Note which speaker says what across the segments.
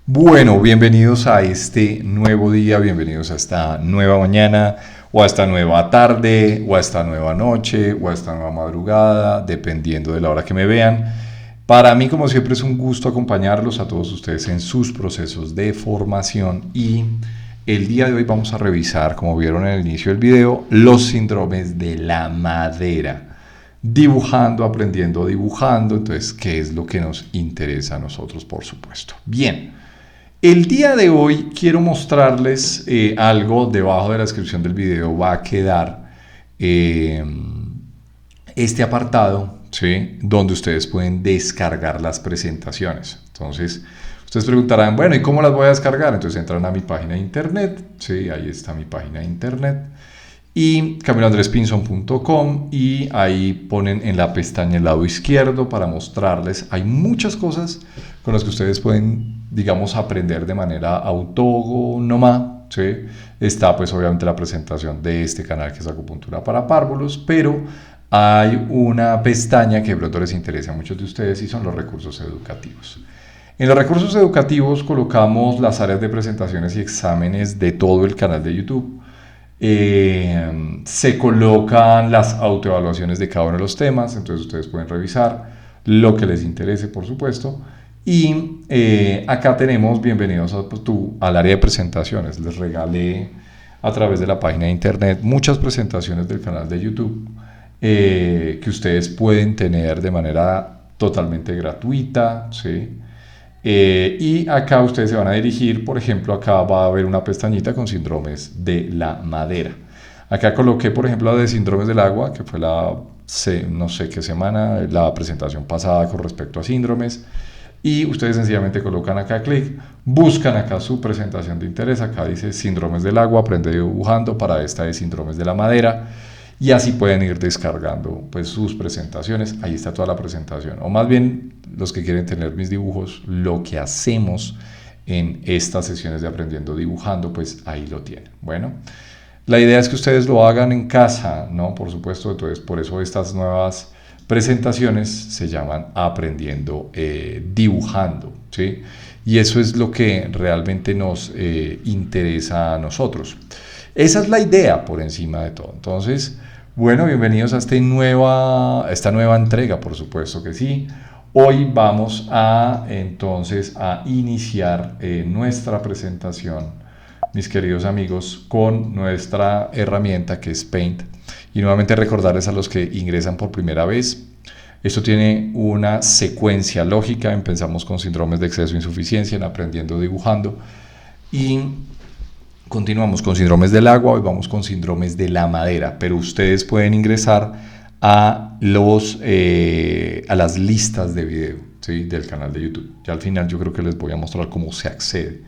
Speaker 1: Bueno, bienvenidos a este nuevo día, bienvenidos a esta nueva mañana, o a esta nueva tarde, o a esta nueva noche, o a esta nueva madrugada, dependiendo de la hora que me vean. Para mí, como siempre, es un gusto acompañarlos a todos ustedes en sus procesos de formación y el día de hoy vamos a revisar, como vieron en el inicio del video, los síndromes de la madera. Dibujando, aprendiendo, dibujando. Entonces, ¿qué es lo que nos interesa a nosotros, por supuesto? Bien. El día de hoy quiero mostrarles algo. Debajo de la descripción del video va a quedar eh, este apartado, ¿sí? Donde ustedes pueden descargar las presentaciones. Entonces, ustedes preguntarán, bueno, ¿y cómo las voy a descargar? Entonces entran a mi página de internet, ¿sí? Ahí está mi página de internet. Y camiloandrespinson.com, y ahí ponen en la pestaña el lado izquierdo para mostrarles. Hay muchas cosas con las que ustedes pueden, digamos, aprender de manera autónoma, ¿sí? Está pues obviamente la presentación de este canal que es Acupuntura para Párvulos, pero hay una pestaña que de pronto les interesa a muchos de ustedes y son los recursos educativos. En los recursos educativos colocamos las áreas de presentaciones y exámenes de todo el canal de YouTube. Se colocan las autoevaluaciones de cada uno de los temas, entonces ustedes pueden revisar lo que les interese, por supuesto. Y acá tenemos bienvenidos al área de presentaciones. Les regalé a través de la página de internet muchas presentaciones del canal de YouTube que ustedes pueden tener de manera totalmente gratuita, ¿sí? Y acá ustedes se van a dirigir, por ejemplo, acá va a haber una pestañita con síndromes de la madera. Acá coloqué, por ejemplo, la de síndromes del agua, que fue no sé qué semana, la presentación pasada con respecto a síndromes. Y ustedes sencillamente colocan acá clic, buscan acá su presentación de interés, acá dice síndromes del agua, aprende dibujando, para esta de síndromes de la madera. Y así pueden ir descargando pues sus presentaciones. Ahí está toda la presentación, o más bien los que quieren tener mis dibujos, lo que hacemos en estas sesiones de aprendiendo dibujando, pues ahí lo tienen. Bueno, la idea es que ustedes lo hagan en casa, ¿no? Por supuesto. Entonces, por eso estas nuevas presentaciones se llaman aprendiendo dibujando, ¿sí? Y eso es lo que realmente nos interesa a nosotros. Esa es la idea por encima de todo. Entonces, bueno, bienvenidos a esta nueva entrega, por supuesto que sí. Hoy vamos entonces a iniciar nuestra presentación, mis queridos amigos, con nuestra herramienta que es Paint. Y nuevamente recordarles a los que ingresan por primera vez, esto tiene una secuencia lógica. Empezamos con síndromes de exceso e insuficiencia en aprendiendo dibujando, y continuamos con síndromes del agua. Hoy vamos con síndromes de la madera, pero ustedes pueden ingresar a las listas de video, ¿sí? Del canal de YouTube. Ya al final yo creo que les voy a mostrar cómo se accede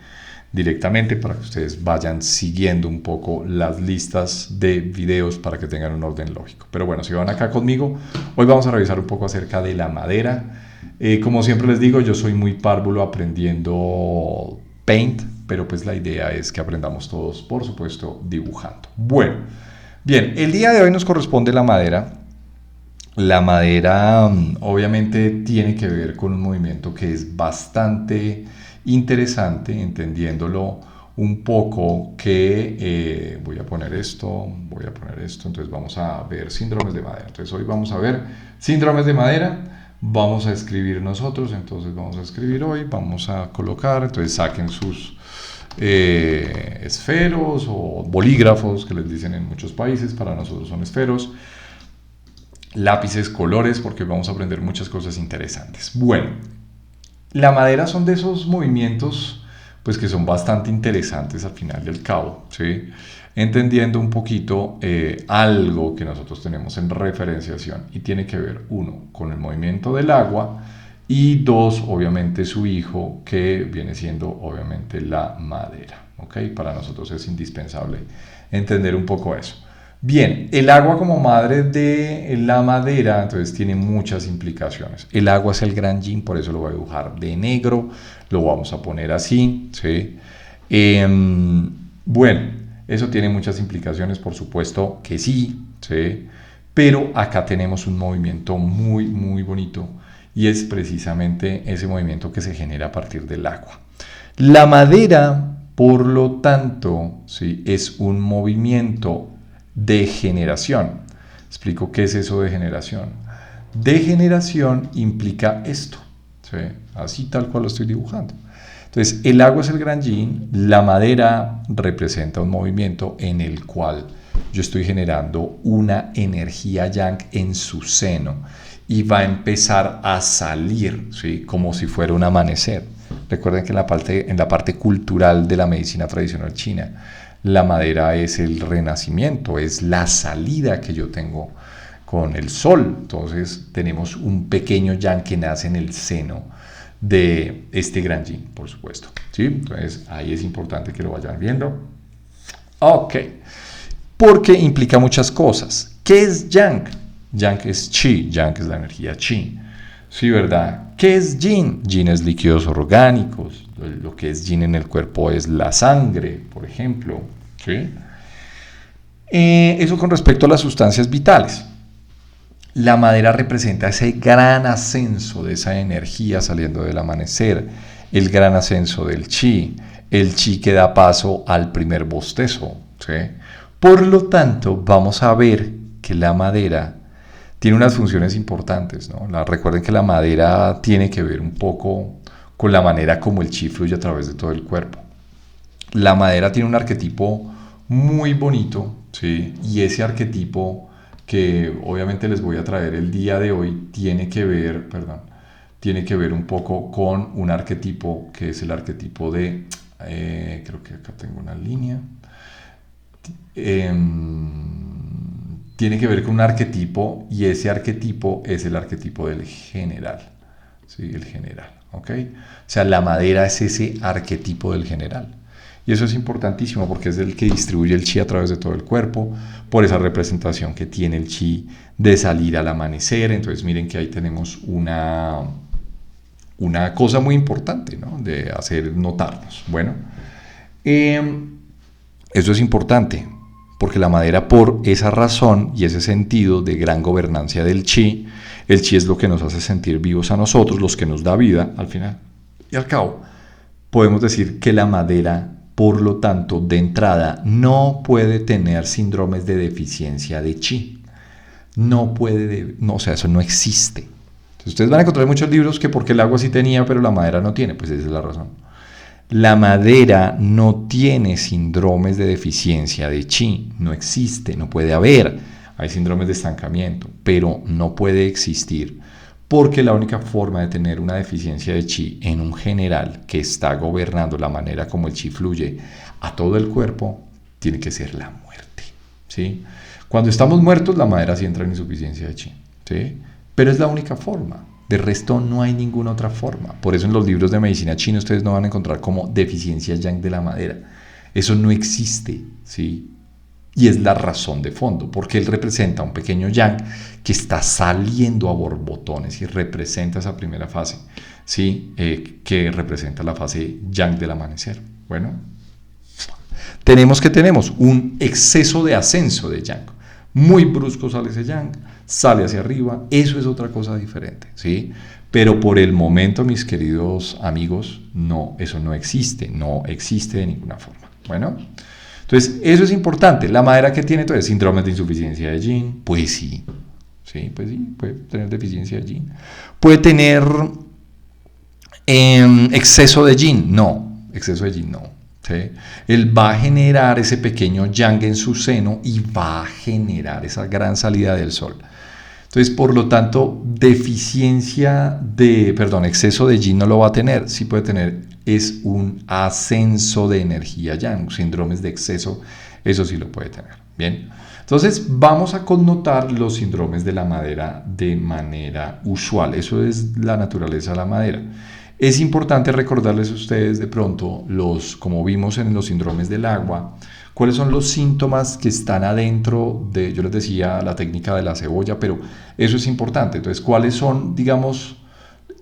Speaker 1: directamente para que ustedes vayan siguiendo un poco las listas de videos para que tengan un orden lógico. Pero bueno, si van acá conmigo, hoy vamos a revisar un poco acerca de la madera. Como siempre les digo, yo soy muy párvulo aprendiendo Paint, pero pues la idea es que aprendamos todos, por supuesto, dibujando. Bueno, bien, el día de hoy nos corresponde la madera. La madera obviamente tiene que ver con un movimiento que es bastante interesante, entendiéndolo un poco, que voy a poner esto, entonces vamos a ver síndromes de madera. Entonces hoy vamos a ver síndromes de madera. Vamos a escribir nosotros, entonces vamos a escribir hoy, vamos a colocar, entonces saquen sus esferos o bolígrafos, que les dicen en muchos países, para nosotros son esferos, lápices, colores, porque vamos a aprender muchas cosas interesantes. Bueno, la madera son de esos movimientos pues que son bastante interesantes al final del cabo, ¿sí? Entendiendo un poquito algo que nosotros tenemos en referenciación, y tiene que ver, uno, con el movimiento del agua, y dos, obviamente su hijo, que viene siendo obviamente la madera, ¿ok? Para nosotros es indispensable entender un poco eso. Bien, el agua como madre de la madera, entonces tiene muchas implicaciones. El agua es el gran yin, por eso lo voy a dibujar de negro, lo vamos a poner así, ¿sí? Bueno, eso tiene muchas implicaciones, por supuesto que sí, ¿sí? Pero acá tenemos un movimiento muy, muy bonito, y es precisamente ese movimiento que se genera a partir del agua. La madera, por lo tanto, ¿sí? Es un movimiento de generación. Explico qué es eso de generación. Degeneración implica esto, ¿sí? Así tal cual lo estoy dibujando. Entonces, el agua es el gran yin, la madera representa un movimiento en el cual yo estoy generando una energía yang en su seno y va a empezar a salir, ¿sí? Como si fuera un amanecer. Recuerden que en la parte cultural de la medicina tradicional china, la madera es el renacimiento, es la salida que yo tengo con el sol. Entonces tenemos un pequeño yang que nace en el seno de este gran yin, por supuesto, ¿sí? Entonces ahí es importante que lo vayan viendo. Ok, porque implica muchas cosas. ¿Qué es yang? Yang es chi, yang es la energía chi. Sí, ¿verdad? ¿Qué es yin? Yin es líquidos orgánicos. Lo que es yin en el cuerpo es la sangre, por ejemplo. ¿Sí? Eso con respecto a las sustancias vitales. La madera representa ese gran ascenso de esa energía saliendo del amanecer, el gran ascenso del chi, el chi que da paso al primer bostezo. ¿Sí? Por lo tanto, vamos a ver que la madera tiene unas funciones importantes, ¿no? Recuerden que la madera tiene que ver un poco con la manera como el chi fluye a través de todo el cuerpo. La madera tiene un arquetipo muy bonito, ¿sí? Y ese arquetipo que obviamente les voy a traer el día de hoy tiene que ver un poco con un arquetipo que es el arquetipo de, creo que acá tengo una línea, tiene que ver con un arquetipo y ese arquetipo es el arquetipo del general, ¿sí? El general, ¿ok? O sea, la madera es ese arquetipo del general. Y eso es importantísimo porque es el que distribuye el chi a través de todo el cuerpo, por esa representación que tiene el chi de salir al amanecer. Entonces miren que ahí tenemos una cosa muy importante, ¿no? De hacer notarnos. Bueno, eso es importante porque la madera, por esa razón y ese sentido de gran gobernancia del chi, el chi es lo que nos hace sentir vivos a nosotros, los que nos da vida al final y al cabo. Podemos decir que la madera, por lo tanto, de entrada, no puede tener síndromes de deficiencia de chi. No puede, no, o sea, eso no existe. Entonces, ustedes van a encontrar muchos libros que porque el agua sí tenía, pero la madera no tiene, pues esa es la razón. La madera no tiene síndromes de deficiencia de chi, no existe, no puede haber. Hay síndromes de estancamiento, pero no puede existir porque la única forma de tener una deficiencia de chi en un general que está gobernando la manera como el chi fluye a todo el cuerpo tiene que ser la muerte, ¿sí? Cuando estamos muertos la madera sí entra en insuficiencia de chi, ¿sí? Pero es la única forma. De resto no hay ninguna otra forma. Por eso en los libros de medicina china ustedes no van a encontrar como deficiencia yang de la madera. Eso no existe, ¿sí? Y es la razón de fondo, porque él representa un pequeño yang que está saliendo a borbotones y representa esa primera fase, ¿sí? Que representa la fase yang del amanecer. Bueno, tenemos un exceso de ascenso de yang. Muy brusco sale ese yang, sale hacia arriba, eso es otra cosa diferente, ¿sí? Pero por el momento, mis queridos amigos, no, eso no existe de ninguna forma. Bueno, entonces eso es importante. La madera que tiene entonces síndromes de insuficiencia de yin, pues sí, pues sí, puede tener deficiencia de yin. Puede tener exceso de yin, exceso de yin no. ¿Sí? Él va a generar ese pequeño yang en su seno y va a generar esa gran salida del sol. Entonces, por lo tanto, exceso de yin no lo va a tener. Sí puede tener, es un ascenso de energía yang, síndromes de exceso, eso sí lo puede tener. Bien, entonces vamos a connotar los síndromes de la madera de manera usual. Eso es la naturaleza de la madera. Es importante recordarles a ustedes de pronto, como vimos en los síndromes del agua, cuáles son los síntomas que están adentro de, yo les decía, la técnica de la cebolla, pero eso es importante. Entonces, cuáles son, digamos,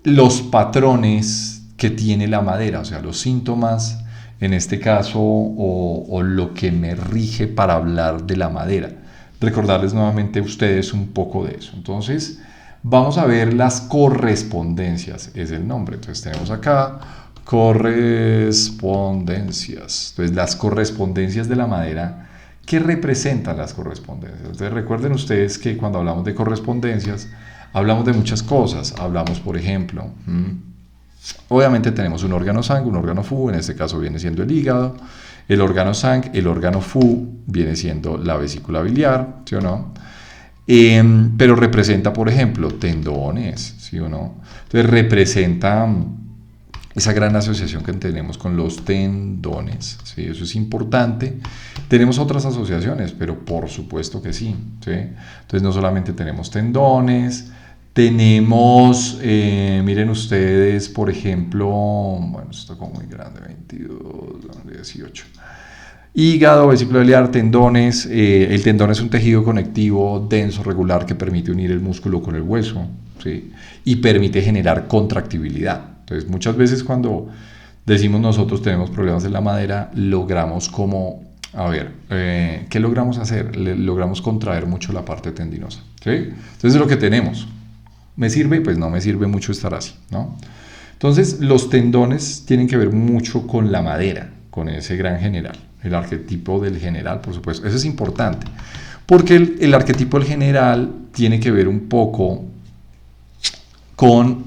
Speaker 1: los patrones que tiene la madera, o sea, los síntomas, en este caso, o lo que me rige para hablar de la madera. Recordarles nuevamente a ustedes un poco de eso. Entonces, vamos a ver las correspondencias, es el nombre. Entonces tenemos acá Correspondencias. Entonces, las correspondencias de la madera, ¿qué representan las correspondencias? Entonces, recuerden ustedes que cuando hablamos de correspondencias, hablamos de muchas cosas. Hablamos, por ejemplo, obviamente tenemos un órgano Sang, un órgano Fu, en este caso viene siendo el hígado, el órgano Sang, el órgano Fu viene siendo la vesícula biliar, ¿sí o no? Pero representa, por ejemplo, tendones, ¿sí o no? Entonces representa esa gran asociación que tenemos con los tendones, ¿sí? Eso es importante. Tenemos otras asociaciones, pero por supuesto que sí, ¿sí? Entonces no solamente tenemos tendones, tenemos, miren ustedes, por ejemplo, bueno, esto está como muy grande, 22, 18. Hígado, vesícula biliar, tendones. El tendón es un tejido conectivo denso, regular, que permite unir el músculo con el hueso, ¿sí? Y permite generar contractibilidad. Entonces, muchas veces cuando decimos nosotros tenemos problemas en la madera, logramos como, a ver, ¿qué logramos hacer? Logramos contraer mucho la parte tendinosa, ¿sí? Entonces, es lo que tenemos. ¿Me sirve? Pues no me sirve mucho estar así, ¿no? Entonces, los tendones tienen que ver mucho con la madera, con ese gran general, el arquetipo del general, por supuesto. Eso es importante, porque el arquetipo del general tiene que ver un poco con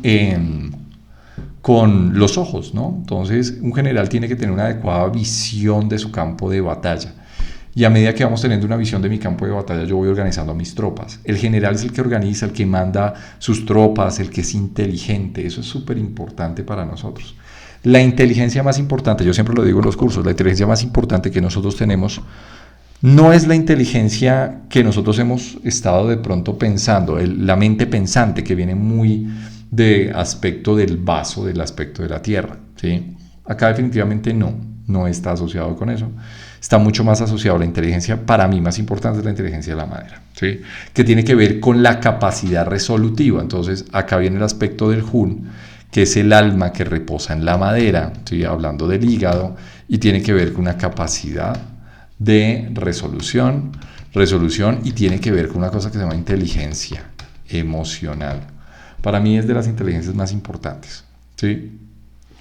Speaker 1: los ojos, ¿no? Entonces, un general tiene que tener una adecuada visión de su campo de batalla. Y a medida que vamos teniendo una visión de mi campo de batalla, yo voy organizando a mis tropas. El general es el que organiza, el que manda sus tropas, el que es inteligente. Eso es súper importante para nosotros. La inteligencia más importante, yo siempre lo digo en los cursos, la inteligencia más importante que nosotros tenemos no es la inteligencia que nosotros hemos estado de pronto pensando, la mente pensante que viene muy de aspecto del vaso, del aspecto de la tierra, ¿sí? Acá definitivamente no está asociado con eso. Está mucho más asociado a la inteligencia, para mí más importante es la inteligencia de la madera, ¿sí? Que tiene que ver con la capacidad resolutiva. Entonces, acá viene el aspecto del Hun, que es el alma que reposa en la madera, ¿sí? Hablando del hígado, y tiene que ver con una capacidad de resolución, y tiene que ver con una cosa que se llama inteligencia emocional. Para mí es de las inteligencias más importantes, ¿sí?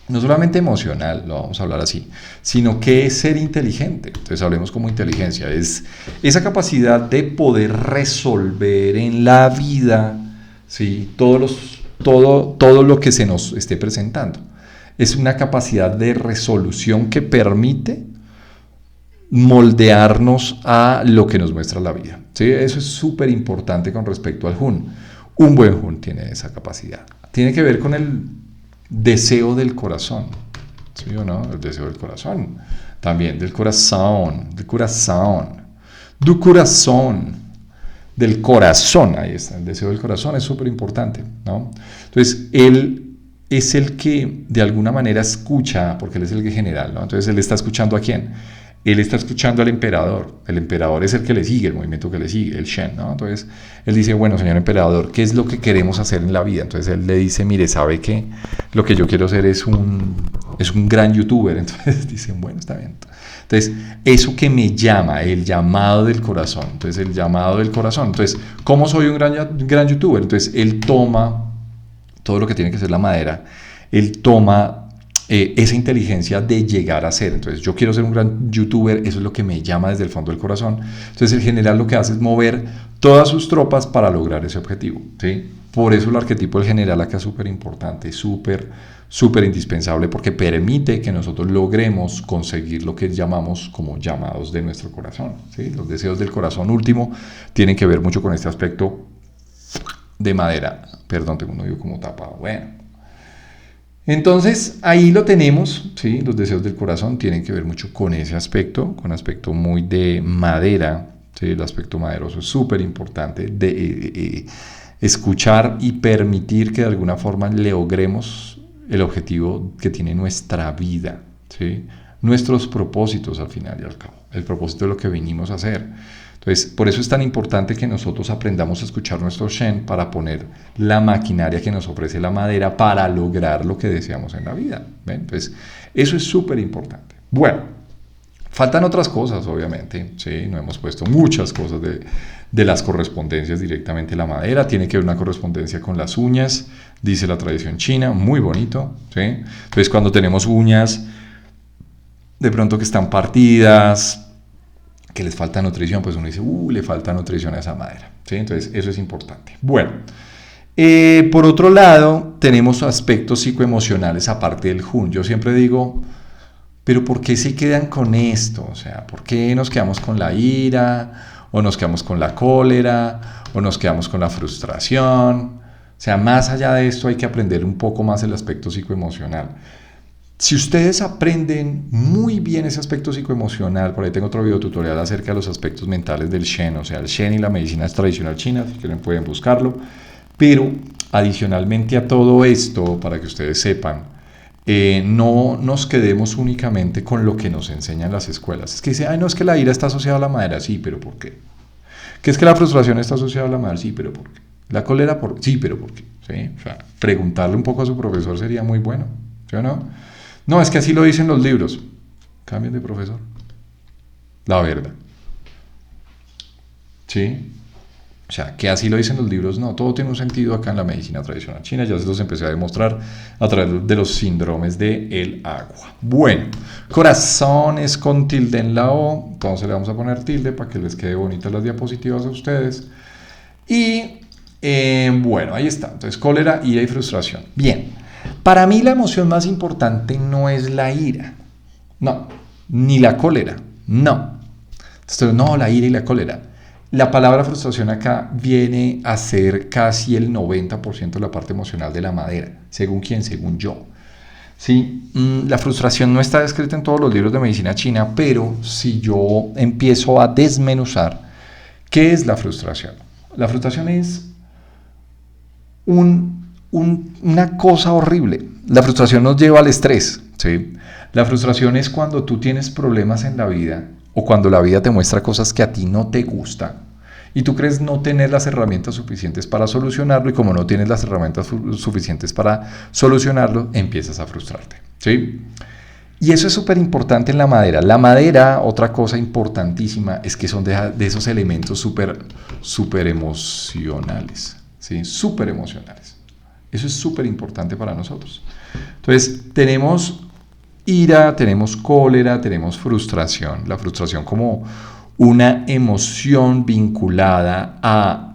Speaker 1: No solamente emocional, lo vamos a hablar así, sino que es ser inteligente. Entonces hablemos como inteligencia, es esa capacidad de poder resolver en la vida, ¿sí? Todo lo que se nos esté presentando. Es una capacidad de resolución que permite moldearnos a lo que nos muestra la vida, ¿sí? Eso es súper importante con respecto al Hun. Un buen Hun tiene esa capacidad. Tiene que ver con el deseo del corazón, ¿sí o no? El deseo del corazón. También del corazón, del corazón, ahí está, el deseo del corazón es súper importante, ¿no? Entonces, él es el que de alguna manera escucha, porque él es el general, ¿no? Entonces, él está escuchando ¿a quién? Él está escuchando al emperador. El emperador es el que le sigue, el movimiento que le sigue, el Shen, ¿no? Entonces, él dice, bueno, señor emperador, ¿qué es lo que queremos hacer en la vida? Entonces, él le dice, mire, ¿sabe qué? Lo que yo quiero hacer es un gran youtuber. Entonces, dicen, bueno, está bien. Entonces, eso que me llama, el llamado del corazón. Entonces, el llamado del corazón. Entonces, ¿cómo soy un gran youtuber? Entonces, él toma todo lo que tiene que ser la madera. Él toma esa inteligencia de llegar a ser. Entonces, yo quiero ser un gran youtuber, eso es lo que me llama desde el fondo del corazón. Entonces, el general lo que hace es mover todas sus tropas para lograr ese objetivo, ¿sí? Por eso el arquetipo del general acá es súper importante, súper indispensable, porque permite que nosotros logremos conseguir lo que llamamos como llamados de nuestro corazón, ¿sí? Los deseos del corazón último tienen que ver mucho con este aspecto de madera. Perdón, tengo un oído como tapado. Bueno. Entonces, ahí lo tenemos, ¿sí? Los deseos del corazón tienen que ver mucho con ese aspecto, con aspecto muy de madera, ¿sí? El aspecto maderoso es súper importante de escuchar y permitir que de alguna forma logremos el objetivo que tiene nuestra vida, ¿sí? Nuestros propósitos al final y al cabo, el propósito de lo que venimos a hacer. Entonces, por eso es tan importante que nosotros aprendamos a escuchar nuestro Shen para poner la maquinaria que nos ofrece la madera para lograr lo que deseamos en la vida, ¿ven? Entonces, eso es súper importante. Bueno, Faltan otras cosas, obviamente, ¿sí? No hemos puesto muchas cosas de las correspondencias directamente a la madera. Tiene que haber una correspondencia con las uñas, dice la tradición china, muy bonito, ¿sí? Entonces, cuando tenemos uñas de pronto que están partidas, que les falta nutrición, pues uno dice, le falta nutrición a esa madera, ¿sí? Entonces, eso es importante. Bueno, por otro lado, tenemos aspectos psicoemocionales aparte del Hun. Yo siempre digo, pero ¿por qué se quedan con esto? O sea, ¿por qué nos quedamos con la ira? ¿O nos quedamos con la cólera? ¿O nos quedamos con la frustración? O sea, más allá de esto hay que aprender un poco más el aspecto psicoemocional. Si ustedes aprenden muy bien ese aspecto psicoemocional, por ahí tengo otro video tutorial acerca de los aspectos mentales del Shen, o sea, el Shen y la medicina tradicional china, si quieren pueden buscarlo. Pero adicionalmente a todo esto, para que ustedes sepan, no nos quedemos únicamente con lo que nos enseñan las escuelas. Es que dice, no, es que la ira está asociada a la madera. Sí, pero ¿por qué? Que es que la frustración está asociada a la madera. Sí, pero ¿por qué? La cólera, sí, pero ¿por qué? ¿Sí? O sea, preguntarle un poco a su profesor sería muy bueno, ¿sí o no? No, es que así lo dicen los libros. Cambien de profesor. La verdad. ¿Sí? O sea, que así lo dicen los libros, no, todo tiene un sentido acá en la medicina tradicional china, ya se los empecé a demostrar a través de los síndromes del agua. Bueno, corazones con tilde en la O, entonces le vamos a poner tilde para que les quede bonitas las diapositivas a ustedes. Y bueno, ahí está, entonces cólera, ira y frustración. Bien, para mí la emoción más importante no es la ira, no, ni la cólera, no. Entonces, no, la ira y la cólera. La palabra frustración acá viene a ser casi el 90% de la parte emocional de la madera. ¿Según quién? Según yo. ¿Sí? La frustración no está descrita en todos los libros de medicina china, pero si yo empiezo a desmenuzar, ¿qué es la frustración? La frustración es una cosa horrible. La frustración nos lleva al estrés, ¿sí? La frustración es cuando tú tienes problemas en la vida o cuando la vida te muestra cosas que a ti no te gustan y tú crees no tener las herramientas suficientes para solucionarlo, y como no tienes las herramientas suficientes para solucionarlo, empiezas a frustrarte, ¿sí? Y eso es súper importante en la madera. La madera, otra cosa importantísima, es que son de esos elementos súper emocionales, ¿sí? Súper emocionales. Eso es súper importante para nosotros. Entonces, tenemos ira, tenemos cólera, tenemos frustración. La frustración como una emoción vinculada a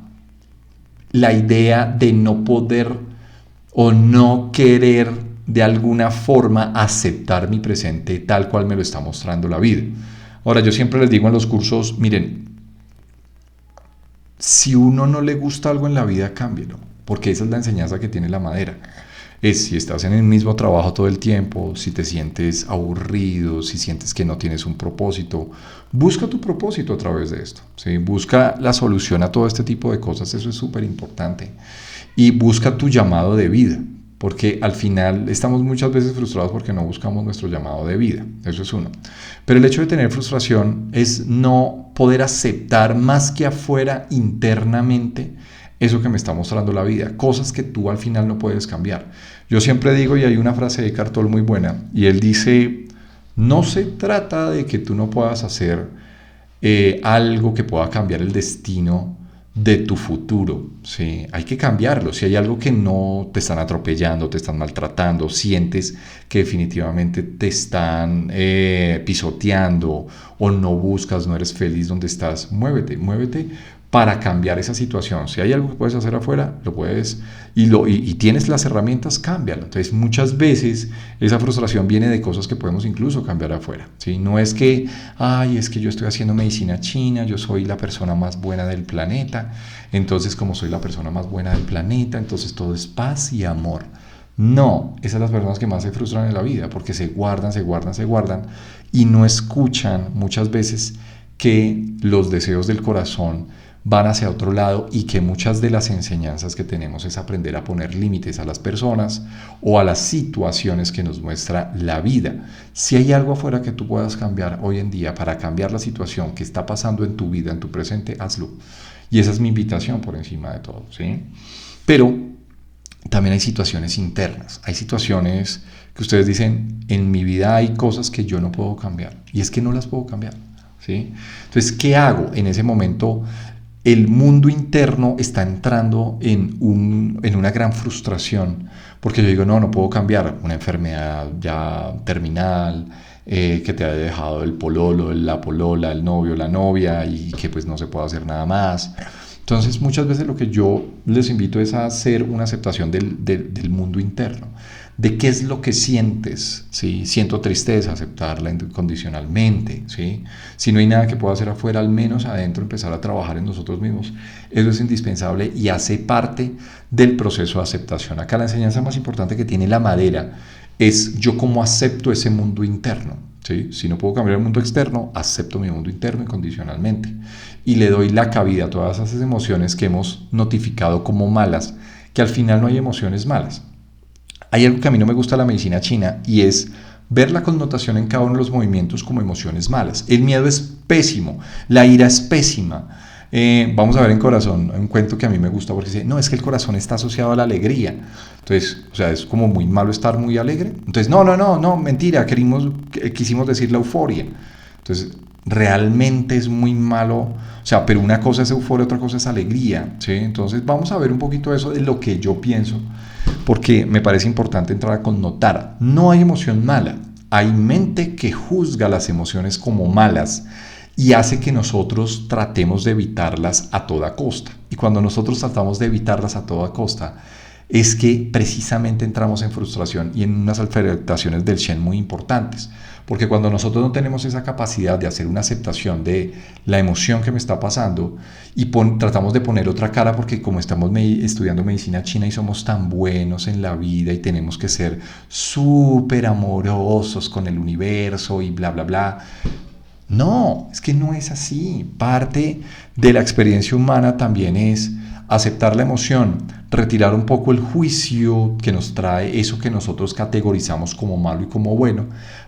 Speaker 1: la idea de no poder o no querer de alguna forma aceptar mi presente tal cual me lo está mostrando la vida. Ahora, yo siempre les digo en los cursos, miren, si uno no le gusta algo en la vida, cámbielo, porque esa es la enseñanza que tiene la madera. Es si estás en el mismo trabajo todo el tiempo, si te sientes aburrido, si sientes que no tienes un propósito, busca tu propósito a través de esto, ¿sí? Busca la solución a todo este tipo de cosas, eso es súper importante. Y busca tu llamado de vida, porque al final estamos muchas veces frustrados porque no buscamos nuestro llamado de vida, eso es uno. Pero el hecho de tener frustración es no poder aceptar más que afuera internamente eso que me está mostrando la vida, cosas que tú al final no puedes cambiar. Yo siempre digo, y hay una frase de Eckhart Tolle muy buena, y él dice, no se trata de que tú no puedas hacer algo que pueda cambiar el destino de tu futuro, ¿sí? Hay que cambiarlo. Si hay algo que no te están atropellando, te están maltratando, sientes que definitivamente te están pisoteando o no buscas, no eres feliz donde estás, muévete para cambiar esa situación. Si hay algo que puedes hacer afuera, lo puedes y tienes las herramientas, cámbialo. Entonces, muchas veces esa frustración viene de cosas que podemos incluso cambiar afuera, ¿sí? No es que, es que yo estoy haciendo medicina china, yo soy la persona más buena del planeta, entonces como soy la persona más buena del planeta, entonces todo es paz y amor. No, esas son las personas que más se frustran en la vida, porque se guardan y no escuchan muchas veces que los deseos del corazón van hacia otro lado y que muchas de las enseñanzas que tenemos es aprender a poner límites a las personas o a las situaciones que nos muestra la vida. Si hay algo afuera que tú puedas cambiar hoy en día para cambiar la situación que está pasando en tu vida, en tu presente, hazlo. Y esa es mi invitación por encima de todo, ¿sí? Pero también hay situaciones internas, hay situaciones que ustedes dicen, en mi vida hay cosas que yo no puedo cambiar, y es que no las puedo cambiar, ¿sí? Entonces, ¿qué hago? En ese momento, el mundo interno está entrando en una gran frustración, porque yo digo, no, no puedo cambiar una enfermedad ya terminal, que te haya dejado el pololo, la polola, el novio, la novia, y que pues no se puede hacer nada más. Entonces, muchas veces lo que yo les invito es a hacer una aceptación del mundo interno, de qué es lo que sientes, ¿sí? Siento tristeza, aceptarla incondicionalmente, ¿sí? Si no hay nada que pueda hacer afuera, al menos adentro empezar a trabajar en nosotros mismos. Eso es indispensable y hace parte del proceso de aceptación. Acá la enseñanza más importante que tiene la madera es yo cómo acepto ese mundo interno, ¿sí? Si no puedo cambiar el mundo externo, acepto mi mundo interno incondicionalmente y le doy la cabida a todas esas emociones que hemos notificado como malas, que al final no hay emociones malas. Hay algo que a mí no me gusta de la medicina china y es ver la connotación en cada uno de los movimientos como emociones malas. El miedo es pésimo, la ira es pésima. Vamos a ver en corazón un cuento que a mí me gusta porque dice, no, es que el corazón está asociado a la alegría. Entonces, o sea, es como muy malo estar muy alegre. Entonces, no, mentira, quisimos decir la euforia. Entonces, realmente es muy malo, o sea, pero una cosa es euforia, otra cosa es alegría, ¿sí? Entonces, vamos a ver un poquito eso de lo que yo pienso, porque me parece importante entrar a connotar. No hay emoción mala, hay mente que juzga las emociones como malas y hace que nosotros tratemos de evitarlas a toda costa. Y cuando nosotros tratamos de evitarlas a toda costa, es que precisamente entramos en frustración y en unas alteraciones del Shen muy importantes. Porque cuando nosotros no tenemos esa capacidad de hacer una aceptación de la emoción que me está pasando y tratamos de poner otra cara, porque como estamos estudiando medicina china y somos tan buenos en la vida y tenemos que ser súper amorosos con el universo y bla, bla, bla. No, es que no es así. Parte de la experiencia humana también es aceptar la emoción, retirar un poco el juicio que nos trae eso que nosotros categorizamos como malo y como bueno,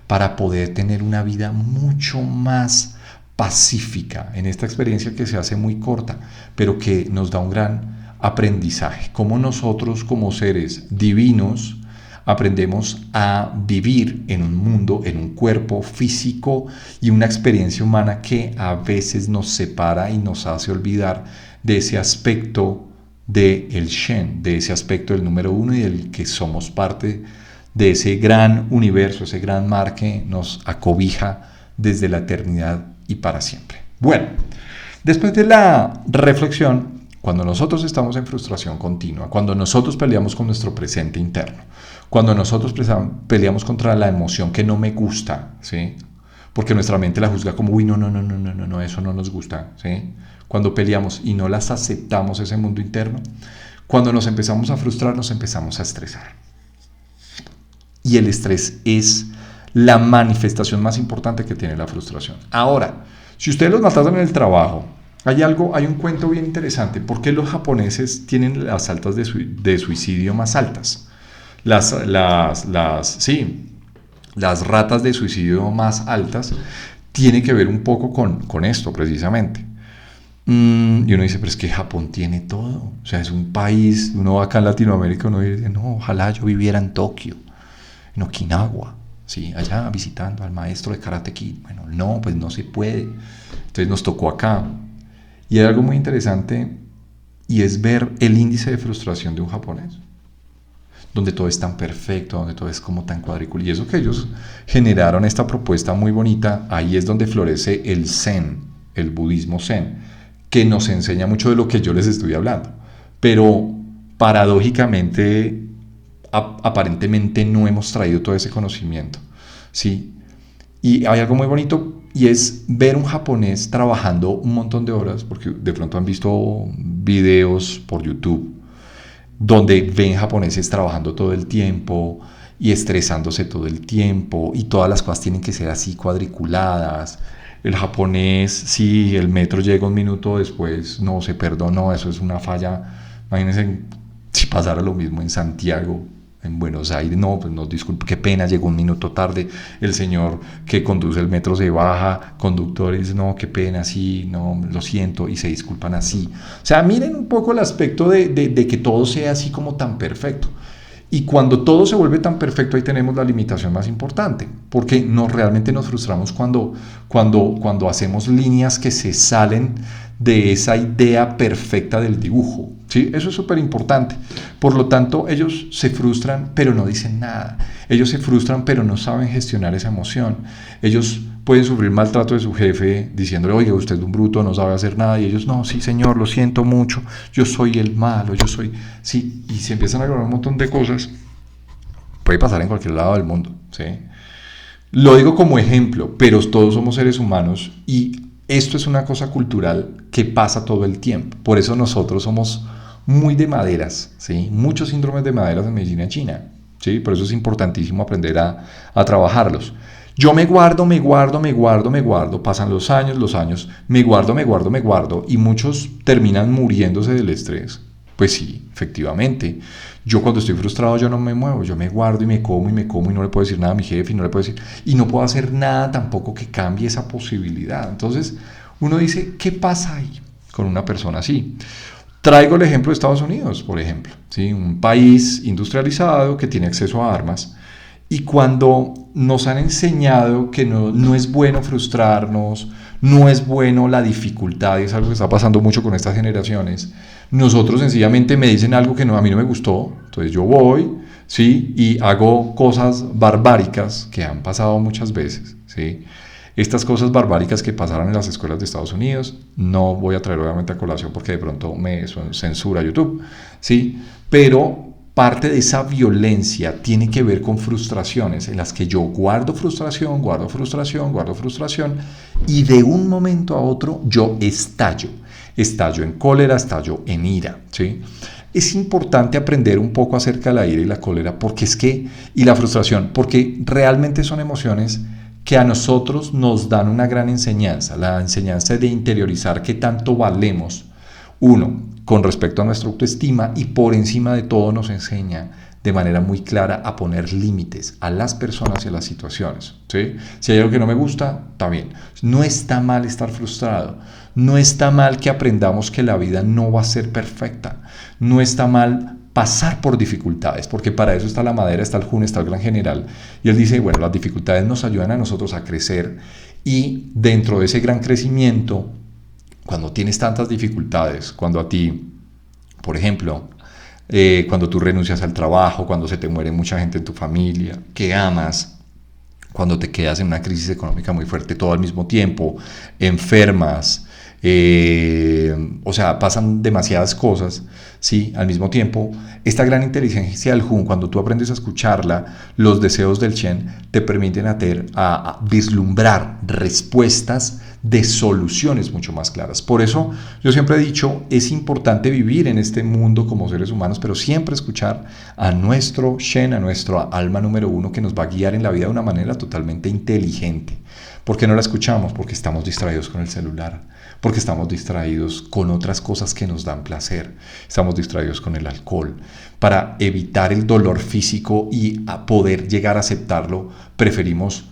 Speaker 1: para poder tener una vida mucho más pacífica en esta experiencia que se hace muy corta, pero que nos da un gran aprendizaje. Como nosotros, como seres divinos, aprendemos a vivir en un mundo, en un cuerpo físico y una experiencia humana que a veces nos separa y nos hace olvidar de ese aspecto del Shen, de ese aspecto del número uno y del que somos parte de ese gran universo, ese gran mar que nos acobija desde la eternidad y para siempre. Bueno, después de la reflexión, cuando nosotros estamos en frustración continua, cuando nosotros peleamos con nuestro presente interno, cuando nosotros peleamos contra la emoción que no me gusta, ¿sí? Porque nuestra mente la juzga como, uy, no, eso no nos gusta, ¿sí? Cuando peleamos y no las aceptamos ese mundo interno, cuando nos empezamos a frustrar, nos empezamos a estresar. Y el estrés es la manifestación más importante que tiene la frustración. Ahora, si ustedes los mataron en el trabajo, hay un cuento bien interesante. ¿Por qué los japoneses tienen las altas de suicidio más altas? Las ratas de suicidio más altas tiene que ver un poco con esto precisamente. Y uno dice, pero es que Japón tiene todo. O sea, es un país, uno va acá en Latinoamérica, uno dice, no, ojalá yo viviera en Tokio, en Okinawa, ¿sí? Allá visitando al maestro de Karate Kid. Bueno, no, pues no se puede. Entonces nos tocó acá. Y hay algo muy interesante y es ver el índice de frustración de un japonés, donde todo es tan perfecto, donde todo es como tan cuadriculado. Y eso que ellos generaron esta propuesta muy bonita, ahí es donde florece el Zen, el budismo Zen, que nos enseña mucho de lo que yo les estoy hablando. Pero paradójicamente, aparentemente no hemos traído todo ese conocimiento, ¿sí? Y hay algo muy bonito y es ver un japonés trabajando un montón de horas, porque de pronto han visto videos por YouTube donde ven japoneses trabajando todo el tiempo y estresándose todo el tiempo y todas las cosas tienen que ser así cuadriculadas. El japonés, si el metro llega un minuto después, no se perdonó, eso es una falla. Imagínense si pasara lo mismo en Santiago, en Buenos Aires, no, pues no, disculpe, qué pena, llegó un minuto tarde, el señor que conduce el metro se baja, conductores, no, qué pena, sí, no, lo siento, y se disculpan así. O sea, miren un poco el aspecto de que todo sea así como tan perfecto. Y cuando todo se vuelve tan perfecto, ahí tenemos la limitación más importante, porque realmente nos frustramos cuando hacemos líneas que se salen de esa idea perfecta del dibujo. ¿Sí? Eso es súper importante. Por lo tanto, ellos se frustran, pero no dicen nada. Ellos se frustran, pero no saben gestionar esa emoción. Ellos pueden sufrir maltrato de su jefe diciéndole, oiga, usted es un bruto, no sabe hacer nada, y ellos, no, sí señor, lo siento mucho, yo soy el malo, yo soy, sí, y se empiezan a lograr un montón de cosas. Puede pasar en cualquier lado del mundo, ¿sí? Lo digo como ejemplo, pero todos somos seres humanos y esto es una cosa cultural que pasa todo el tiempo. Por eso nosotros somos muy de maderas, ¿sí? Muchos síndromes de maderas en medicina china, ¿sí? Por eso es importantísimo aprender a trabajarlos. Yo me guardo, pasan los años, me guardo, y muchos terminan muriéndose del estrés. Pues sí, efectivamente. Yo cuando estoy frustrado yo no me muevo, yo me guardo y me como y no le puedo decir nada a mi jefe y no le puedo decir, y no puedo hacer nada tampoco que cambie esa posibilidad. Entonces uno dice, ¿qué pasa ahí con una persona así? Traigo el ejemplo de Estados Unidos, por ejemplo, ¿sí? Un país industrializado que tiene acceso a armas. Y cuando nos han enseñado que no es bueno frustrarnos, no es bueno la dificultad, y es algo que está pasando mucho con estas generaciones, nosotros sencillamente me dicen algo que a mí no me gustó, entonces yo voy, ¿sí? Y hago cosas barbáricas que han pasado muchas veces, ¿sí? Estas cosas barbáricas que pasaron en las escuelas de Estados Unidos, no voy a traer obviamente a colación porque de pronto me censura YouTube, ¿sí? Pero parte de esa violencia tiene que ver con frustraciones en las que yo guardo frustración y de un momento a otro yo estallo en cólera, estallo en ira, ¿sí? Es importante aprender un poco acerca de la ira y la cólera y la frustración, porque realmente son emociones que a nosotros nos dan una gran enseñanza, la enseñanza de interiorizar qué tanto valemos, uno, con respecto a nuestra autoestima, y por encima de todo nos enseña de manera muy clara a poner límites a las personas y a las situaciones, ¿sí? Si hay algo que no me gusta, está bien. No está mal estar frustrado, no está mal que aprendamos que la vida no va a ser perfecta, no está mal pasar por dificultades, porque para eso está la madera, está el Jun, está el Gran General, y él dice, bueno, las dificultades nos ayudan a nosotros a crecer, y dentro de ese gran crecimiento, cuando tienes tantas dificultades, cuando a ti, por ejemplo, cuando tú renuncias al trabajo, cuando se te muere mucha gente en tu familia, que amas, cuando te quedas en una crisis económica muy fuerte todo al mismo tiempo, enfermas, o sea, pasan demasiadas cosas, ¿sí? Al mismo tiempo, esta gran inteligencia del Jun, cuando tú aprendes a escucharla, los deseos del Shen te permiten a vislumbrar respuestas de soluciones mucho más claras. Por eso yo siempre he dicho, es importante vivir en este mundo como seres humanos, pero siempre escuchar a nuestro Shen, a nuestra alma número uno, que nos va a guiar en la vida de una manera totalmente inteligente. ¿Por qué no la escuchamos? Porque estamos distraídos con el celular, porque estamos distraídos con otras cosas que nos dan placer, estamos distraídos con el alcohol. Para evitar el dolor físico y a poder llegar a aceptarlo, preferimos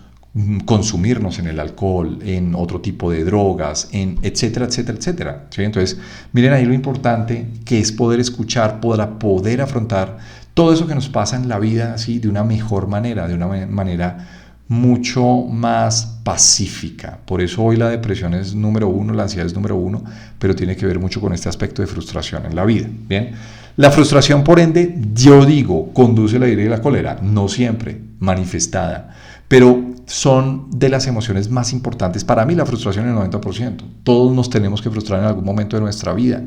Speaker 1: consumirnos en el alcohol, en otro tipo de drogas, en etcétera, etcétera, etcétera, ¿sí? Entonces, miren ahí lo importante que es poder escuchar, poder afrontar todo eso que nos pasa en la vida así de una mejor manera, de una manera mucho más pacífica. Por eso hoy la depresión es número uno, la ansiedad es número uno, pero tiene que ver mucho con este aspecto de frustración en la vida. Bien, la frustración, por ende, yo digo, conduce a la ira y la cólera, no siempre manifestada, pero son de las emociones más importantes. Para mí la frustración es el 90%. Todos nos tenemos que frustrar en algún momento de nuestra vida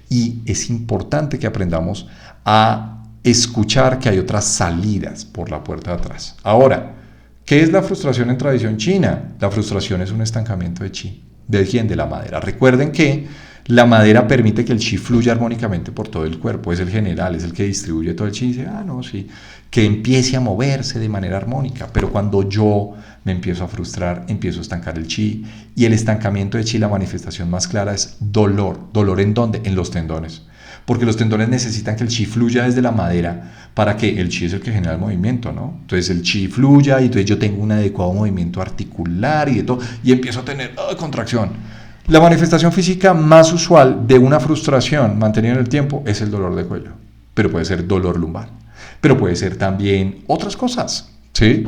Speaker 1: y es importante que aprendamos a escuchar que hay otras salidas por la puerta de atrás. Ahora, ¿qué es la frustración en tradición china? La frustración es un estancamiento de chi. ¿De quién? De la madera. Recuerden que la madera permite que el chi fluya armónicamente por todo el cuerpo. Es el general, es el que distribuye todo el chi. Y dice, no, sí, que empiece a moverse de manera armónica. Pero cuando yo me empiezo a frustrar, empiezo a estancar el chi. Y el estancamiento de chi, la manifestación más clara es dolor. ¿Dolor en dónde? En los tendones. Porque los tendones necesitan que el chi fluya desde la madera para que el chi es el que genera el movimiento, ¿no? Entonces el chi fluya y entonces yo tengo un adecuado movimiento articular y de todo, y empiezo a tener contracción. La manifestación física más usual de una frustración mantenida en el tiempo es el dolor de cuello, pero puede ser dolor lumbar, pero puede ser también otras cosas, ¿sí?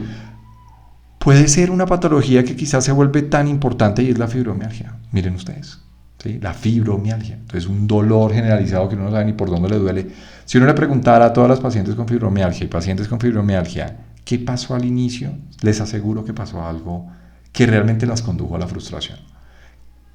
Speaker 1: Puede ser una patología que quizás se vuelve tan importante y es la fibromialgia. Miren ustedes, ¿sí? La fibromialgia. Entonces, un dolor generalizado que uno no sabe ni por dónde le duele. Si uno le preguntara a todas las pacientes con fibromialgia y pacientes con fibromialgia, ¿qué pasó al inicio? Les aseguro que pasó algo que realmente las condujo a la frustración.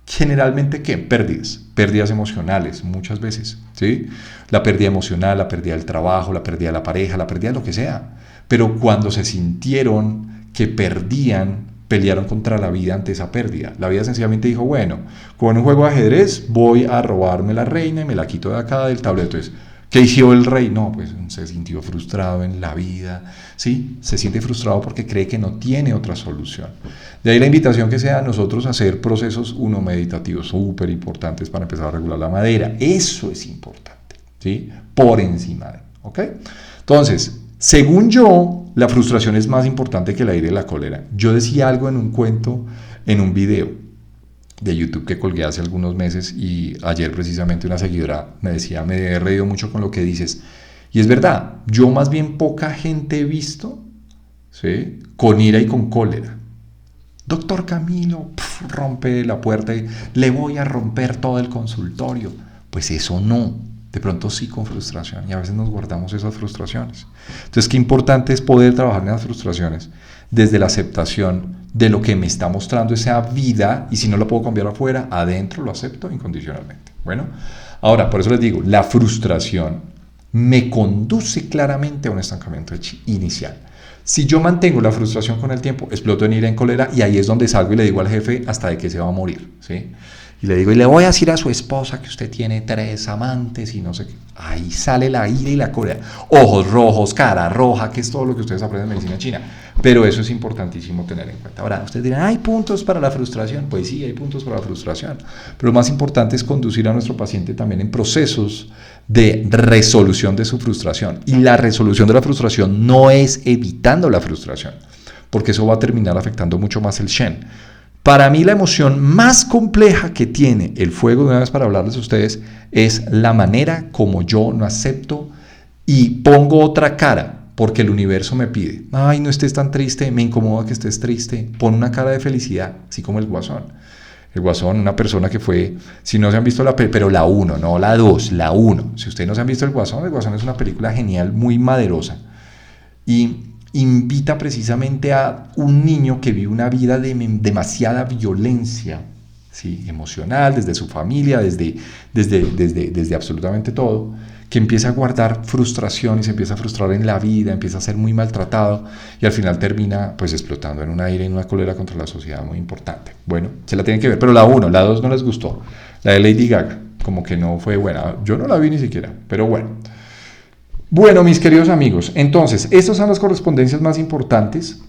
Speaker 1: Generalmente, ¿qué? Pérdidas emocionales, muchas veces, ¿sí? La pérdida emocional, la pérdida del trabajo, la pérdida de la pareja, la pérdida de lo que sea. Pero cuando se sintieron que perdían, pelearon contra la vida ante esa pérdida. La vida sencillamente dijo, bueno, con un juego de ajedrez voy a robarme la reina y me la quito de acá del tablero. Entonces, ¿qué hizo el rey? No, pues se sintió frustrado en la vida, ¿sí? Se siente frustrado porque cree que no tiene otra solución. De ahí la invitación que sea a nosotros a hacer procesos meditativos súper importantes para empezar a regular la madera. Eso es importante, ¿sí? Por encima de, ¿ok? Entonces, según yo, la frustración es más importante que el aire y la cólera. Yo decía algo en un cuento, en un video de YouTube que colgué hace algunos meses y ayer precisamente una seguidora me decía, me he reído mucho con lo que dices. Y es verdad, yo más bien poca gente he visto, ¿sí?, con ira y con cólera. Doctor Camilo, rompe la puerta y le voy a romper todo el consultorio. Pues eso no, de pronto sí con frustración y a veces nos guardamos esas frustraciones. Entonces, qué importante es poder trabajar en las frustraciones desde la aceptación de lo que me está mostrando esa vida y si no lo puedo cambiar afuera, adentro lo acepto incondicionalmente. Bueno, ahora, por eso les digo, la frustración me conduce claramente a un estancamiento inicial. Si yo mantengo la frustración con el tiempo, exploto en ira, en cólera y ahí es donde salgo y le digo al jefe hasta de que se va a morir, ¿sí? Y le digo, y le voy a decir a su esposa que usted tiene 3 amantes y no sé qué. Ahí sale la ira y la cólera. Ojos rojos, cara roja, que es todo lo que ustedes aprenden en medicina china. Pero eso es importantísimo tener en cuenta. Ahora, ustedes dirán, ¿hay puntos para la frustración? Pues sí, hay puntos para la frustración. Pero lo más importante es conducir a nuestro paciente también en procesos de resolución de su frustración. Y la resolución de la frustración no es evitando la frustración, porque eso va a terminar afectando mucho más el Shen. Para mí la emoción más compleja que tiene el fuego, de una vez para hablarles a ustedes, es la manera como yo no acepto y pongo otra cara, porque el universo me pide, ay, no estés tan triste, me incomoda que estés triste, pon una cara de felicidad, así como el Guasón. El Guasón, una persona que fue, si no se han visto pero la 1, no la 2, la 1. Si ustedes no se han visto el Guasón es una película genial, muy maderosa. Y invita precisamente a un niño que vive una vida de demasiada violencia, ¿sí?, emocional, desde su familia, desde absolutamente todo, que empieza a guardar frustración y se empieza a frustrar en la vida, empieza a ser muy maltratado y al final termina pues explotando en una ira y en una cólera contra la sociedad muy importante. Bueno, se la tienen que ver, pero la 1, la 2 no les gustó. La de Lady Gaga, como que no fue buena. Yo no la vi ni siquiera, pero bueno. Bueno, mis queridos amigos, entonces, estas son las correspondencias más importantes.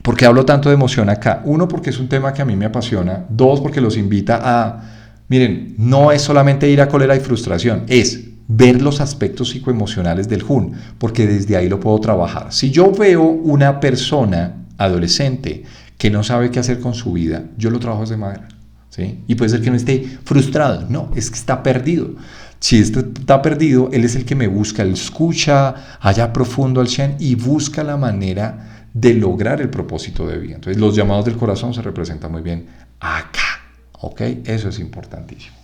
Speaker 1: ¿Por qué hablo tanto de emoción acá? 1, porque es un tema que a mí me apasiona. 2, porque los invita a, miren, no es solamente ira, cólera y frustración, es ver los aspectos psicoemocionales del Jun, porque desde ahí lo puedo trabajar. Si yo veo una persona adolescente que no sabe qué hacer con su vida, yo lo trabajo desde madera, ¿sí? Y puede ser que no esté frustrado, no, es que está perdido. Si está perdido, él es el que me busca, él escucha allá profundo al Shen y busca la manera de lograr el propósito de vida. Entonces, los llamados del corazón se representan muy bien acá, ¿ok? Eso es importantísimo.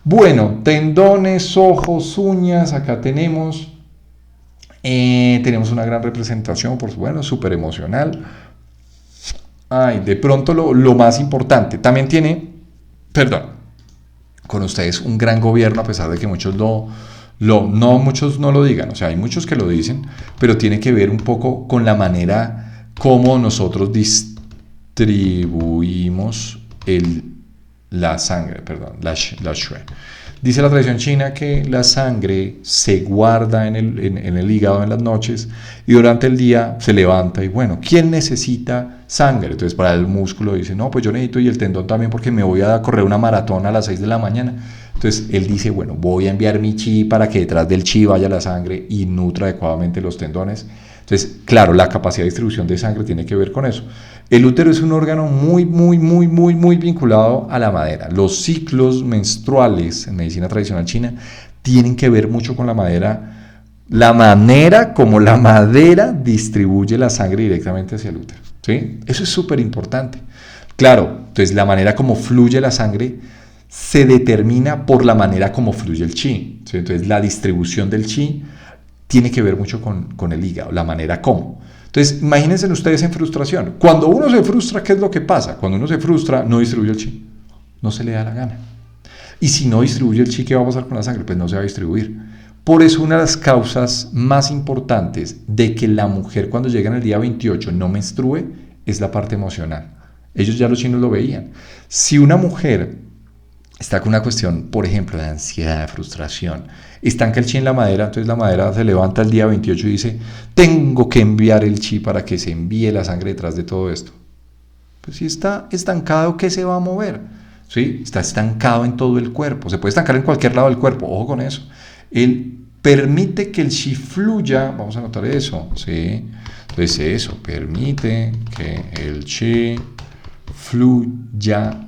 Speaker 1: Bueno, tendones, ojos, uñas, acá tenemos una gran representación, por bueno, súper emocional. Ay, de pronto lo más importante, también tiene, perdón, con ustedes un gran gobierno, a pesar de que muchos muchos no lo digan, o sea, hay muchos que lo dicen, pero tiene que ver un poco con la manera como nosotros distribuimos la sangre, la shui. Dice la tradición china que la sangre se guarda en el hígado en las noches y durante el día se levanta y bueno, ¿quién necesita sangre? Entonces para el músculo dice, no, pues yo necesito y el tendón también porque me voy a correr una maratón a las 6 de la mañana. Entonces él dice, bueno, voy a enviar mi chi para que detrás del chi vaya la sangre y nutra adecuadamente los tendones. Entonces, claro, la capacidad de distribución de sangre tiene que ver con eso. El útero es un órgano muy vinculado a la madera. Los ciclos menstruales en medicina tradicional china tienen que ver mucho con la madera, la manera como la madera distribuye la sangre directamente hacia el útero. ¿Sí? Eso es súper importante. Claro, entonces la manera como fluye la sangre se determina por la manera como fluye el chi. ¿Sí? Entonces la distribución del chi tiene que ver mucho con el hígado, la manera como. Entonces, imagínense ustedes en frustración. Cuando uno se frustra, ¿qué es lo que pasa? Cuando uno se frustra, no distribuye el chi. No se le da la gana. Y si no distribuye el chi, ¿qué va a pasar con la sangre? Pues no se va a distribuir. Por eso una de las causas más importantes de que la mujer cuando llega en el día 28 no menstrue es la parte emocional. Ellos ya los chinos lo veían. Si una mujer está con una cuestión, por ejemplo, de ansiedad, de frustración, estanca el chi en la madera, entonces la madera se levanta el día 28 y dice, tengo que enviar el chi para que se envíe la sangre detrás de todo esto. Pues si está estancado, ¿qué se va a mover? ¿Sí? Está estancado en todo el cuerpo, se puede estancar en cualquier lado del cuerpo, ojo con eso. Él permite que el chi fluya, vamos a anotar eso, ¿sí? Entonces eso, permite que el chi fluya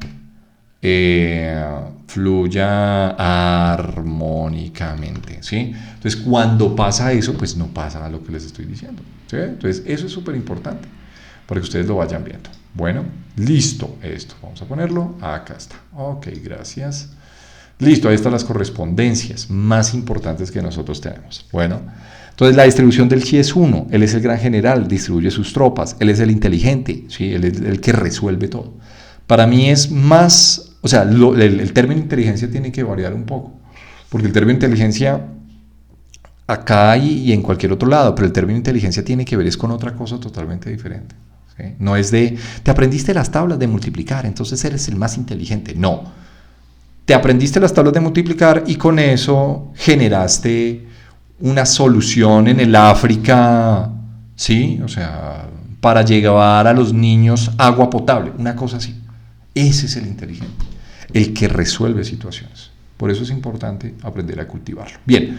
Speaker 1: armónicamente, ¿sí? Entonces, cuando pasa eso, pues no pasa lo que les estoy diciendo, ¿sí? Entonces, eso es súper importante para que ustedes lo vayan viendo. Bueno, listo, esto, vamos a ponerlo, acá está. Ok, gracias. Listo, ahí están las correspondencias más importantes que nosotros tenemos. Bueno, entonces la distribución del chi es uno, él es el gran general, distribuye sus tropas, él es el inteligente, ¿sí? Él es el que resuelve todo. Para mí es más, o sea, el término inteligencia tiene que variar un poco, porque el término inteligencia acá y en cualquier otro lado, pero el término inteligencia tiene que ver es con otra cosa totalmente diferente. ¿Sí? No es de, te aprendiste las tablas de multiplicar, entonces eres el más inteligente. No, te aprendiste las tablas de multiplicar y con eso generaste una solución en el África, ¿sí? O sea, para llevar a los niños agua potable, una cosa así. Ese es el inteligente, el que resuelve situaciones. Por eso es importante aprender a cultivarlo. Bien,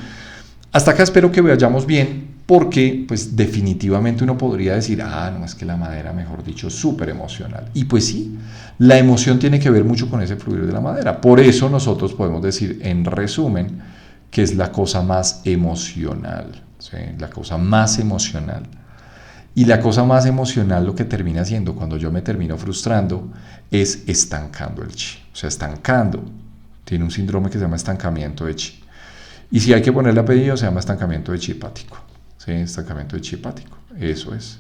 Speaker 1: hasta acá espero que vayamos bien, porque pues definitivamente uno podría decir, no, es que la madera, mejor dicho, es súper emocional. Y pues sí, la emoción tiene que ver mucho con ese fluir de la madera. Por eso nosotros podemos decir, en resumen, que es la cosa más emocional, ¿sí? La cosa más emocional. Y la cosa más emocional lo que termina siendo cuando yo me termino frustrando es estancando el chi. O sea, estancando. Tiene un síndrome que se llama estancamiento de chi. Y si hay que ponerle apellido, se llama estancamiento de chi hepático. ¿Sí? Estancamiento de chi hepático. Eso es.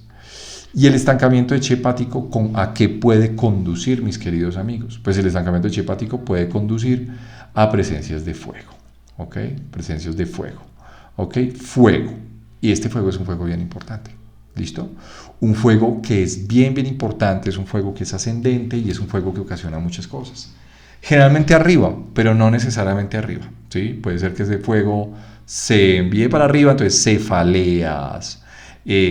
Speaker 1: Y el estancamiento de chi hepático, ¿a qué puede conducir, mis queridos amigos? Pues el estancamiento de chi hepático puede conducir a presencias de fuego. ¿Ok? Presencias de fuego. ¿Ok? Fuego. Y este fuego es un fuego bien importante. ¿Listo? Un fuego que es bien importante, es un fuego que es ascendente y es un fuego que ocasiona muchas cosas. Generalmente arriba, pero no necesariamente arriba, ¿sí? Puede ser que ese fuego se envíe para arriba, entonces cefaleas,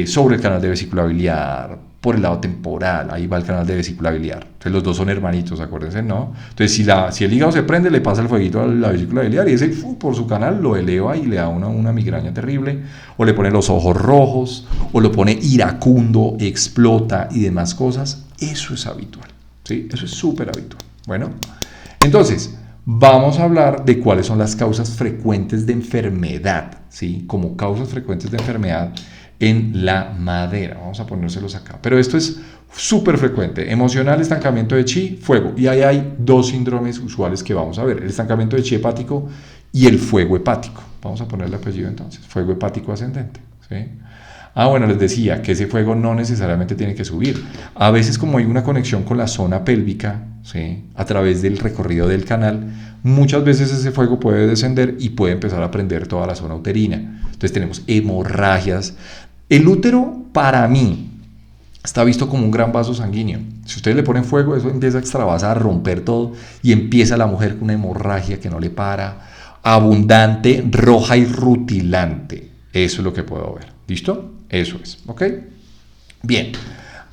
Speaker 1: sobre el canal de vesícula biliar, por el lado temporal, ahí va el canal de vesícula biliar. Entonces los dos son hermanitos, acuérdense, ¿no? Entonces si el hígado se prende, le pasa el fueguito a la vesícula biliar y ese por su canal lo eleva y le da una migraña terrible, o le pone los ojos rojos, o lo pone iracundo, explota y demás cosas. Eso es habitual, ¿sí? Eso es súper habitual. Bueno, entonces, vamos a hablar de cuáles son las causas frecuentes de enfermedad, ¿sí? Como causas frecuentes de enfermedad en la madera. Vamos a ponérselos acá. Pero esto es súper frecuente. Emocional, estancamiento de chi, fuego. Y ahí hay dos síndromes usuales que vamos a ver. El estancamiento de chi hepático y el fuego hepático. Vamos a ponerle apellido entonces. Fuego hepático ascendente, ¿sí? Bueno, les decía que ese fuego no necesariamente tiene que subir. A veces, como hay una conexión con la zona pélvica, ¿sí? A través del recorrido del canal, muchas veces ese fuego puede descender y puede empezar a prender toda la zona uterina. Entonces tenemos hemorragias. El útero, para mí, está visto como un gran vaso sanguíneo. Si ustedes le ponen fuego, eso empieza a extravasar, a romper todo y empieza la mujer con una hemorragia que no le para, abundante, roja y rutilante. Eso es lo que puedo ver. ¿Listo? Eso es. ¿Ok? Bien.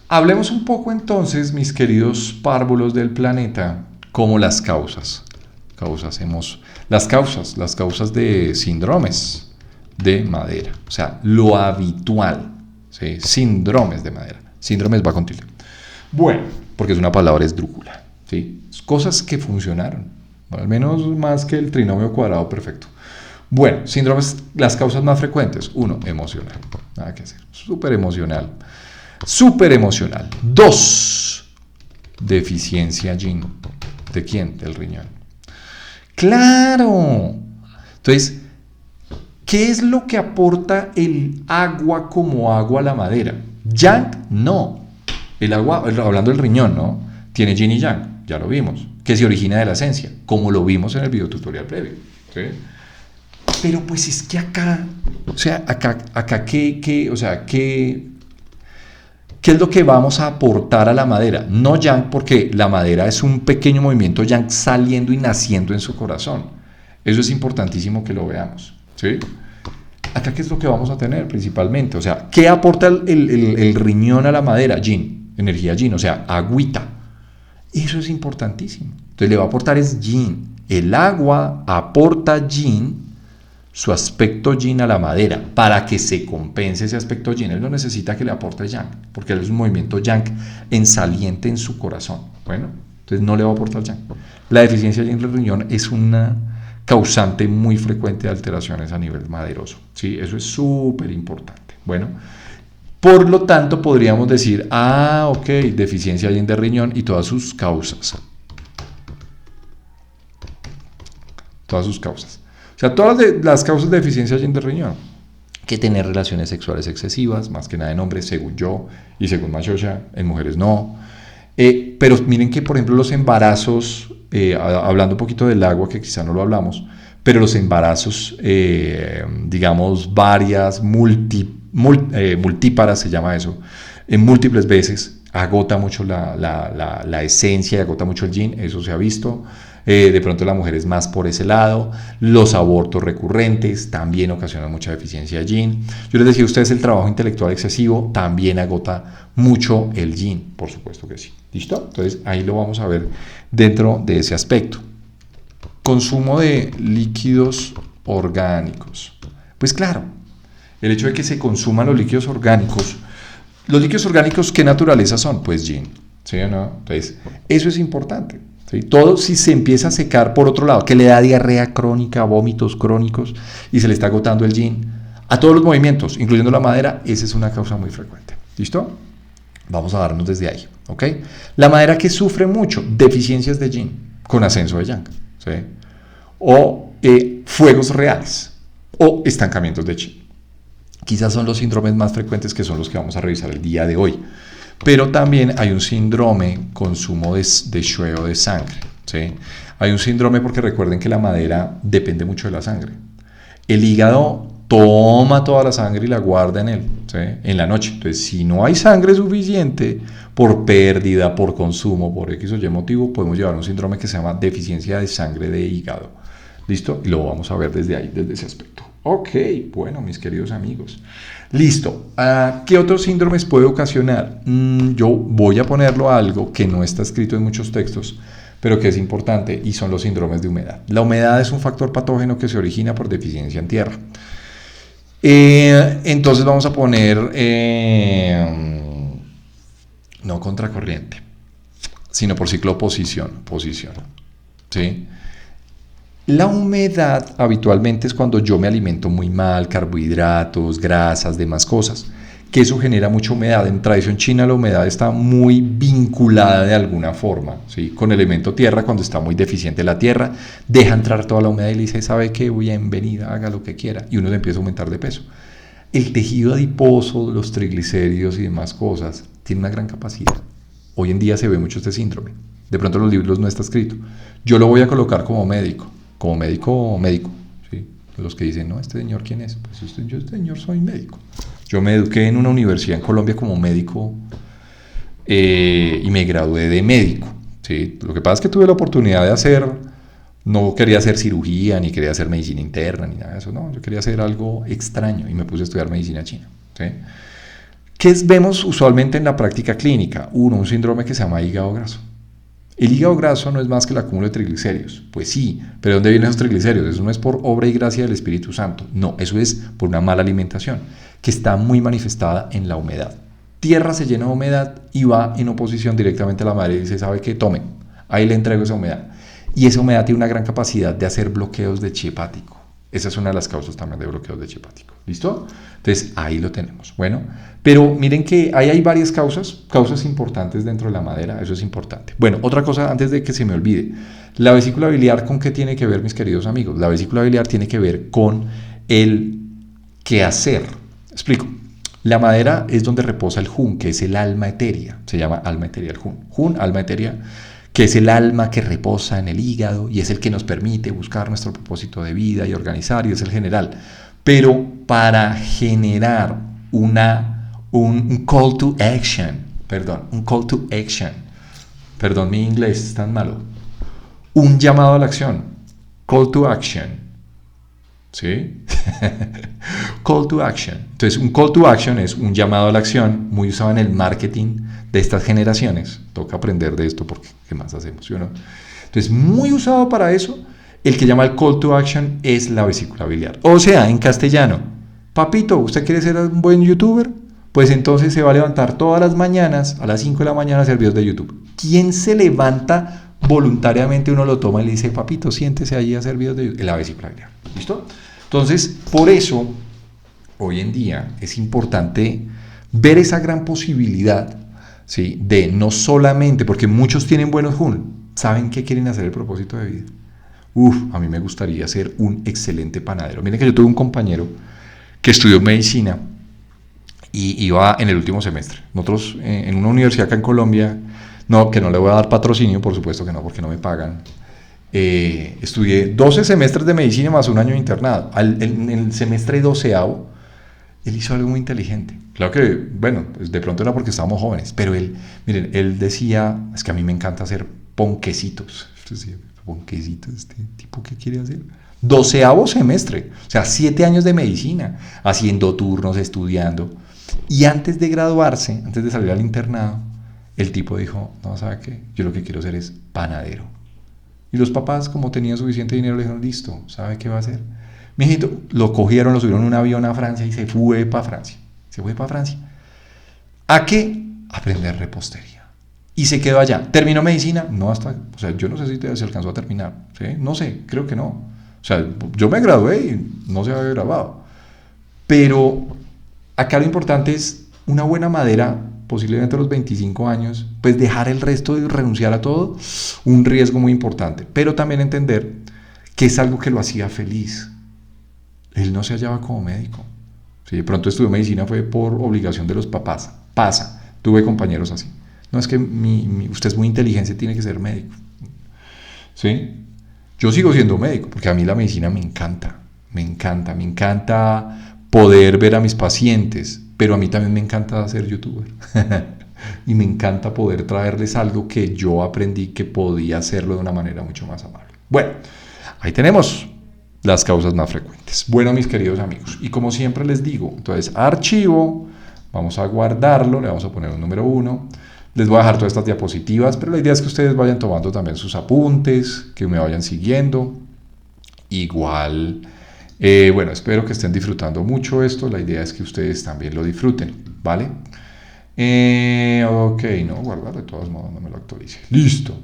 Speaker 1: Hablemos un poco entonces, mis queridos párvulos del planeta, como las causas. Las causas de síndromes de madera. O sea, lo habitual. ¿Sí? Síndromes de madera. Síndromes va con tilde. Bueno, porque es una palabra esdrújula. ¿Sí? Cosas que funcionaron. Al menos más que el trinomio cuadrado perfecto. Bueno, síndromes, las causas más frecuentes. 1, emocional. Nada que hacer. Súper emocional. Súper emocional. 2, deficiencia yin. ¿De quién? Del riñón. ¡Claro! Entonces, ¿qué es lo que aporta el agua como agua a la madera? Yang, no. El agua, hablando del riñón, ¿no? Tiene yin y yang, ya lo vimos. Que se origina de la esencia, como lo vimos en el videotutorial previo. ¿Sí? Pero pues es que acá, o sea, acá ¿qué es lo que vamos a aportar a la madera? No yang, porque la madera es un pequeño movimiento yang saliendo y naciendo en su corazón. Eso es importantísimo que lo veamos. ¿Sí? Acá, ¿qué es lo que vamos a tener principalmente? O sea, ¿qué aporta el riñón a la madera? Yin, energía yin, o sea, agüita. Eso es importantísimo. Entonces le va a aportar es yin. El agua aporta yin, su aspecto yin a la madera, para que se compense ese aspecto yin. Él no necesita que le aporte yang, porque él es un movimiento yang en saliente en su corazón. Bueno, entonces no le va a aportar yang. La deficiencia yin del riñón es una causante muy frecuente de alteraciones a nivel maderoso. ¿Sí? Eso es súper importante. Bueno, por lo tanto podríamos decir, ok, deficiencia yin de riñón y todas sus causas. Todas sus causas. O sea, todas las causas de deficiencia yin de riñón. Que tener relaciones sexuales excesivas, más que nada en hombres, según yo, y según Mashoja, en mujeres no. Pero miren que, por ejemplo, los embarazos, hablando un poquito del agua, que quizá no lo hablamos, pero los embarazos, digamos, varias, multíparas se llama eso, en múltiples veces, agota mucho la esencia, agota mucho el yin, eso se ha visto. De pronto la mujer es más por ese lado. Los abortos recurrentes también ocasionan mucha deficiencia de yin. Yo les decía a ustedes, el trabajo intelectual excesivo también agota mucho el yin, por supuesto que sí. ¿Listo? Entonces ahí lo vamos a ver dentro de ese aspecto. Consumo de líquidos orgánicos. Pues claro, el hecho de que se consuman los líquidos orgánicos, ¿qué naturaleza son? Pues yin, ¿sí o no? Entonces, eso es importante. ¿Sí? Todo si se empieza a secar por otro lado, que le da diarrea crónica, vómitos crónicos y se le está agotando el yin, a todos los movimientos, incluyendo la madera, esa es una causa muy frecuente. ¿Listo? Vamos a darnos desde ahí. ¿Ok? La madera que sufre mucho, deficiencias de yin, con ascenso de yang. ¿Sí? O fuegos reales, o estancamientos de chi. Quizás son los síndromes más frecuentes, que son los que vamos a revisar el día de hoy. Pero también hay un síndrome, consumo de shueo de sangre. ¿Sí? Hay un síndrome porque recuerden que la madera depende mucho de la sangre. El hígado toma toda la sangre y la guarda en él, ¿sí? En la noche. Entonces, si no hay sangre suficiente, por pérdida, por consumo, por X o Y motivo, podemos llevar un síndrome que se llama deficiencia de sangre de hígado. ¿Listo? Y lo vamos a ver desde ahí, desde ese aspecto. Ok, bueno, mis queridos amigos. Listo. ¿Qué otros síndromes puede ocasionar? Yo voy a ponerlo a algo que no está escrito en muchos textos, pero que es importante, y son los síndromes de humedad. La humedad es un factor patógeno que se origina por deficiencia en tierra. Entonces vamos a poner no contracorriente, sino por ciclo posición. ¿Sí? La humedad habitualmente es cuando yo me alimento muy mal, carbohidratos, grasas, demás cosas, que eso genera mucha humedad. En tradición china la humedad está muy vinculada de alguna forma, ¿sí? Con el elemento tierra. Cuando está muy deficiente la tierra, deja entrar toda la humedad y le dice, ¿sabe qué? Bienvenida, haga lo que quiera. Y uno le empieza a aumentar de peso. El tejido adiposo, los triglicéridos y demás cosas, tiene una gran capacidad. Hoy en día se ve mucho este síndrome. De pronto en los libros no está escrito. Yo lo voy a colocar como médico, ¿sí? Los que dicen, no, este señor, ¿quién es? Pues yo, este señor, soy médico. Yo me eduqué en una universidad en Colombia como médico y me gradué de médico, ¿sí? Lo que pasa es que tuve la oportunidad de hacer, no quería hacer cirugía, ni quería hacer medicina interna, ni nada de eso, no, yo quería hacer algo extraño y me puse a estudiar medicina china, ¿sí? ¿Qué vemos usualmente en la práctica clínica? Un síndrome que se llama hígado graso. El hígado graso no es más que el acúmulo de triglicéridos. Pues sí, pero ¿de dónde vienen esos triglicéridos? Eso no es por obra y gracia del Espíritu Santo. No, eso es por una mala alimentación, que está muy manifestada en la humedad. Tierra se llena de humedad y va en oposición directamente a la madre y dice, ¿sabe qué? Tome, ahí le entrego esa humedad. Y esa humedad tiene una gran capacidad de hacer bloqueos de chi hepático. Esa es una de las causas también de bloqueo de chip hepático. ¿Listo? Entonces, ahí lo tenemos. Bueno, pero miren que ahí hay varias causas importantes dentro de la madera, eso es importante. Bueno, otra cosa antes de que se me olvide. La vesícula biliar, ¿con qué tiene que ver, mis queridos amigos? La vesícula biliar tiene que ver con el quehacer. Explico. La madera es donde reposa el jun, que es el alma etérea. Se llama alma etérea el jun. Jun, alma etérea, que es el alma que reposa en el hígado y es el que nos permite buscar nuestro propósito de vida y organizar, y es el general. Pero para generar un call to action, perdón, mi inglés es tan malo, un llamado a la acción, call to action, ¿sí? Call to action. Entonces, un call to action es un llamado a la acción muy usado en el marketing de estas generaciones. Toca aprender de esto porque ¿qué más hacemos? ¿Sí o no? Entonces, muy usado para eso, el que llama el call to action es la vesícula biliar. O sea, en castellano, papito, ¿usted quiere ser un buen youtuber? Pues entonces se va a levantar todas las mañanas, a las 5 de la mañana, a hacer videos de YouTube. ¿Quién se levanta voluntariamente? Uno lo toma y le dice, papito, siéntese allí a hacer videos de YouTube. La vesícula biliar. ¿Listo? Entonces, por eso, hoy en día es importante ver esa gran posibilidad, ¿sí? De no solamente, porque muchos tienen buenos jun, saben qué quieren hacer el propósito de vida. A mí me gustaría ser un excelente panadero. Miren que yo tuve un compañero que estudió medicina y iba en el último semestre. Nosotros en una universidad acá en Colombia, no, que no le voy a dar patrocinio, por supuesto que no, porque no me pagan. Estudié 12 semestres de medicina más un año de internado. En el semestre 12º, él hizo algo muy inteligente. Claro que, bueno, de pronto era porque estábamos jóvenes, pero miren, él decía, es que a mí me encanta hacer ponquecitos. Ponquecitos, este tipo, ¿qué quiere hacer? 12º semestre, o sea, 7 años de medicina, haciendo turnos, estudiando. Y antes de graduarse, antes de salir al internado, el tipo dijo, no, ¿sabe qué? Yo lo que quiero hacer es panadero. Y los papás, como tenían suficiente dinero, le dijeron, listo, ¿sabe qué va a hacer? Mijito, lo cogieron, lo subieron en un avión a Francia y se fue para Francia. ¿A qué? Aprender repostería. Y se quedó allá. ¿Terminó medicina? No, o sea, yo no sé si se alcanzó a terminar. ¿Sí? No sé, creo que no. O sea, yo me gradué y no se había grabado. Pero acá lo importante es una buena madera, posiblemente a los 25 años, pues dejar el resto y renunciar a todo, un riesgo muy importante. Pero también entender que es algo que lo hacía feliz. Él no se hallaba como médico. Si de pronto estudió medicina fue por obligación de los papás. Pasa, tuve compañeros así. No, es que usted es muy inteligente, tiene que ser médico. ¿Sí? Yo sigo siendo médico, porque a mí la medicina me encanta. Me encanta poder ver a mis pacientes, pero a mí también me encanta ser youtuber. Y me encanta poder traerles algo que yo aprendí que podía hacerlo de una manera mucho más amable. Bueno, ahí tenemos las causas más frecuentes. Bueno, mis queridos amigos, y como siempre les digo, entonces archivo, vamos a guardarlo, le vamos a poner un número 1, les voy a dejar todas estas diapositivas, pero la idea es que ustedes vayan tomando también sus apuntes, que me vayan siguiendo, igual, bueno, espero que estén disfrutando mucho esto, la idea es que ustedes también lo disfruten, ¿vale? Ok, no, guardar de todos modos, no me lo actualice, listo.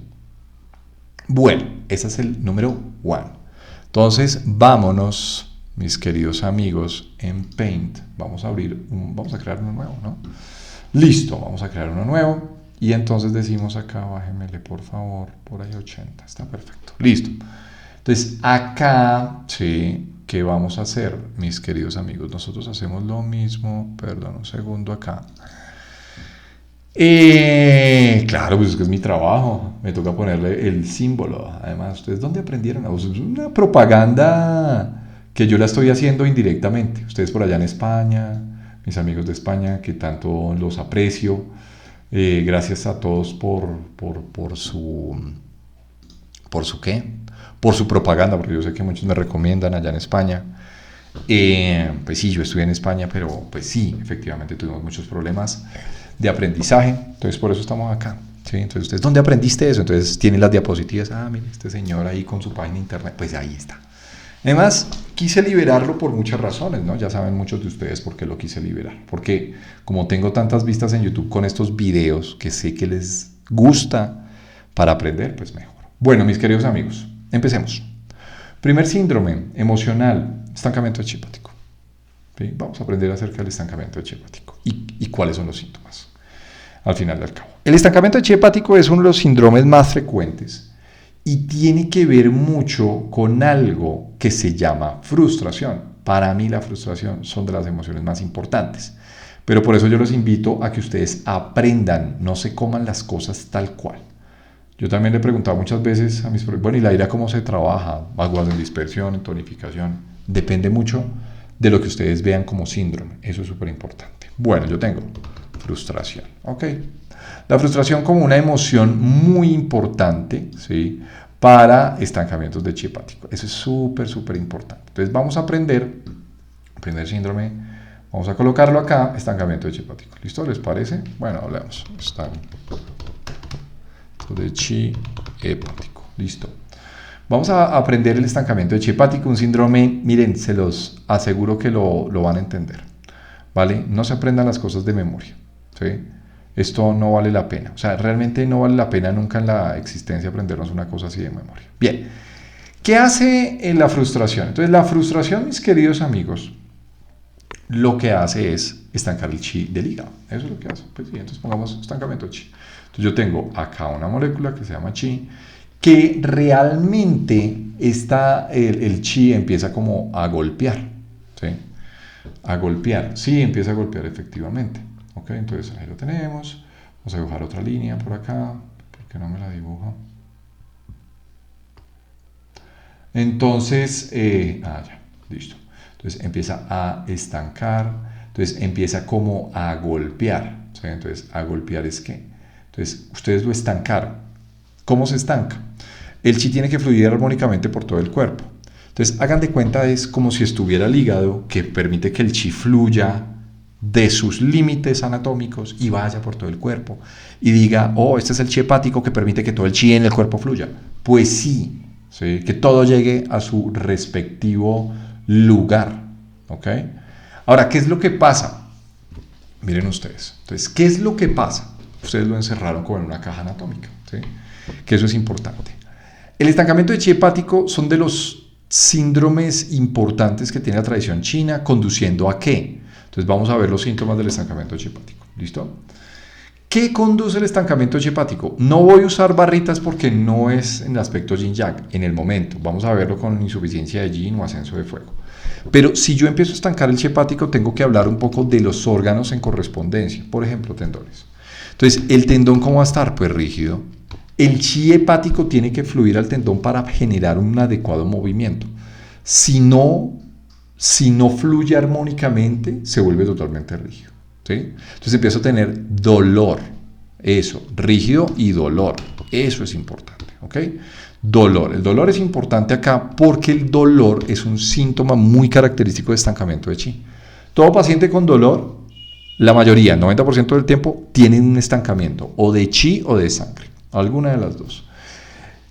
Speaker 1: Bueno, ese es el número 1. Entonces, vámonos, mis queridos amigos, en Paint. Vamos a crear uno nuevo, ¿no? Listo, vamos a crear uno nuevo. Y entonces decimos acá, bájemele por favor, por ahí 80. Está perfecto. Listo. Entonces, acá, sí, ¿qué vamos a hacer, mis queridos amigos? Nosotros hacemos lo mismo, perdón, un segundo acá. Claro, pues es que es mi trabajo, me toca ponerle el símbolo. Además, ¿ustedes dónde aprendieron? Es una propaganda que yo la estoy haciendo indirectamente. Ustedes por allá en España, mis amigos de España, que tanto los aprecio. Gracias a todos por su ¿qué? Por su propaganda, porque yo sé que muchos me recomiendan allá en España. Pues sí, yo estudié en España, pero pues sí, efectivamente tuvimos muchos problemas de aprendizaje, entonces por eso estamos acá, ¿sí? Entonces, ¿ustedes dónde aprendiste eso? Entonces tienen las diapositivas, mire, este señor ahí con su página de internet, pues ahí está. Además, quise liberarlo por muchas razones, ¿no? Ya saben muchos de ustedes por qué lo quise liberar, porque como tengo tantas vistas en YouTube con estos videos que sé que les gusta para aprender, pues mejor. Bueno, mis queridos amigos, empecemos. Primer síndrome emocional, estancamiento de chi hepático. ¿Sí? Vamos a aprender acerca del estancamiento de chi hepático y cuáles son los síntomas al final del cabo. El estancamiento de chi hepático es uno de los síndromes más frecuentes y tiene que ver mucho con algo que se llama frustración. Para mí la frustración son de las emociones más importantes. Pero por eso yo los invito a que ustedes aprendan, no se coman las cosas tal cual. Yo también le he preguntado muchas veces a mis profesores, bueno, ¿y la ira cómo se trabaja? Aguas en dispersión, en tonificación. Depende mucho de lo que ustedes vean como síndrome. Eso es súper importante. Bueno, yo tengo frustración, ¿ok? La frustración como una emoción muy importante, ¿sí? Para estancamientos de chi hepático. Eso es súper, súper importante. Entonces vamos a aprender, primer síndrome, vamos a colocarlo acá, estancamiento de chi hepático. ¿Listo? ¿Les parece? Bueno, hablemos. De chi hepático. Listo. Vamos a aprender el estancamiento de chi hepático, un síndrome, miren, se los aseguro que lo van a entender. ¿Vale? No se aprendan las cosas de memoria. ¿Sí? Esto no vale la pena. O sea, realmente no vale la pena nunca en la existencia aprendernos una cosa así de memoria. Bien. ¿Qué hace la frustración? Entonces, la frustración, mis queridos amigos, lo que hace es estancar el chi del hígado. Eso es lo que hace. Pues sí, entonces pongamos estancamiento de chi. Entonces yo tengo acá una molécula que se llama chi, que realmente el chi empieza como a golpear. ¿Sí? A golpear. Sí, empieza a golpear efectivamente. ¿Ok? Entonces ahí lo tenemos. Vamos a dibujar otra línea por acá. ¿Por qué no me la dibujo? Entonces, ya, listo. Entonces empieza a estancar, entonces empieza como a golpear. ¿Sí? Entonces, a golpear es ¿qué? Entonces, ustedes lo estancaron. ¿Cómo se estanca? El chi tiene que fluir armónicamente por todo el cuerpo. Entonces, hagan de cuenta, es como si estuviera el hígado, que permite que el chi fluya de sus límites anatómicos y vaya por todo el cuerpo. Y diga, oh, este es el chi hepático que permite que todo el chi en el cuerpo fluya. Pues sí, ¿sí? Que todo llegue a su respectivo lugar. ¿Ok? Ahora, ¿qué es lo que pasa? Miren ustedes. Entonces, ¿qué es lo que pasa? Ustedes lo encerraron como en una caja anatómica. ¿Sí? Que eso es importante. El estancamiento de chi hepático son de los síndromes importantes que tiene la tradición china, conduciendo a ¿qué? Entonces vamos a ver los síntomas del estancamiento de chi hepático. ¿Listo? ¿Qué conduce el estancamiento de chi hepático? No voy a usar barritas porque no es en el aspecto yin-yang, en el momento. Vamos a verlo con insuficiencia de yin o ascenso de fuego. Pero si yo empiezo a estancar el chi hepático, tengo que hablar un poco de los órganos en correspondencia. Por ejemplo, tendones. Entonces, ¿el tendón cómo va a estar? Pues rígido. El chi hepático tiene que fluir al tendón para generar un adecuado movimiento. Si no fluye armónicamente, se vuelve totalmente rígido. ¿Sí? Entonces empiezo a tener dolor. Eso, rígido y dolor. Eso es importante. ¿Ok? Dolor. El dolor es importante acá porque el dolor es un síntoma muy característico de estancamiento de chi. Todo paciente con dolor, la mayoría, 90% del tiempo, tienen un estancamiento o de chi o de sangre. Alguna de las dos.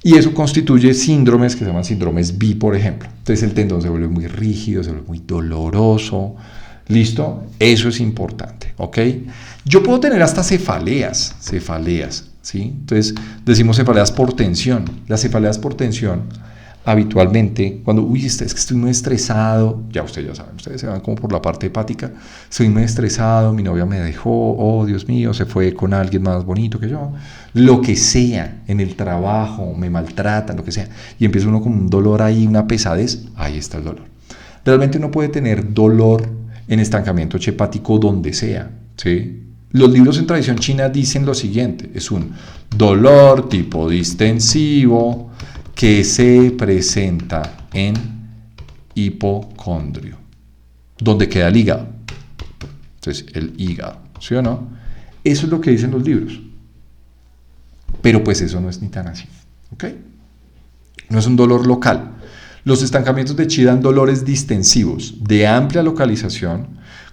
Speaker 1: Y eso constituye síndromes que se llaman síndromes bi, por ejemplo. Entonces el tendón se vuelve muy rígido, se vuelve muy doloroso. ¿Listo? Eso es importante, ¿ok? Yo puedo tener hasta cefaleas, ¿sí? Entonces decimos cefaleas por tensión. Las cefaleas por tensión, habitualmente, cuando, es que estoy muy estresado, ya ustedes ya saben, ustedes se van como por la parte hepática, estoy muy estresado, mi novia me dejó, oh Dios mío, se fue con alguien más bonito que yo, lo que sea, en el trabajo, me maltratan, lo que sea, y empieza uno con un dolor ahí, una pesadez, ahí está el dolor. Realmente uno puede tener dolor en estancamiento chi hepático donde sea, ¿sí? Los libros en tradición china dicen lo siguiente, es un dolor tipo distensivo que se presenta en hipocondrio, donde queda el hígado. Entonces, el hígado, ¿sí o no? Eso es lo que dicen los libros. Pero pues eso no es ni tan así, ¿ok? No es un dolor local. Los estancamientos de chi dan dolores distensivos de amplia localización,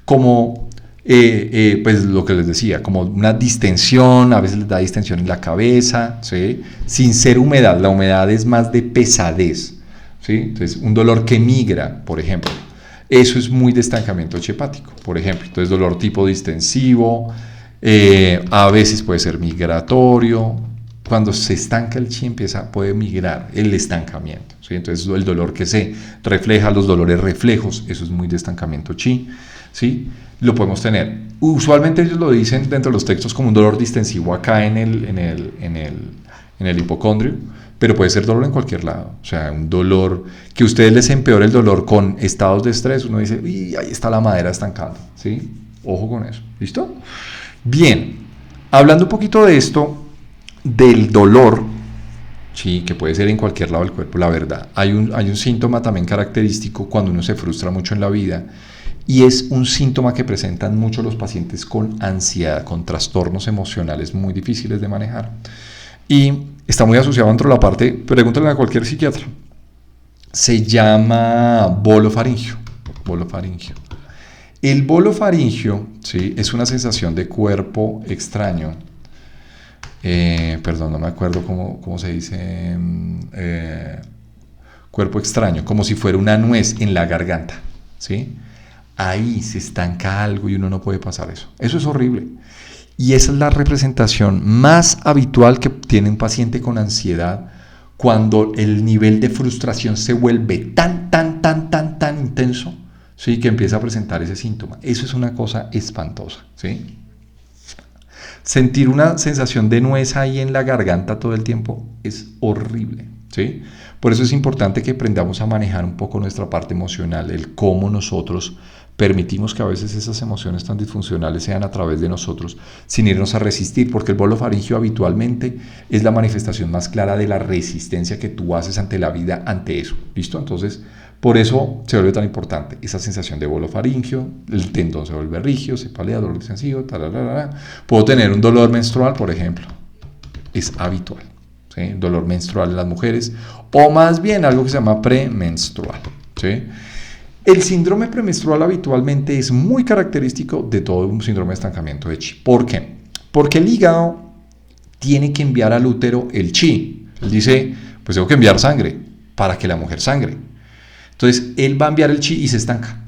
Speaker 1: como pues lo que les decía, como una distensión, a veces les da distensión en la cabeza, ¿sí? Sin ser humedad, la humedad es más de pesadez, ¿sí? Entonces, un dolor que migra, por ejemplo, eso es muy de estancamiento chi hepático, por ejemplo. Entonces, dolor tipo distensivo, a veces puede ser migratorio, cuando se estanca el chi puede migrar el estancamiento, ¿sí? Entonces el dolor que se refleja, los dolores reflejos, eso es muy de estancamiento chi, ¿sí? Lo podemos tener. Usualmente ellos lo dicen dentro de los textos como un dolor distensivo acá en el hipocondrio, pero puede ser dolor en cualquier lado. O sea, un dolor que a ustedes les empeore el dolor con estados de estrés, uno dice, uy, ahí está la madera estancada, ¿sí? Ojo con eso, ¿listo? Bien, hablando un poquito de esto, del dolor, sí, que puede ser en cualquier lado del cuerpo, la verdad. Hay un síntoma también característico cuando uno se frustra mucho en la vida, y es un síntoma que presentan mucho los pacientes con ansiedad, con trastornos emocionales muy difíciles de manejar. Y está muy asociado dentro de la parte, pregúntale a cualquier psiquiatra, se llama bolofaringio. Bolofaringio. El bolofaringio, ¿sí?, es una sensación de cuerpo extraño. Perdón, no me acuerdo cómo se dice. Cuerpo extraño, como si fuera una nuez en la garganta, ¿sí? Ahí se estanca algo y uno no puede pasar eso. Eso es horrible. Y esa es la representación más habitual que tiene un paciente con ansiedad cuando el nivel de frustración se vuelve tan intenso, ¿sí?, que empieza a presentar ese síntoma. Eso es una cosa espantosa, ¿sí? Sentir una sensación de nuez ahí en la garganta todo el tiempo es horrible, ¿sí? Por eso es importante que aprendamos a manejar un poco nuestra parte emocional, el cómo nosotros permitimos que a veces esas emociones tan disfuncionales sean a través de nosotros sin irnos a resistir, porque el bolofaringio habitualmente es la manifestación más clara de la resistencia que tú haces ante la vida, ante eso, ¿listo? Entonces, por eso se vuelve tan importante esa sensación de bolofaringio, el tendón se vuelve rígido, se palea, dolor extensivo, puedo tener un dolor menstrual, por ejemplo, es habitual, ¿sí? Dolor menstrual en las mujeres, o más bien algo que se llama premenstrual, ¿sí? El síndrome premenstrual habitualmente es muy característico de todo un síndrome de estancamiento de chi. ¿Por qué? Porque el hígado tiene que enviar al útero el chi. Él dice, pues tengo que enviar sangre para que la mujer sangre. Entonces, él va a enviar el chi y se estanca.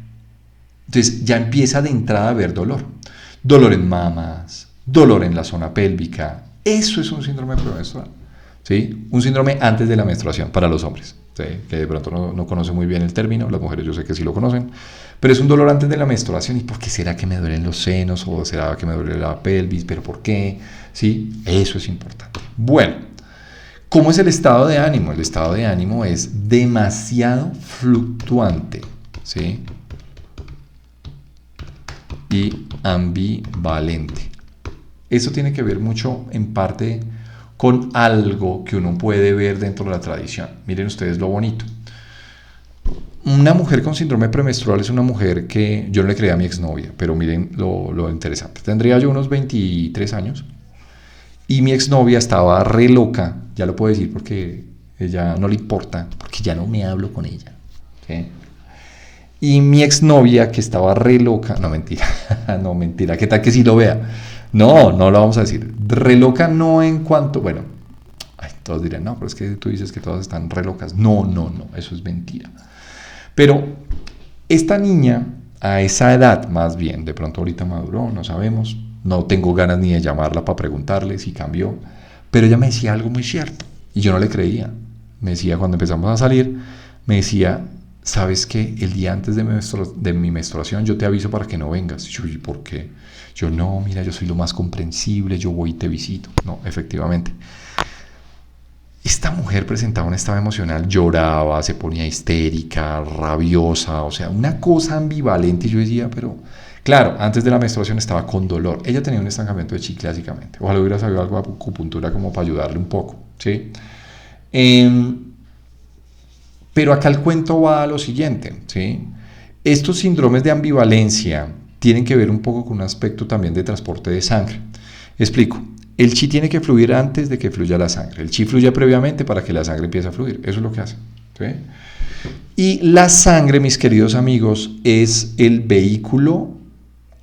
Speaker 1: Entonces, ya empieza de entrada a haber dolor. Dolor en mamas, dolor en la zona pélvica. Eso es un síndrome premenstrual, ¿sí? Un síndrome antes de la menstruación para los hombres, ¿sí?, que de pronto no conoce muy bien el término. Las mujeres yo sé que sí lo conocen, pero es un dolor antes de la menstruación. ¿Y por qué será que me duelen los senos? ¿O será que me duele la pelvis? ¿Pero por qué? ¿Sí? Eso es importante. Bueno, ¿cómo es el estado de ánimo? El estado de ánimo es demasiado fluctuante, ¿sí?, y ambivalente. Eso tiene que ver mucho en parte con algo que uno puede ver dentro de la tradición. Miren ustedes lo bonito. Una mujer con síndrome premenstrual es una mujer que yo no le creía a mi exnovia, pero miren lo interesante. Tendría yo unos 23 años y mi exnovia estaba re loca, ya lo puedo decir porque ella no le importa, porque ya no me hablo con ella, ¿sí? Y mi exnovia, que estaba re loca, no mentira, no mentira, ¿qué tal que sí lo vea? No lo vamos a decir. Re loca no en cuanto, bueno, todos dirán, no, pero es que tú dices que todas están re locas. No, eso es mentira. Pero esta niña, a esa edad más bien, de pronto ahorita maduró, no sabemos, no tengo ganas ni de llamarla para preguntarle si cambió, pero ella me decía algo muy cierto y yo no le creía. Me decía, cuando empezamos a salir, me decía, ¿sabes qué? El día antes de mi menstruación yo te aviso para que no vengas. Yo, ¿y por qué? Yo, no, mira, yo soy lo más comprensible, yo voy y te visito. No, efectivamente. Esta mujer presentaba un estado emocional, lloraba, se ponía histérica, rabiosa, o sea, una cosa ambivalente. Y yo decía, pero claro, antes de la menstruación estaba con dolor. Ella tenía un estancamiento de chi clásicamente. Ojalá hubiera sabido algo de acupuntura como para ayudarle un poco, ¿sí? Pero acá el cuento va a lo siguiente, ¿sí? Estos síndromes de ambivalencia tienen que ver un poco con un aspecto también de transporte de sangre. Explico. El chi tiene que fluir antes de que fluya la sangre. El chi fluye previamente para que la sangre empiece a fluir. Eso es lo que hace, ¿sí? Y la sangre, mis queridos amigos, es el vehículo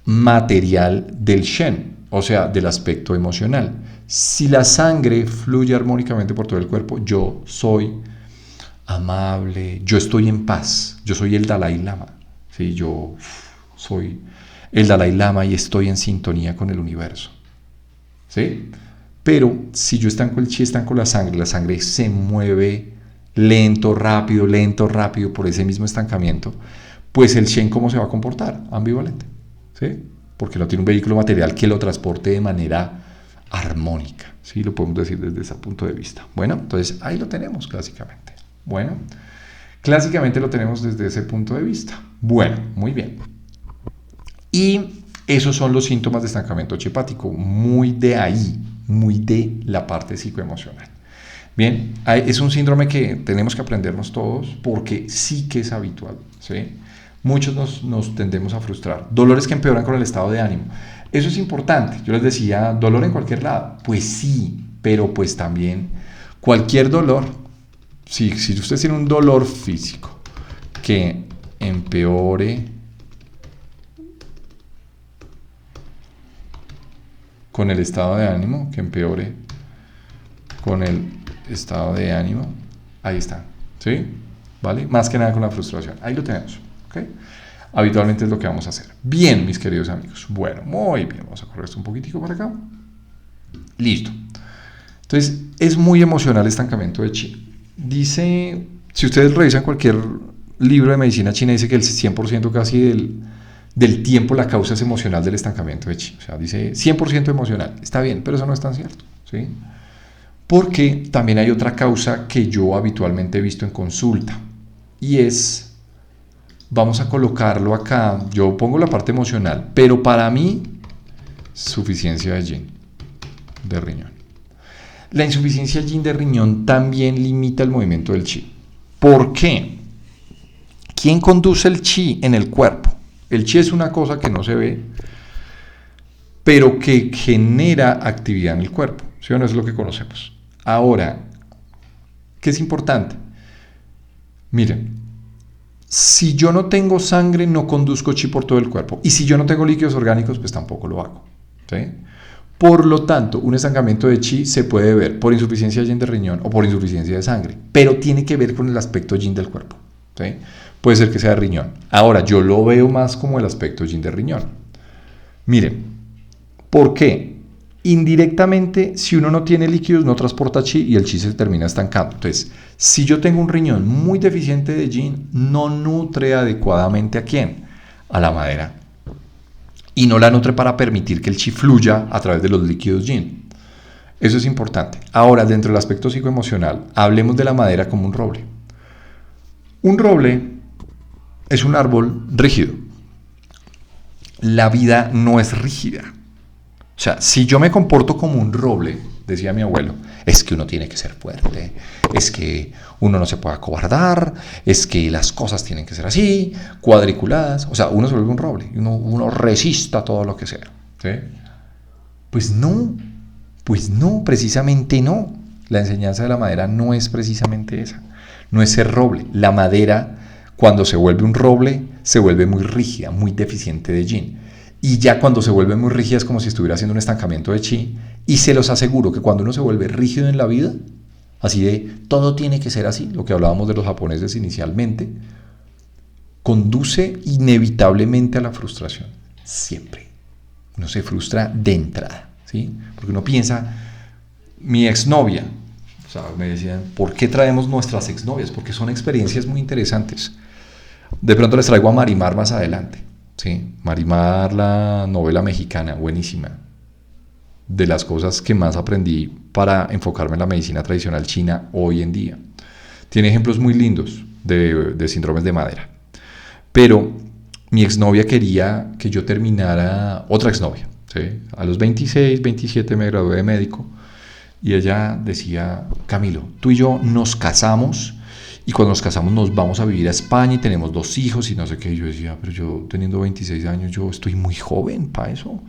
Speaker 1: material del shen, o sea, del aspecto emocional. Si la sangre fluye armónicamente por todo el cuerpo, yo soy amable, yo estoy en paz, yo soy el Dalai Lama, ¿sí? Yo soy el Dalai Lama y estoy en sintonía con el universo, ¿sí? pero si yo estanco el chi, estanco la sangre se mueve lento, rápido por ese mismo estancamiento, pues el shen, ¿cómo se va a comportar? Ambivalente, ¿sí? Porque no tiene un vehículo material que lo transporte de manera armónica, ¿sí? Lo podemos decir desde ese punto de vista. Bueno, entonces ahí lo tenemos clásicamente. Bueno, clásicamente lo tenemos desde ese punto de vista. Bueno, muy bien. Y esos son los síntomas de estancamiento chipático, muy de ahí, muy de la parte psicoemocional. Bien, es un síndrome que tenemos que aprendernos todos porque sí que es habitual, ¿sí? Muchos nos tendemos a frustrar. Dolores que empeoran con el estado de ánimo. Eso es importante. Yo les decía, dolor en cualquier lado. Pues sí, pero pues también cualquier dolor. Si usted tiene un dolor físico que empeore con el estado de ánimo, ahí está, ¿sí? ¿Vale? Más que nada con la frustración, ahí lo tenemos, ¿ok? Habitualmente es lo que vamos a hacer. Bien, mis queridos amigos, bueno, muy bien, vamos a correr esto un poquitico para acá. Listo. Entonces, es muy emocional el estancamiento de chi. Dice, si ustedes revisan cualquier libro de medicina china, dice que el 100% casi del tiempo la causa es emocional del estancamiento de chi. O sea, dice 100% emocional. Está bien, pero eso no es tan cierto, ¿sí? Porque también hay otra causa que yo habitualmente he visto en consulta. Y es, vamos a colocarlo acá, yo pongo la parte emocional, pero para mí, suficiencia de yin, de riñón. La insuficiencia yin de riñón también limita el movimiento del chi. ¿Por qué? ¿Quién conduce el chi en el cuerpo? El chi es una cosa que no se ve, pero que genera actividad en el cuerpo, ¿sí o no? Es lo que conocemos. Ahora, ¿qué es importante? Miren, si yo no tengo sangre, no conduzco chi por todo el cuerpo. Y si yo no tengo líquidos orgánicos, pues tampoco lo hago, ¿sí? Por lo tanto, un estancamiento de chi se puede ver por insuficiencia yin de riñón o por insuficiencia de sangre, pero tiene que ver con el aspecto yin del cuerpo, ¿sí? Puede ser que sea de riñón. Ahora, yo lo veo más como el aspecto yin de riñón. Miren, ¿por qué? Indirectamente, si uno no tiene líquidos, no transporta chi y el chi se termina estancando. Entonces, si yo tengo un riñón muy deficiente de yin, no nutre adecuadamente ¿a quién? A la madera. Y no la nutre para permitir que el chi fluya a través de los líquidos yin. Eso es importante. Ahora, dentro del aspecto psicoemocional, hablemos de la madera como un roble. Un roble es un árbol rígido. La vida no es rígida. O sea, si yo me comporto como un roble, decía mi abuelo, es que uno tiene que ser fuerte, es que uno no se puede acobardar, es que las cosas tienen que ser así, cuadriculadas. O sea, uno se vuelve un roble, uno resista todo lo que sea, ¿sí? Pues no, precisamente no. La enseñanza de la madera no es precisamente esa, no es ser roble. La madera, cuando se vuelve un roble, se vuelve muy rígida, muy deficiente de yin. Y ya cuando se vuelve muy rígida es como si estuviera haciendo un estancamiento de chi. Y se los aseguro que cuando uno se vuelve rígido en la vida, así de todo tiene que ser así, lo que hablábamos de los japoneses inicialmente, conduce inevitablemente a la frustración. Siempre. Uno se frustra de entrada, ¿sí? Porque uno piensa, mi exnovia, o sea, me decían, ¿por qué traemos nuestras exnovias? Porque son experiencias muy interesantes. De pronto les traigo a Marimar más adelante. Sí, Marimar, la novela mexicana, buenísima. De las cosas que más aprendí para enfocarme en la medicina tradicional china hoy en día. Tiene ejemplos muy lindos de síndromes de madera. Pero mi exnovia quería que yo terminara, otra exnovia, ¿sí? A los 26, 27 me gradué de médico y ella decía, Camilo, tú y yo nos casamos y cuando nos casamos nos vamos a vivir a España y tenemos 2 hijos y no sé qué. Y yo decía, pero yo teniendo 26 años, yo estoy muy joven para eso.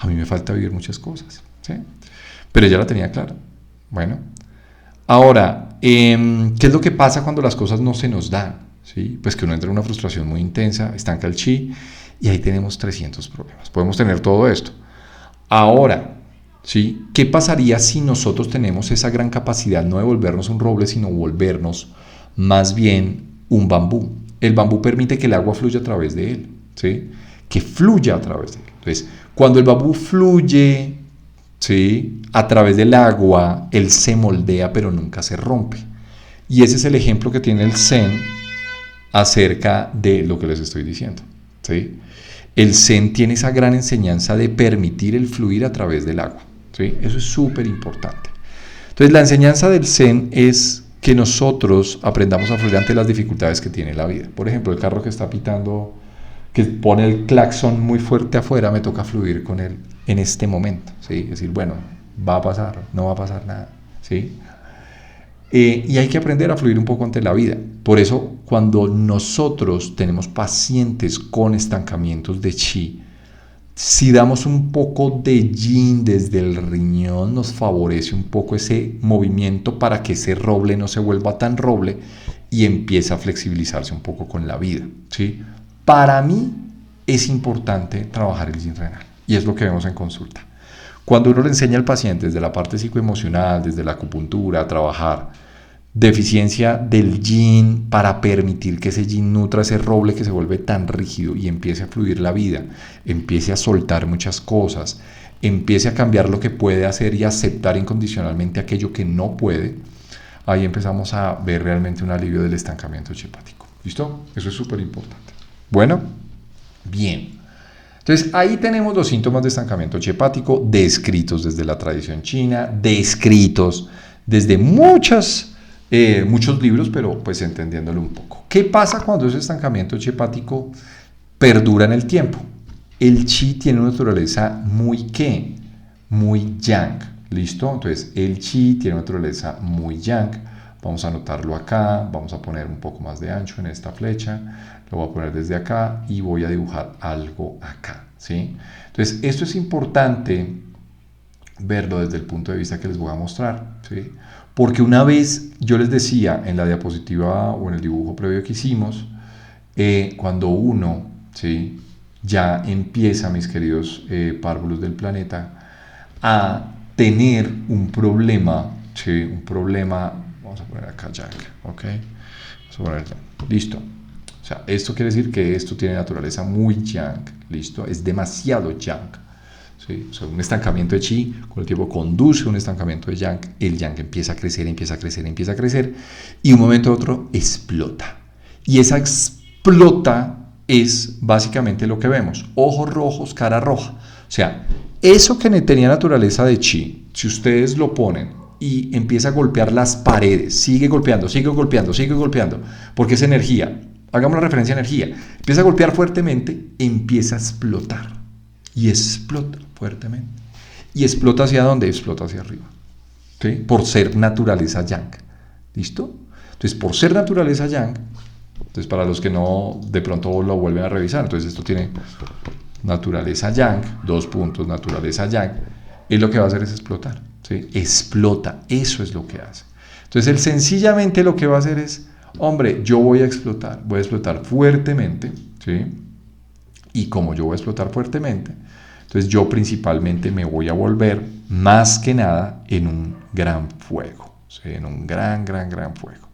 Speaker 1: A mí me falta vivir muchas cosas, ¿sí? Pero ella la tenía clara. Bueno, ahora, ¿qué es lo que pasa cuando las cosas no se nos dan? ¿Sí? Pues que uno entra en una frustración muy intensa, estanca el chi y ahí tenemos 300 problemas. Podemos tener todo esto. Ahora, ¿sí? ¿Qué pasaría si nosotros tenemos esa gran capacidad no de volvernos un roble, sino volvernos más bien un bambú? El bambú permite que el agua fluya a través de él, ¿sí? Que fluya a través de él. Entonces, cuando el bambú fluye, ¿sí? A través del agua, él se moldea pero nunca se rompe. Y ese es el ejemplo que tiene el Zen acerca de lo que les estoy diciendo, ¿sí? El Zen tiene esa gran enseñanza de permitir el fluir a través del agua, ¿sí? Eso es súper importante. Entonces, la enseñanza del Zen es que nosotros aprendamos a fluir ante las dificultades que tiene la vida. Por ejemplo, el carro que está pitando, que pone el claxon muy fuerte afuera, me toca fluir con él en este momento, ¿sí? Es decir, bueno, va a pasar, no va a pasar nada, ¿sí? Y hay que aprender a fluir un poco ante la vida. Por eso, cuando nosotros tenemos pacientes con estancamientos de chi, si damos un poco de yin desde el riñón, nos favorece un poco ese movimiento para que ese roble no se vuelva tan roble y empiece a flexibilizarse un poco con la vida, ¿sí? Para mí es importante trabajar el yin renal y es lo que vemos en consulta. Cuando uno le enseña al paciente desde la parte psicoemocional, desde la acupuntura, a trabajar deficiencia del yin para permitir que ese yin nutra ese roble que se vuelve tan rígido y empiece a fluir la vida, empiece a soltar muchas cosas, empiece a cambiar lo que puede hacer y aceptar incondicionalmente aquello que no puede, ahí empezamos a ver realmente un alivio del estancamiento hepático. ¿Listo? Eso es súper importante. Bueno, bien. Entonces, ahí tenemos los síntomas de estancamiento hepático descritos desde la tradición china, descritos desde muchos libros, pero pues entendiéndolo un poco. ¿Qué pasa cuando ese estancamiento hepático perdura en el tiempo? El chi tiene una naturaleza muy ¿qué? Muy yang. ¿Listo? Entonces, el chi tiene una naturaleza muy yang. Vamos a anotarlo acá, vamos a poner un poco más de ancho en esta flecha, lo voy a poner desde acá y voy a dibujar algo acá, ¿sí? Entonces, esto es importante verlo desde el punto de vista que les voy a mostrar, ¿sí? Porque una vez yo les decía en la diapositiva o en el dibujo previo que hicimos, cuando uno, ¿sí? Ya empieza, mis queridos párvulos del planeta, a tener un problema, ¿sí? Un problema, vamos a poner acá yang, ¿ok? Vamos a poner yang, listo. O sea, esto quiere decir que esto tiene naturaleza muy yang, listo, es demasiado yang. ¿Sí? O sea, un estancamiento de chi con el tiempo conduce a un estancamiento de yang, el yang empieza a crecer, empieza a crecer, empieza a crecer y un momento a otro explota. Y esa explota es básicamente lo que vemos, ojos rojos, cara roja. O sea, eso que tenía naturaleza de chi, si ustedes lo ponen y empieza a golpear las paredes, sigue golpeando, sigue golpeando, sigue golpeando, porque es energía. Hagamos la referencia a energía. Empieza a golpear fuertemente, empieza a explotar. Y explota fuertemente. ¿Y explota hacia dónde? Explota hacia arriba. ¿Sí? Por ser naturaleza yang. ¿Listo? Entonces, por ser naturaleza yang, entonces para los que no de pronto lo vuelven a revisar, entonces esto tiene naturaleza yang, dos puntos, naturaleza yang, y lo que va a hacer es explotar. ¿Sí? Explota, eso es lo que hace. Entonces, él sencillamente lo que va a hacer es, hombre, yo voy a explotar fuertemente, ¿sí? Y como yo voy a explotar fuertemente, entonces yo principalmente me voy a volver más que nada en un gran fuego, ¿sí? En un gran fuego.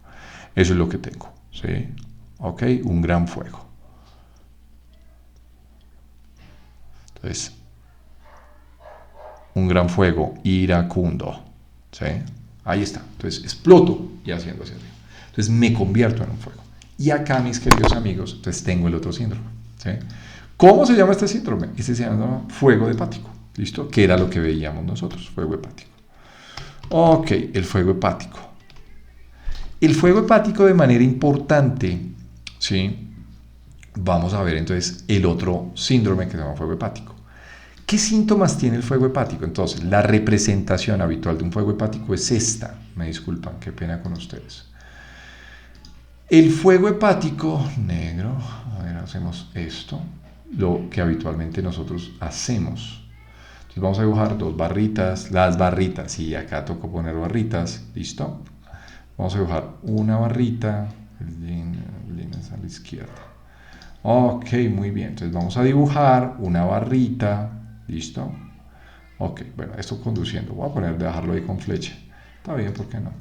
Speaker 1: Eso es lo que tengo, ¿sí? ¿Ok? Un gran fuego. Entonces, un gran fuego iracundo, ¿sí? Ahí está. Entonces exploto y haciendo hacia arriba. Entonces me convierto en un fuego. Y acá, mis queridos amigos, entonces tengo el otro síndrome, ¿sí? ¿Cómo se llama este síndrome? Este se llama fuego hepático, ¿listo? Que era lo que veíamos nosotros, fuego hepático. Ok, el fuego hepático. El fuego hepático de manera importante, ¿sí? Vamos a ver entonces el otro síndrome que se llama fuego hepático. ¿Qué síntomas tiene el fuego hepático? Entonces, la representación habitual de un fuego hepático es esta. Me disculpan, qué pena con ustedes. El fuego hepático negro, a ver, hacemos esto, lo que habitualmente nosotros hacemos. Entonces vamos a dibujar dos barritas, las barritas, y acá tocó poner barritas, ¿listo? Vamos a dibujar una barrita, el yin es a la izquierda. Ok, muy bien, entonces vamos a dibujar una barrita, ¿listo? Ok, bueno, esto conduciendo, voy a poner, dejarlo ahí con flecha, está bien, ¿por qué no?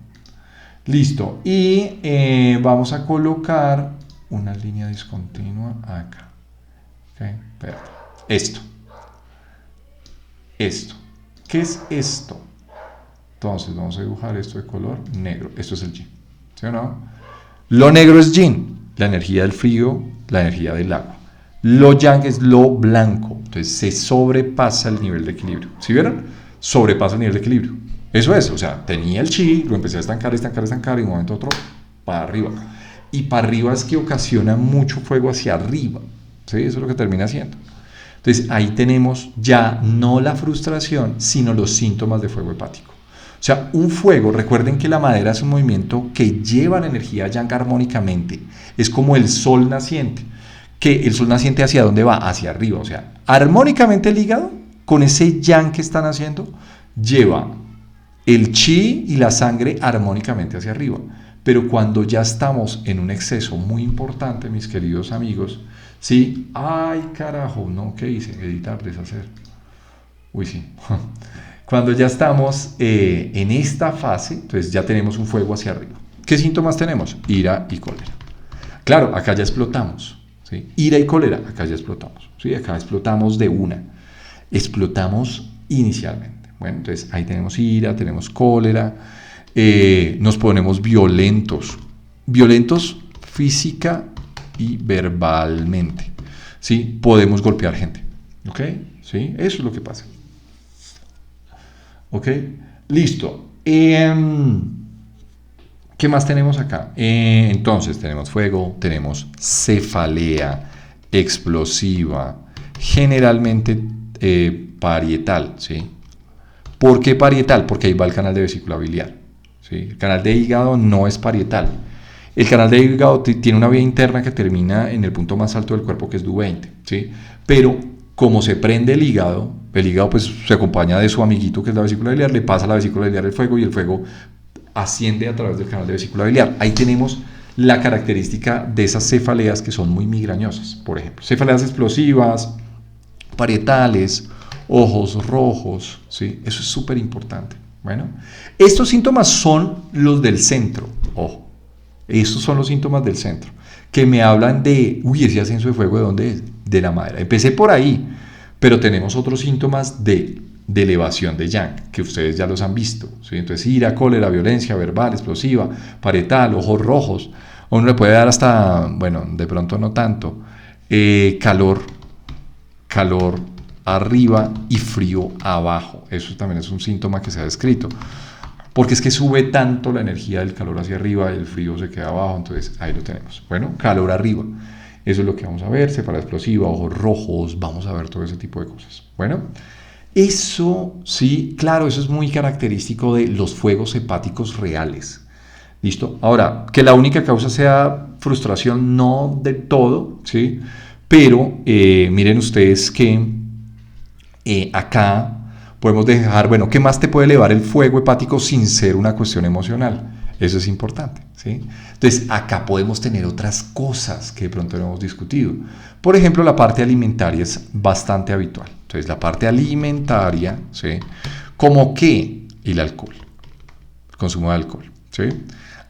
Speaker 1: Listo, y vamos a colocar una línea discontinua acá. Okay, esto. ¿Qué es esto? Entonces vamos a dibujar esto de color negro. Esto es el yin, ¿sí o no? Lo negro es yin, la energía del frío, la energía del agua. Lo yang es lo blanco, entonces se sobrepasa el nivel de equilibrio. ¿Sí vieron? Sobrepasa el nivel de equilibrio. Eso es, o sea, tenía el chi, lo empecé a estancar, estancar, estancar, y de un momento a otro, para arriba. Y para arriba es que ocasiona mucho fuego hacia arriba. ¿Sí? Eso es lo que termina haciendo. Entonces ahí tenemos ya no la frustración, sino los síntomas de fuego hepático. O sea, un fuego, recuerden que la madera es un movimiento que lleva la energía yang armónicamente. Es como el sol naciente. Que el sol naciente ¿hacia dónde va? Hacia arriba. O sea, armónicamente el hígado, con ese yang que están haciendo, lleva el chi y la sangre armónicamente hacia arriba. Pero cuando ya estamos en un exceso muy importante, mis queridos amigos, ¿sí? Ay, carajo, no, ¿qué hice? Editar, deshacer. Uy, sí. Cuando ya estamos en esta fase, entonces ya tenemos un fuego hacia arriba. ¿Qué síntomas tenemos? Ira y cólera. Claro, acá ya explotamos. ¿Sí? Ira y cólera, acá ya explotamos. ¿Sí? Acá explotamos de una. Explotamos inicialmente. Bueno, entonces ahí tenemos ira, tenemos cólera, nos ponemos violentos. Violentos física y verbalmente. ¿Sí? Podemos golpear gente. ¿Ok? ¿Sí? Eso es lo que pasa. ¿Ok? Listo. ¿Qué más tenemos acá? Entonces tenemos fuego, tenemos cefalea explosiva, generalmente parietal, ¿sí? ¿Por qué parietal? Porque ahí va el canal de vesícula biliar, ¿sí? El canal de hígado no es parietal. El canal de hígado tiene una vía interna que termina en el punto más alto del cuerpo, que es Du20, ¿sí? Pero como se prende el hígado pues se acompaña de su amiguito que es la vesícula biliar, le pasa a la vesícula biliar el fuego y el fuego asciende a través del canal de vesícula biliar. Ahí tenemos la característica de esas cefaleas que son muy migrañosas, por ejemplo. Cefaleas explosivas, parietales, ojos rojos, ¿sí? Eso es súper importante. Bueno, estos síntomas son los del centro, ojo. Estos son los síntomas del centro, que me hablan de, uy, ese ascenso de fuego, ¿de dónde es? De la madera. Empecé por ahí, pero tenemos otros síntomas de elevación de yang, que ustedes ya los han visto, ¿sí? Entonces, ira, cólera, violencia verbal, explosiva, parietal, ojos rojos. A uno le puede dar hasta, bueno, de pronto no tanto, calor arriba y frío abajo. Eso también es un síntoma que se ha descrito. Porque es que sube tanto la energía del calor hacia arriba y el frío se queda abajo, entonces ahí lo tenemos. Bueno, calor arriba. Eso es lo que vamos a ver, cefalea explosiva, ojos rojos, vamos a ver todo ese tipo de cosas. Bueno, eso sí, claro, eso es muy característico de los fuegos hepáticos reales. ¿Listo? Ahora, que la única causa sea frustración, no del todo, ¿sí? Pero miren ustedes que acá podemos dejar, bueno, ¿qué más te puede elevar el fuego hepático sin ser una cuestión emocional? Eso es importante, ¿sí? Entonces, acá podemos tener otras cosas que de pronto no hemos discutido. Por ejemplo, la parte alimentaria es bastante habitual. Entonces, la parte alimentaria, ¿sí? ¿Cómo qué? El alcohol, el consumo de alcohol, ¿sí?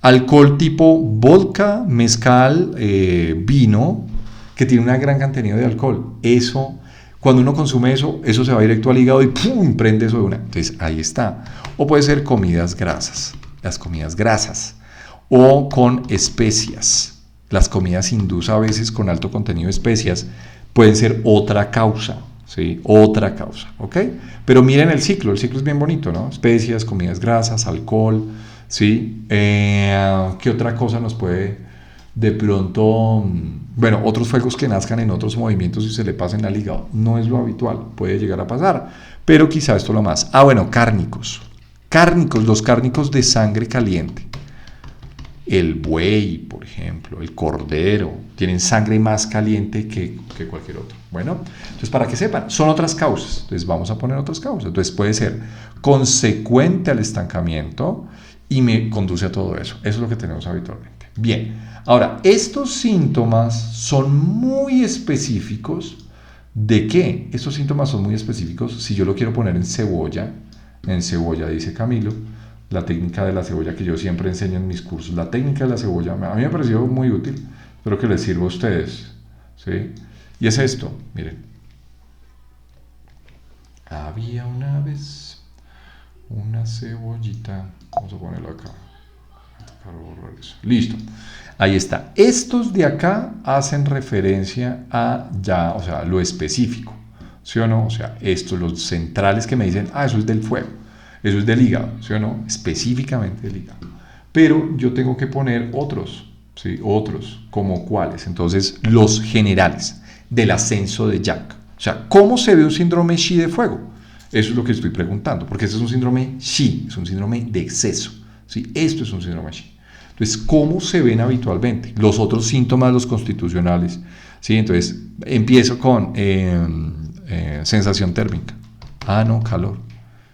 Speaker 1: Alcohol tipo vodka, mezcal, vino, que tiene una gran cantidad de alcohol. Eso, cuando uno consume eso, eso se va directo al hígado y ¡pum! Prende eso de una. Entonces, ahí está. O puede ser comidas grasas. Las comidas grasas o con especias. Las comidas hindús a veces con alto contenido de especias pueden ser otra causa, ¿sí? Otra causa, ¿ok? Pero miren el ciclo es bien bonito, ¿no? Especias, comidas grasas, alcohol, ¿sí? ¿Qué otra cosa nos puede de pronto, bueno, otros fuegos que nazcan en otros movimientos y se le pasen al hígado? No es lo habitual, puede llegar a pasar, pero quizá esto lo más. Bueno, cárnicos. Los cárnicos de sangre caliente. El buey, por ejemplo, el cordero, tienen sangre más caliente que cualquier otro. Bueno, entonces para que sepan, son otras causas. Entonces vamos a poner otras causas. Entonces puede ser consecuente al estancamiento y me conduce a todo eso. Eso es lo que tenemos habitualmente. Bien, ahora, estos síntomas son muy específicos. ¿De qué? Estos síntomas son muy específicos. Si yo lo quiero poner en cebolla, dice Camilo, la técnica de la cebolla que yo siempre enseño en mis cursos, la técnica de la cebolla, a mí me ha parecido muy útil, espero que les sirva a ustedes, ¿sí? Y es esto, miren. Había una vez Una cebollita. Vamos a ponerlo acá. Para borrar eso. Listo. Ahí está. Estos de acá hacen referencia a ya, o sea, lo específico. ¿Sí o no? O sea, estos, los centrales que me dicen, eso es del fuego, eso es del hígado, ¿sí o no? Específicamente del hígado. Pero yo tengo que poner otros, ¿sí? Otros, como cuáles. Entonces, los generales del ascenso de Jack. O sea, ¿cómo se ve un síndrome Shi de fuego? Eso es lo que estoy preguntando, porque este es un síndrome Shi, es un síndrome de exceso. ¿Sí? Esto es un síndrome Shi. Entonces, ¿cómo se ven habitualmente? Los otros síntomas, los constitucionales. ¿Sí? Entonces, empiezo con sensación térmica. No, calor.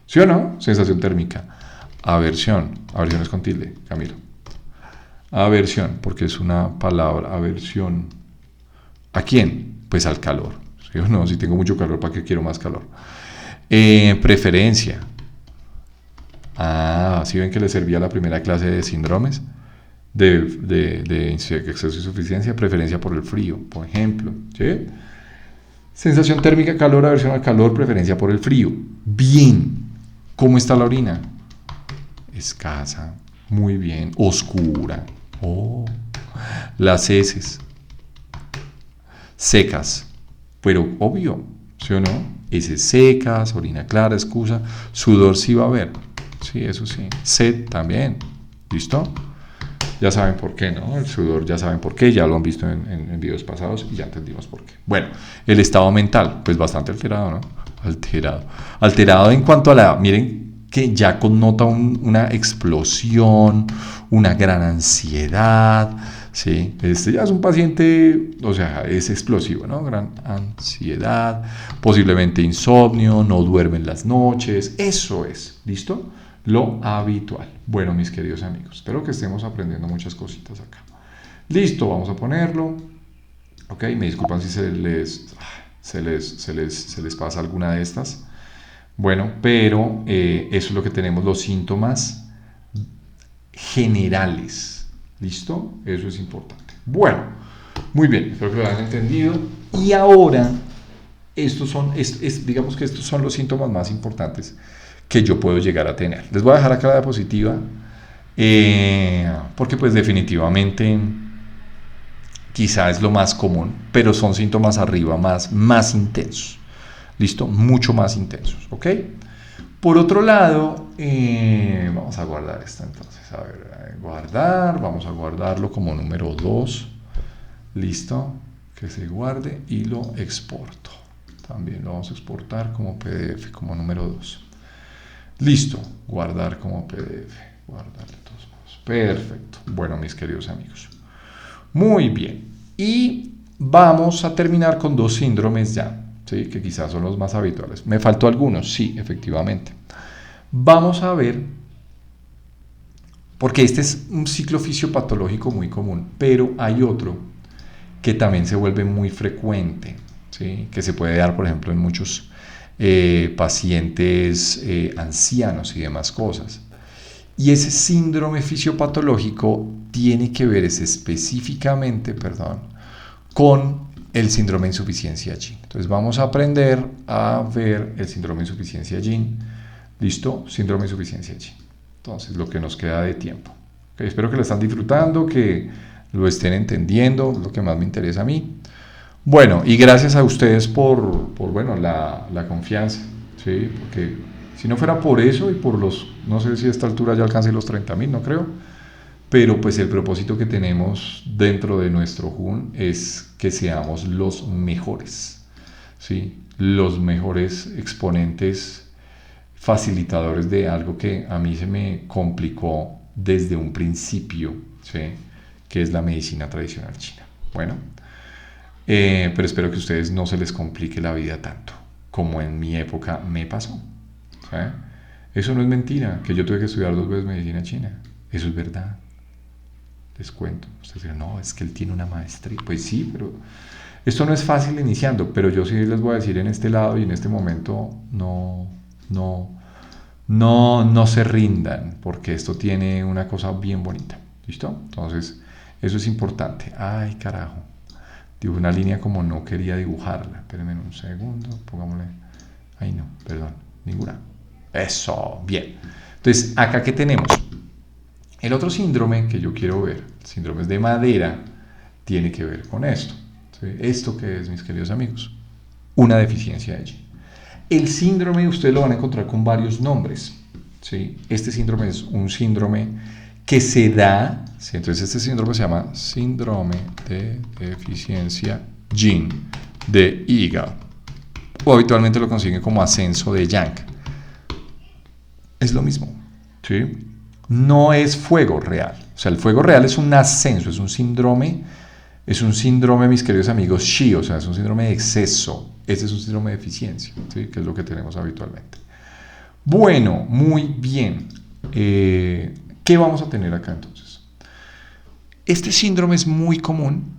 Speaker 1: ¿Sí o no? Sensación térmica. Aversión. Aversión es con tilde, Camilo. Aversión, porque es una palabra. Aversión. ¿A quién? Pues al calor. ¿Sí o no? Si tengo mucho calor, ¿para qué quiero más calor? Preferencia. ¿Sí ven que le servía la primera clase de síndromes? De exceso y suficiencia, preferencia por el frío, por ejemplo. ¿Sí? Sensación térmica, calor, aversión al calor, preferencia por el frío. Bien. ¿Cómo está la orina? Escasa. Muy bien. Oscura. Las heces. Secas. Pero obvio, ¿sí o no? Heces secas, orina clara, excusa. Sudor sí va a haber. Sí, eso sí. Sed también. ¿Listo? Ya saben por qué, ¿no? El sudor ya saben por qué, ya lo han visto en videos pasados y ya entendimos por qué. Bueno, el estado mental, pues bastante alterado, ¿no? Alterado. Alterado en cuanto a miren que ya connota una explosión, una gran ansiedad, ¿sí? Este ya es un paciente, o sea, es explosivo, ¿no? Gran ansiedad, posiblemente insomnio, no duerme en las noches, eso es, ¿listo? Lo habitual. Bueno, mis queridos amigos, espero que estemos aprendiendo muchas cositas acá. Listo, vamos a ponerlo. Ok, me disculpan si se les pasa alguna de estas. Bueno, pero eso es lo que tenemos, los síntomas generales. ¿Listo? Eso es importante. Bueno, muy bien, espero que lo hayan entendido. Y ahora, digamos que estos son los síntomas más importantes que yo puedo llegar a tener. Les voy a dejar acá la diapositiva porque pues definitivamente quizá es lo más común, pero son síntomas arriba más intensos. ¿Listo? Mucho más intensos, ¿ok? Por otro lado, vamos a guardar esta entonces. A ver, guardar, vamos a guardarlo como número 2. ¿Listo? Que se guarde y lo exporto. También lo vamos a exportar como PDF, como número 2. Listo, guardar como PDF. Guardar de todos modos. Perfecto. Bueno, mis queridos amigos. Muy bien. Y vamos a terminar con 2 síndromes ya, ¿sí? Que quizás son los más habituales. Me faltó algunos, sí, efectivamente. Vamos a ver, porque este es un ciclo fisiopatológico muy común, pero hay otro que también se vuelve muy frecuente, ¿sí? Que se puede dar, por ejemplo, en muchos pacientes ancianos y demás cosas. Y ese síndrome fisiopatológico tiene que ver específicamente, con el síndrome de insuficiencia Yin. Entonces vamos a aprender a ver el síndrome de insuficiencia Yin. ¿Listo? Síndrome de insuficiencia Yin. Entonces, lo que nos queda de tiempo. Okay, espero que lo estén disfrutando, que lo estén entendiendo, lo que más me interesa a mí. Bueno, y gracias a ustedes por la confianza, ¿sí? Porque si no fuera por eso y por no sé si a esta altura ya alcance los 30.000, no creo, pero pues el propósito que tenemos dentro de nuestro JUN es que seamos los mejores, ¿sí? Los mejores exponentes, facilitadores de algo que a mí se me complicó desde un principio, ¿sí? Que es la medicina tradicional china. Bueno, pero espero que a ustedes no se les complique la vida tanto como en mi época me pasó, ¿sí? Eso no es mentira, que yo tuve que estudiar 2 veces medicina china, eso es verdad. Les cuento. Ustedes dirán, no, es que él tiene una maestría. Pues sí, pero esto no es fácil iniciando, pero yo sí les voy a decir en este lado y en este momento no se rindan, porque esto tiene una cosa bien bonita. ¿Listo? Entonces, eso es importante. Ay, carajo. Dibujé una línea como no quería dibujarla. Espérenme un segundo, pongámosle. Ay, no, perdón, ninguna. Eso, bien. Entonces, acá ¿qué tenemos? El otro síndrome que yo quiero ver, síndromes de madera, tiene que ver con esto. ¿Sí? ¿Esto qué es, mis queridos amigos? Una deficiencia allí. El síndrome ustedes lo van a encontrar con varios nombres. ¿Sí? Este síndrome es un síndrome que se da, ¿sí? Entonces este síndrome se llama síndrome de deficiencia yin de hígado, o habitualmente lo consiguen como ascenso de yang. Es lo mismo, ¿sí? No es fuego real. O sea, el fuego real es un ascenso, es un síndrome, mis queridos amigos, Shi, o sea, es un síndrome de exceso. Este es un síndrome de deficiencia, ¿sí? Que es lo que tenemos habitualmente. Bueno, muy bien. ¿Qué vamos a tener acá entonces? Este síndrome es muy común,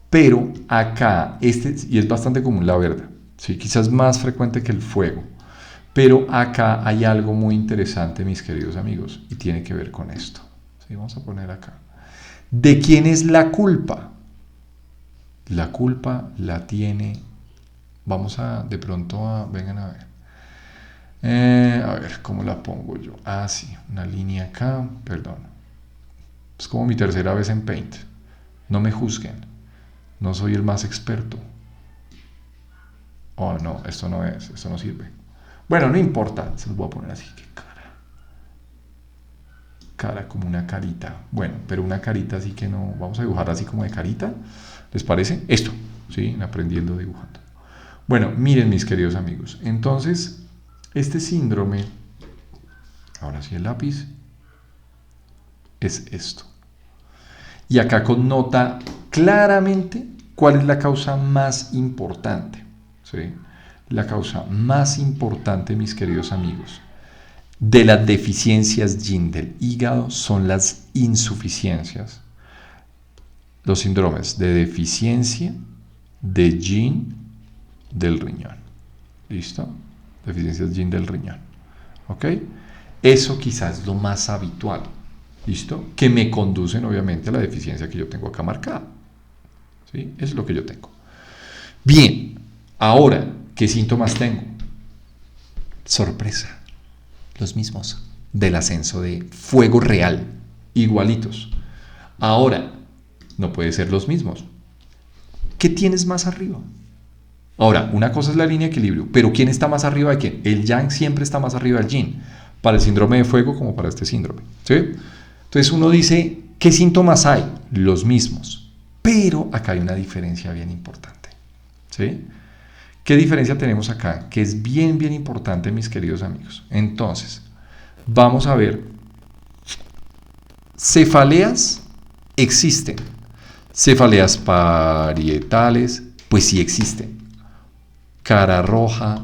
Speaker 1: pero acá, y es bastante común la verdad, ¿sí? Quizás más frecuente que el fuego. Pero acá hay algo muy interesante, mis queridos amigos, y tiene que ver con esto. ¿Sí? Vamos a poner acá. ¿De quién es la culpa? La culpa la tiene... Vamos a, de pronto, vengan a ver. A ver, ¿cómo la pongo yo? Ah, sí, una línea acá, perdón. Es como mi tercera vez en Paint. No me juzguen. No soy el más experto. Oh, no, esto no es, esto no sirve. Bueno, no importa, se los voy a poner así. ¿Qué cara? Cara como una carita. Bueno, pero una carita así que no. Vamos a dibujar así como de carita. ¿Les parece? Esto, ¿sí? Aprendiendo dibujando. Bueno, miren, mis queridos amigos. Entonces, este síndrome, ahora sí el lápiz, es esto. Y acá connota claramente cuál es la causa más importante. ¿Sí? La causa más importante, mis queridos amigos, de las deficiencias yin del hígado son las insuficiencias. Los síndromes de deficiencia de yin del riñón. ¿Listo? Deficiencias yin del riñón. ¿Ok? Eso quizás es lo más habitual. ¿Listo? Que me conducen obviamente a la deficiencia que yo tengo acá marcada. ¿Sí? Eso es lo que yo tengo. Bien, ahora, ¿qué síntomas tengo? Sorpresa. Los mismos. Del ascenso de fuego real. Igualitos. Ahora, no puede ser los mismos. ¿Qué tienes más arriba? Ahora, una cosa es la línea de equilibrio, pero ¿quién está más arriba de quién? El yang siempre está más arriba del yin, para el síndrome de fuego como para este síndrome. ¿Sí? Entonces uno dice, ¿qué síntomas hay? Los mismos, pero acá hay una diferencia bien importante. ¿Sí? ¿Qué diferencia tenemos acá? Que es bien, bien importante, mis queridos amigos. Entonces, vamos a ver, cefaleas existen. Cefaleas parietales, pues sí existen. Cara roja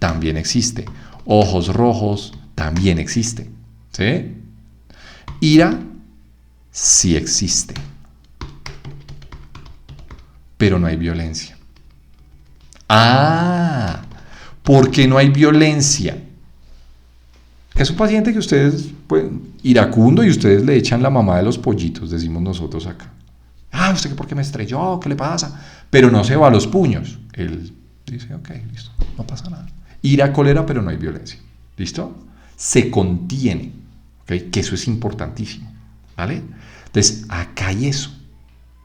Speaker 1: también existe. Ojos rojos también existe. ¿Sí? Ira sí existe. Pero no hay violencia. Ah, ¿por qué no hay violencia? Que es un paciente que ustedes, pues, iracundo, y ustedes le echan la mamá de los pollitos, decimos nosotros acá. Ah, ¿usted por qué me estrelló? ¿Qué le pasa? Pero no se va a los puños. Él dice, ok, listo, no pasa nada. Ira, cólera, pero no hay violencia. ¿Listo? Se contiene. ¿Okay? Que eso es importantísimo. ¿Vale? Entonces, acá hay eso.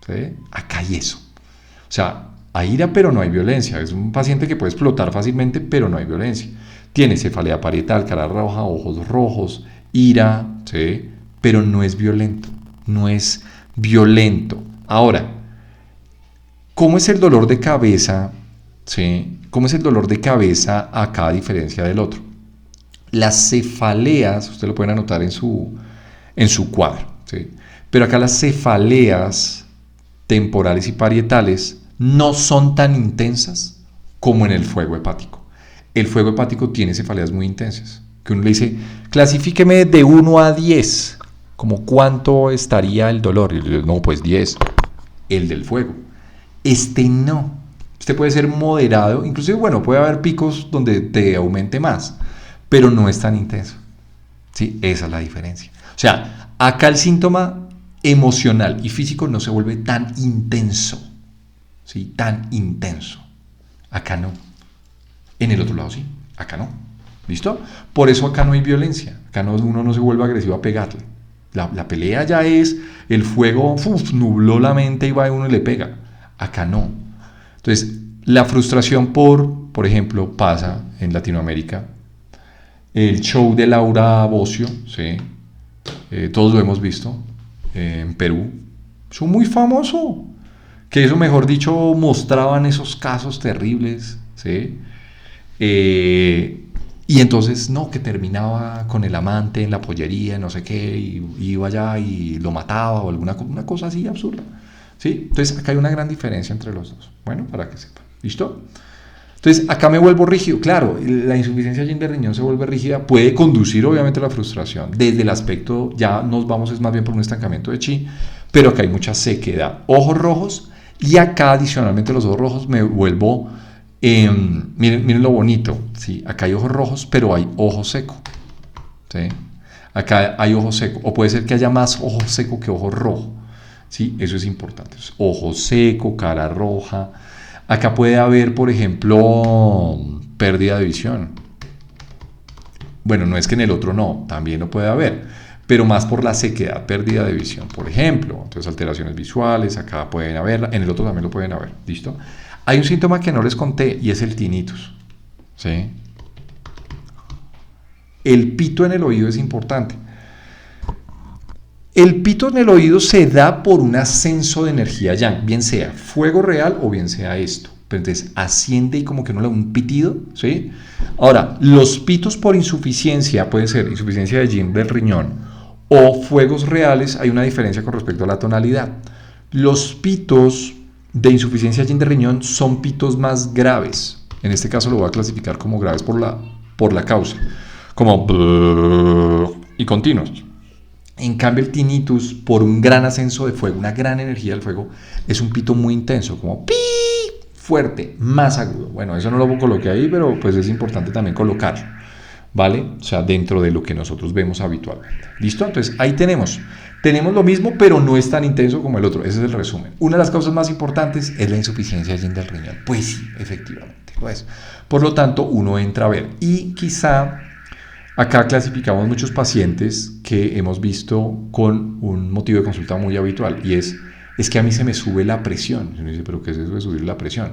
Speaker 1: ¿Sí? Acá hay eso. O sea, hay ira, pero no hay violencia. Es un paciente que puede explotar fácilmente, pero no hay violencia. Tiene cefalea parietal, cara roja, ojos rojos, ira, ¿sí? Pero no es violento. No es violento. Ahora, ¿cómo es el dolor de cabeza? ¿Sí? ¿Cómo es el dolor de cabeza acá a diferencia del otro? Las cefaleas, ustedes lo pueden anotar en su cuadro, ¿sí? Pero acá las cefaleas temporales y parietales no son tan intensas como en el fuego hepático. El fuego hepático tiene cefaleas muy intensas, que uno le dice, clasifíqueme de 1 a 10, como cuánto estaría el dolor. Y yo, no, pues 10, el del fuego. Este no. Este puede ser moderado, inclusive, bueno, puede haber picos donde te aumente más, pero no es tan intenso. ¿Sí? Esa es la diferencia. O sea, acá el síntoma emocional y físico no se vuelve tan intenso. ¿Sí? Tan intenso. Acá no. En el otro lado sí, acá no. ¿Listo? Por eso acá no hay violencia. Acá uno no se vuelve agresivo a pegarle. La pelea ya es, el fuego nubló la mente y va uno y le pega. Acá no. Entonces, la frustración por ejemplo, pasa en Latinoamérica. El show de Laura Bocio, ¿sí? Todos lo hemos visto, en Perú. Es muy famoso. Que eso, mejor dicho, mostraban esos casos terribles, ¿sí? Y entonces, no, que terminaba con el amante en la pollería, no sé qué, y iba allá y lo mataba o una cosa así absurda. ¿Sí? Entonces, acá hay una gran diferencia entre los dos. Bueno, para que sepan. ¿Listo? Entonces, acá me vuelvo rígido. Claro, la insuficiencia de riñón se vuelve rígida, puede conducir obviamente a la frustración. Desde el aspecto, ya nos vamos, es más bien por un estancamiento de chi, pero acá hay mucha sequedad. Ojos rojos, y acá adicionalmente los ojos rojos me vuelvo, miren lo bonito, ¿sí? Acá hay ojos rojos, pero hay ojo seco. ¿Sí? Acá hay ojo seco, o puede ser que haya más ojo seco que ojo rojo. ¿Sí? Eso es importante. Ojo seco, cara roja. Acá puede haber, por ejemplo, pérdida de visión. Bueno, no es que en el otro no, también lo puede haber, pero más por la sequedad, pérdida de visión, por ejemplo. Entonces, alteraciones visuales, acá pueden haberla, en el otro también lo pueden haber. ¿Listo? Hay un síntoma que no les conté y es el tinnitus. ¿Sí? El pito en el oído es importante. El pito en el oído se da por un ascenso de energía yang, bien sea fuego real o bien sea esto. Pero entonces asciende y como que uno le da un pitido, ¿sí? Ahora, los pitos por insuficiencia, puede ser insuficiencia de yin del riñón o fuegos reales, hay una diferencia con respecto a la tonalidad. Los pitos de insuficiencia yin de riñón son pitos más graves. En este caso lo voy a clasificar como graves por la causa, como y continuos. En cambio, el tinnitus, por un gran ascenso de fuego, una gran energía del fuego, es un pito muy intenso, como pi, fuerte, más agudo. Bueno, eso no lo coloqué ahí, pero pues es importante también colocarlo, ¿vale? O sea, dentro de lo que nosotros vemos habitualmente. ¿Listo? Entonces, ahí tenemos lo mismo, pero no es tan intenso como el otro. Ese es el resumen. Una de las causas más importantes es la insuficiencia yin del riñón. Pues sí, efectivamente, pues. Por lo tanto, uno entra a ver. Y quizá acá clasificamos muchos pacientes que hemos visto con un motivo de consulta muy habitual, y es que a mí se me sube la presión. Y uno dice, ¿pero qué es eso de subir la presión?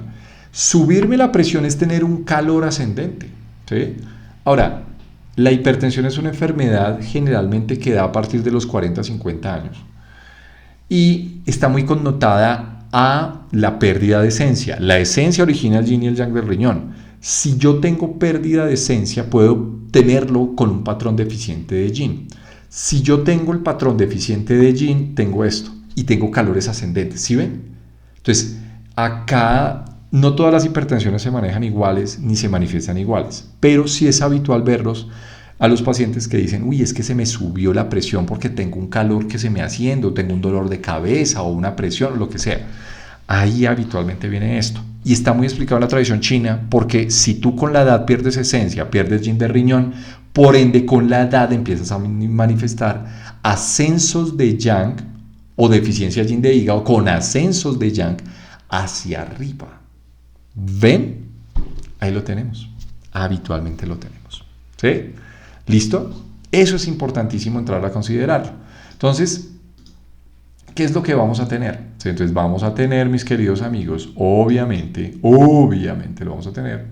Speaker 1: Subirme la presión es tener un calor ascendente, ¿sí? Ahora, la hipertensión es una enfermedad generalmente que da a partir de los 40 a 50 años y está muy connotada a la pérdida de esencia. La esencia origina el yin y el yang del riñón. Si yo tengo pérdida de esencia, puedo tenerlo con un patrón deficiente de yin. Si yo tengo el patrón deficiente de yin, tengo esto y tengo calores ascendentes. ¿Sí ven? Entonces, acá no todas las hipertensiones se manejan iguales ni se manifiestan iguales, pero sí es habitual verlos a los pacientes que dicen, uy, es que se me subió la presión porque tengo un calor que se me asciende, o tengo un dolor de cabeza o una presión, o lo que sea. Ahí habitualmente viene esto. Y está muy explicado en la tradición china, porque si tú con la edad pierdes esencia, pierdes yin de riñón, por ende con la edad empiezas a manifestar ascensos de yang o deficiencia yin de hígado con ascensos de yang hacia arriba. ¿Ven? Ahí lo tenemos. Habitualmente lo tenemos. ¿Sí? ¿Listo? Eso es importantísimo entrar a considerarlo. Entonces, ¿qué es lo que vamos a tener? Entonces vamos a tener, mis queridos amigos, obviamente lo vamos a tener,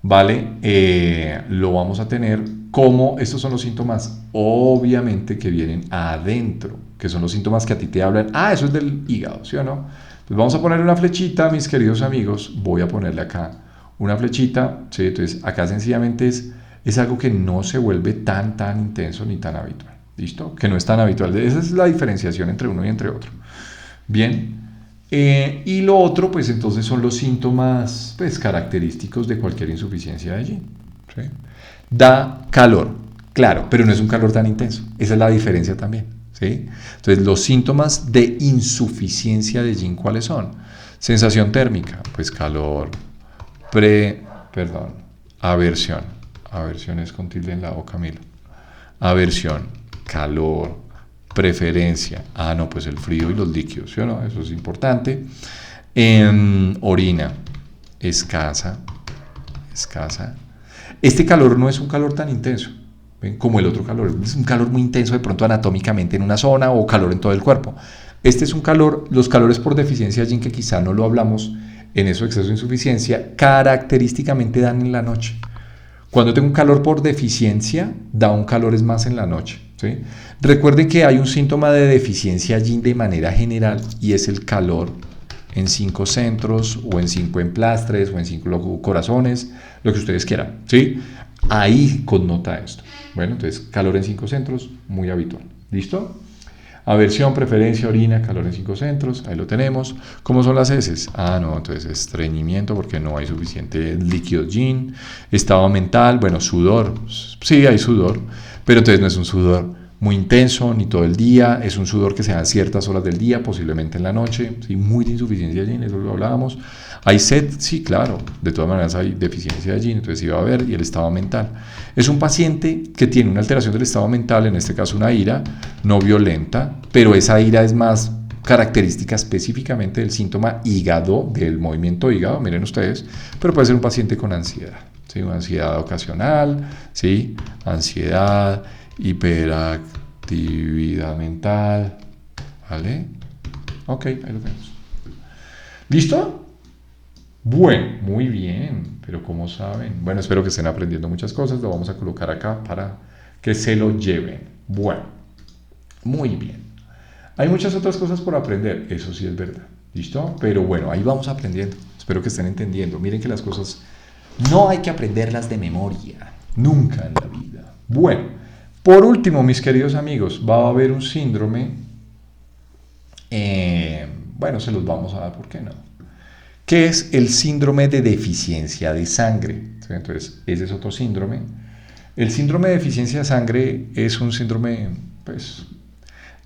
Speaker 1: ¿vale? Lo vamos a tener como, estos son los síntomas, obviamente, que vienen adentro, que son los síntomas que a ti te hablan, eso es del hígado, ¿sí o no? Pues vamos a poner una flechita, mis queridos amigos, voy a ponerle acá una flechita, ¿sí? Entonces acá sencillamente es algo que no se vuelve tan intenso ni tan habitual. ¿Listo? Que no es tan habitual. Esa es la diferenciación entre uno y entre otro. Bien. Y lo otro, pues entonces son los síntomas pues, característicos de cualquier insuficiencia de yin. ¿Sí? Da calor, claro, pero no es un calor tan intenso. Esa es la diferencia también. ¿Sí? Entonces, los síntomas de insuficiencia de yin, ¿cuáles son? Sensación térmica, pues calor, aversión. Aversión es con tilde en la O, Camilo. Aversión, calor, preferencia. No, pues el frío y los líquidos, ¿sí o no? Eso es importante. Orina, escasa. Este calor no es un calor tan intenso, ¿ven? Como el otro calor. Es un calor muy intenso de pronto anatómicamente en una zona o calor en todo el cuerpo. Este es un calor, los calores por deficiencia de yin, que quizá no lo hablamos en eso, exceso de insuficiencia, característicamente dan en la noche. Cuando tengo un calor por deficiencia, da un calor es más en la noche, ¿sí? Recuerden que hay un síntoma de deficiencia yin de manera general y es el calor en 5 centros o en 5 emplastres o en 5 corazones, lo que ustedes quieran, ¿sí? Ahí connota esto. Bueno, entonces calor en 5 centros, muy habitual. ¿Listo? Aversión, preferencia, orina, calor en 5 centros, ahí lo tenemos. ¿Cómo son las heces? No, entonces estreñimiento porque no hay suficiente líquido yin. Estado mental, bueno, sudor, sí hay sudor, pero entonces no es un sudor muy intenso ni todo el día, es un sudor que se da a ciertas horas del día, posiblemente en la noche, ¿sí? Muy de insuficiencia yin, eso lo hablábamos. ¿Hay sed? Sí, claro, de todas maneras hay deficiencia de yin, entonces sí va a haber, y el estado mental. Es un paciente que tiene una alteración del estado mental, en este caso una ira, no violenta, pero esa ira es más característica específicamente del síntoma hígado, del movimiento hígado, miren ustedes, pero puede ser un paciente con ansiedad, ¿sí? Una ansiedad ocasional, ¿sí? Ansiedad, hiperactividad mental, ¿vale? Ok, ahí lo tenemos. ¿Listo? Bueno, muy bien, pero ¿cómo saben? Bueno, espero que estén aprendiendo muchas cosas, lo vamos a colocar acá para que se lo lleven. Bueno, muy bien. Hay muchas otras cosas por aprender, eso sí es verdad, ¿listo? Pero bueno, ahí vamos aprendiendo, espero que estén entendiendo. Miren que las cosas no hay que aprenderlas de memoria, nunca en la vida. Bueno, por último, mis queridos amigos, va a haber un síndrome, bueno, se los vamos a dar, ¿por qué no? Que es el síndrome de deficiencia de sangre. ¿Sí? Entonces, ese es otro síndrome. El síndrome de deficiencia de sangre es un síndrome, pues,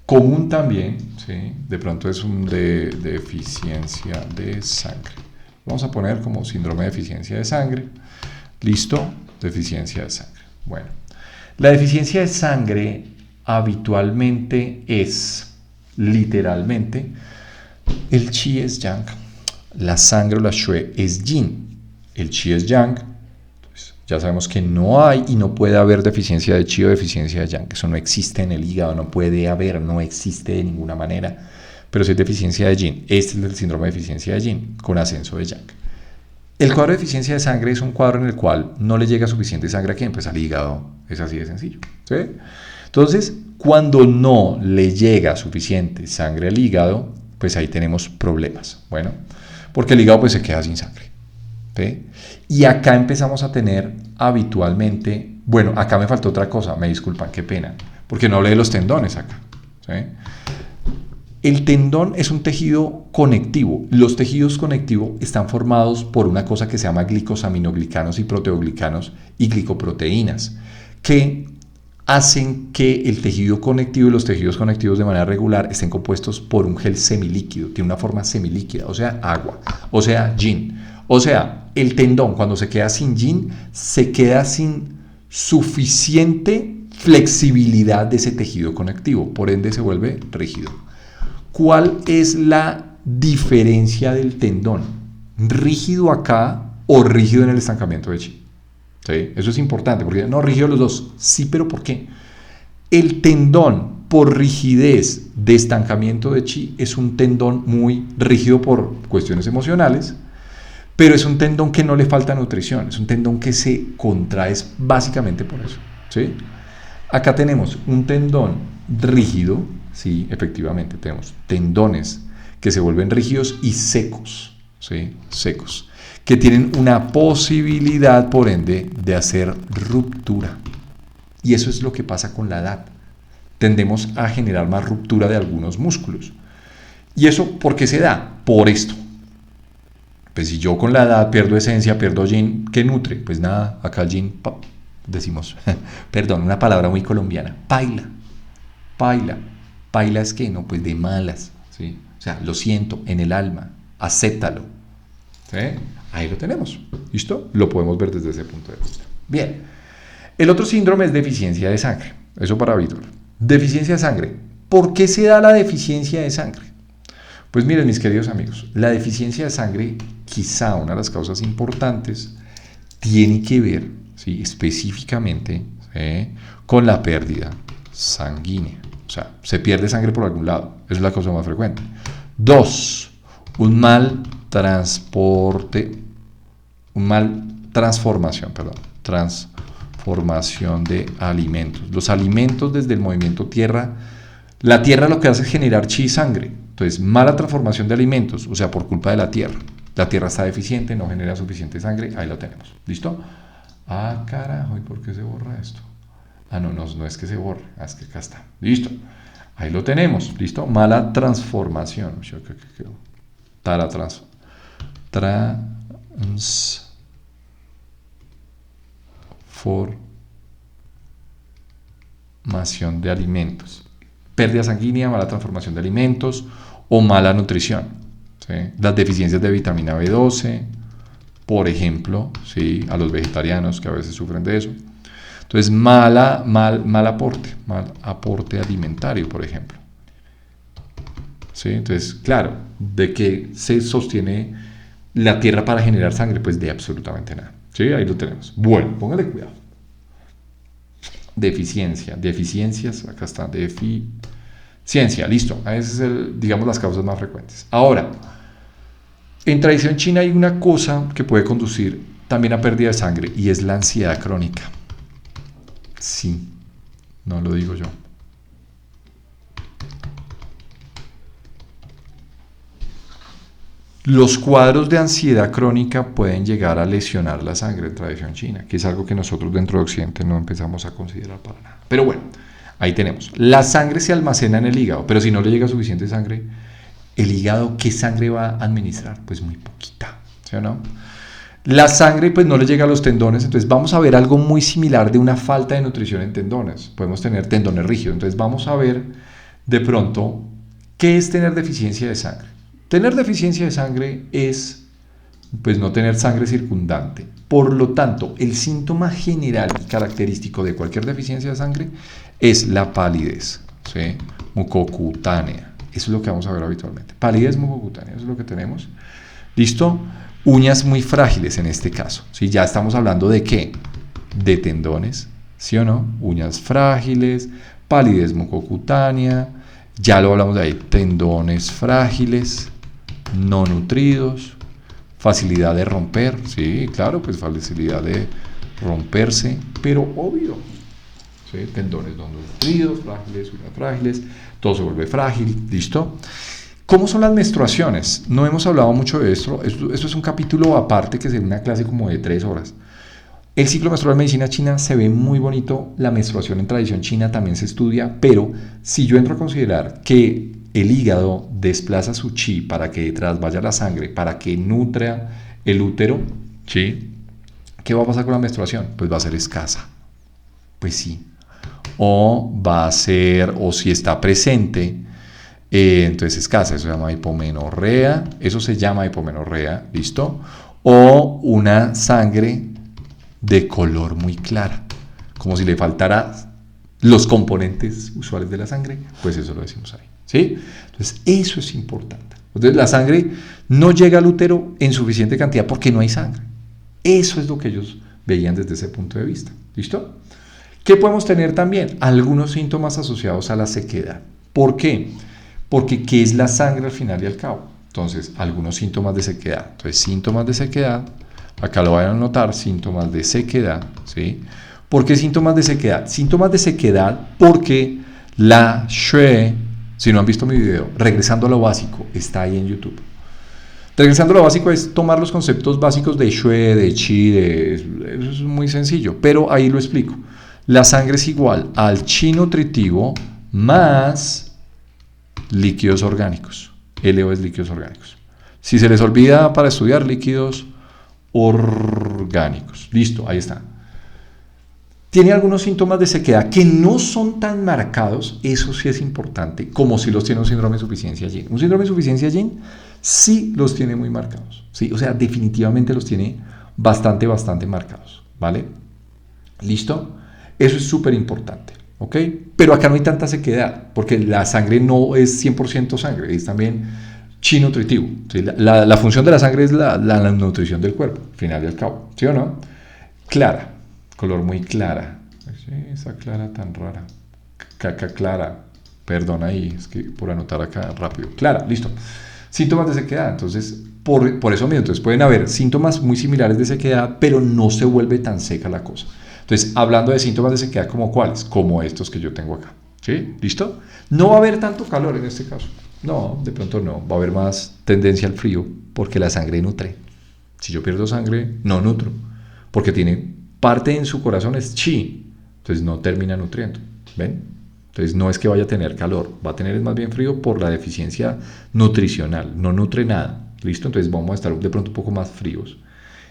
Speaker 1: común también, ¿sí? De pronto es un de deficiencia de sangre. Vamos a poner como síndrome de deficiencia de sangre. ¿Listo? Deficiencia de sangre. Bueno, la deficiencia de sangre habitualmente es, literalmente, el chi es yang. La sangre o la xue es yin, el chi es yang. Entonces, ya sabemos que no hay y no puede haber deficiencia de chi o deficiencia de yang. Eso no existe en el hígado, no puede haber, no existe de ninguna manera. Pero si es deficiencia de yin, este es el síndrome de deficiencia de yin, con ascenso de yang. El cuadro de deficiencia de sangre es un cuadro en el cual no le llega suficiente sangre a quién, pues al hígado. Es así de sencillo, ¿sí? Entonces, cuando no le llega suficiente sangre al hígado, pues ahí tenemos problemas. Bueno, porque el hígado pues se queda sin sangre, ¿sí? Y acá empezamos a tener habitualmente, bueno, acá me faltó otra cosa, me disculpan, qué pena, porque no hablé de los tendones acá, ¿sí? El tendón es un tejido conectivo. Los tejidos conectivos están formados por una cosa que se llama glicosaminoglicanos y proteoglicanos y glicoproteínas, que hacen que el tejido conectivo y los tejidos conectivos de manera regular estén compuestos por un gel semilíquido, tiene una forma semilíquida, o sea, agua, o sea, yin. O sea, el tendón cuando se queda sin yin, se queda sin suficiente flexibilidad de ese tejido conectivo, por ende se vuelve rígido. ¿Cuál es la diferencia del tendón? ¿Rígido acá o rígido en el estancamiento de chi? ¿Sí? Eso es importante, porque no, rígido los dos. Sí, pero ¿por qué? El tendón, por rigidez de estancamiento de chi, es un tendón muy rígido por cuestiones emocionales, pero es un tendón que no le falta nutrición, es un tendón que se contrae básicamente por eso. ¿Sí? Acá tenemos un tendón rígido, sí, efectivamente, tenemos tendones que se vuelven rígidos y secos, ¿sí? Secos, que tienen una posibilidad, por ende, de hacer ruptura. Y eso es lo que pasa con la edad. Tendemos a generar más ruptura de algunos músculos. ¿Y eso por qué se da? Por esto. Pues si yo con la edad pierdo esencia, pierdo yin, ¿qué nutre? Pues nada, acá el yin, decimos, perdón, una palabra muy colombiana, paila. Paila es que, no, pues de malas, ¿sí? O sea, lo siento en el alma, acéptalo. ¿Sí? Ahí lo tenemos, ¿listo? Lo podemos ver desde ese punto de vista. Bien, el otro síndrome es deficiencia de sangre, eso para Víctor. Deficiencia de sangre. ¿Por qué se da la deficiencia de sangre? Pues miren, mis queridos amigos, la deficiencia de sangre, quizá una de las causas importantes, tiene que ver, ¿sí? ¿sí? Específicamente, ¿sí? Con la pérdida sanguínea. O sea, se pierde sangre por algún lado. Esa es la cosa más frecuente. 2. Un mal transformación de alimentos. Los alimentos desde el movimiento tierra, la tierra lo que hace es generar chi y sangre. Entonces, mala transformación de alimentos, o sea, por culpa de la tierra. La tierra está deficiente, no genera suficiente sangre, ahí lo tenemos. ¿Listo? Ah, carajo, ¿y por qué se borra esto? Ah, no es que se borre, es que acá está. Listo. Ahí lo tenemos. ¿Listo? Mala transformación. Transformación de alimentos. Pérdida sanguínea, mala transformación de alimentos o mala nutrición. ¿Sí? Las deficiencias de vitamina B12, por ejemplo, ¿sí? A los vegetarianos que a veces sufren de eso. Entonces, mal aporte alimentario, por ejemplo. ¿Sí? Entonces, claro, ¿de qué se sostiene la tierra para generar sangre? Pues de absolutamente nada. ¿Sí? Ahí lo tenemos. Bueno, póngale cuidado. Deficiencias, acá está, deficiencia, listo. Esas es digamos, las causas más frecuentes. Ahora, en tradición china hay una cosa que puede conducir también a pérdida de sangre y es la ansiedad crónica. Sí, no lo digo yo. Los cuadros de ansiedad crónica pueden llegar a lesionar la sangre en tradición china, que es algo que nosotros dentro de Occidente no empezamos a considerar para nada. Pero bueno, ahí tenemos. La sangre se almacena en el hígado, pero si no le llega suficiente sangre, el hígado, ¿qué sangre va a administrar? Pues muy poquita, ¿sí o no? La sangre pues no le llega a los tendones, entonces vamos a ver algo muy similar de una falta de nutrición en tendones. Podemos tener tendones rígidos, entonces vamos a ver de pronto qué es tener deficiencia de sangre. Tener deficiencia de sangre es pues no tener sangre circundante. Por lo tanto, el síntoma general y característico de cualquier deficiencia de sangre es la palidez, ¿sí? Mucocutánea. Eso es lo que vamos a ver habitualmente. Palidez mucocutánea, eso es lo que tenemos. ¿Listo? Uñas muy frágiles en este caso. ¿Sí? Ya estamos hablando de ¿qué? De tendones, ¿sí o no? Uñas frágiles, palidez mucocutánea, ya lo hablamos de ahí, tendones frágiles, no nutridos, facilidad de romper, sí, claro, pues facilidad de romperse, pero obvio, ¿sí? Tendones no nutridos, frágiles, uñas frágiles, todo se vuelve frágil, ¿listo? ¿Cómo son las menstruaciones? No hemos hablado mucho de esto. Esto es un capítulo aparte que es una clase como de 3 horas. El ciclo menstrual en medicina china se ve muy bonito. La menstruación en tradición china también se estudia, pero si yo entro a considerar que el hígado desplaza su chi para que detrás vaya la sangre, para que nutra el útero, ¿sí? ¿Qué va a pasar con la menstruación? Pues va a ser escasa. Pues sí. O va a ser, o si está presente, entonces escasa, eso se llama hipomenorrea, ¿listo? O una sangre de color muy clara, como si le faltara los componentes usuales de la sangre, pues eso lo decimos ahí, ¿sí? Entonces eso es importante. Entonces la sangre no llega al útero en suficiente cantidad porque no hay sangre. Eso es lo que ellos veían desde ese punto de vista, ¿listo? ¿Qué podemos tener también? Algunos síntomas asociados a la sequedad. ¿Por qué? Porque ¿qué es la sangre al final y al cabo? Entonces, algunos síntomas de sequedad. Entonces, síntomas de sequedad, acá lo vayan a notar, síntomas de sequedad, ¿sí? ¿Por qué síntomas de sequedad? Síntomas de sequedad porque la Shue, si no han visto mi video, regresando a lo básico, está ahí en YouTube. Regresando a lo básico es tomar los conceptos básicos de Shue, de Chi, eso es muy sencillo, pero ahí lo explico. La sangre es igual al chi nutritivo más líquidos orgánicos. LO es líquidos orgánicos. Si se les olvida para estudiar, líquidos orgánicos. Listo, ahí está. Tiene algunos síntomas de sequedad que no son tan marcados, eso sí es importante, como si los tiene un síndrome de insuficiencia Yin. Un síndrome de insuficiencia Yin sí los tiene muy marcados. ¿Sí? O sea, definitivamente los tiene bastante marcados. ¿Vale? ¿Listo? Eso es súper importante. ¿Ok? Pero acá no hay tanta sequedad, porque la sangre no es 100% sangre, es también chi nutritivo. ¿Sí? La función de la sangre es la nutrición del cuerpo, al final y al cabo. ¿Sí o no? Clara. color muy clara. Sí, esa clara tan rara. Caca clara. Perdón ahí, es que por anotar acá rápido. Clara, listo. Síntomas de sequedad. Entonces, por eso mismo, entonces pueden haber síntomas muy similares de sequedad, pero no se vuelve tan seca la cosa. Entonces, hablando de síntomas de sequedad, ¿como cuáles? Como estos que yo tengo acá. ¿Sí? ¿Listo? No va a haber tanto calor en este caso. No, de pronto no. Va a haber más tendencia al frío porque la sangre nutre. Si yo pierdo sangre, no nutro. Porque tiene parte en su corazón es chi. Entonces no termina nutriendo. ¿Ven? Entonces no es que vaya a tener calor. Va a tener más bien frío por la deficiencia nutricional. No nutre nada. ¿Listo? Entonces vamos a estar de pronto un poco más fríos.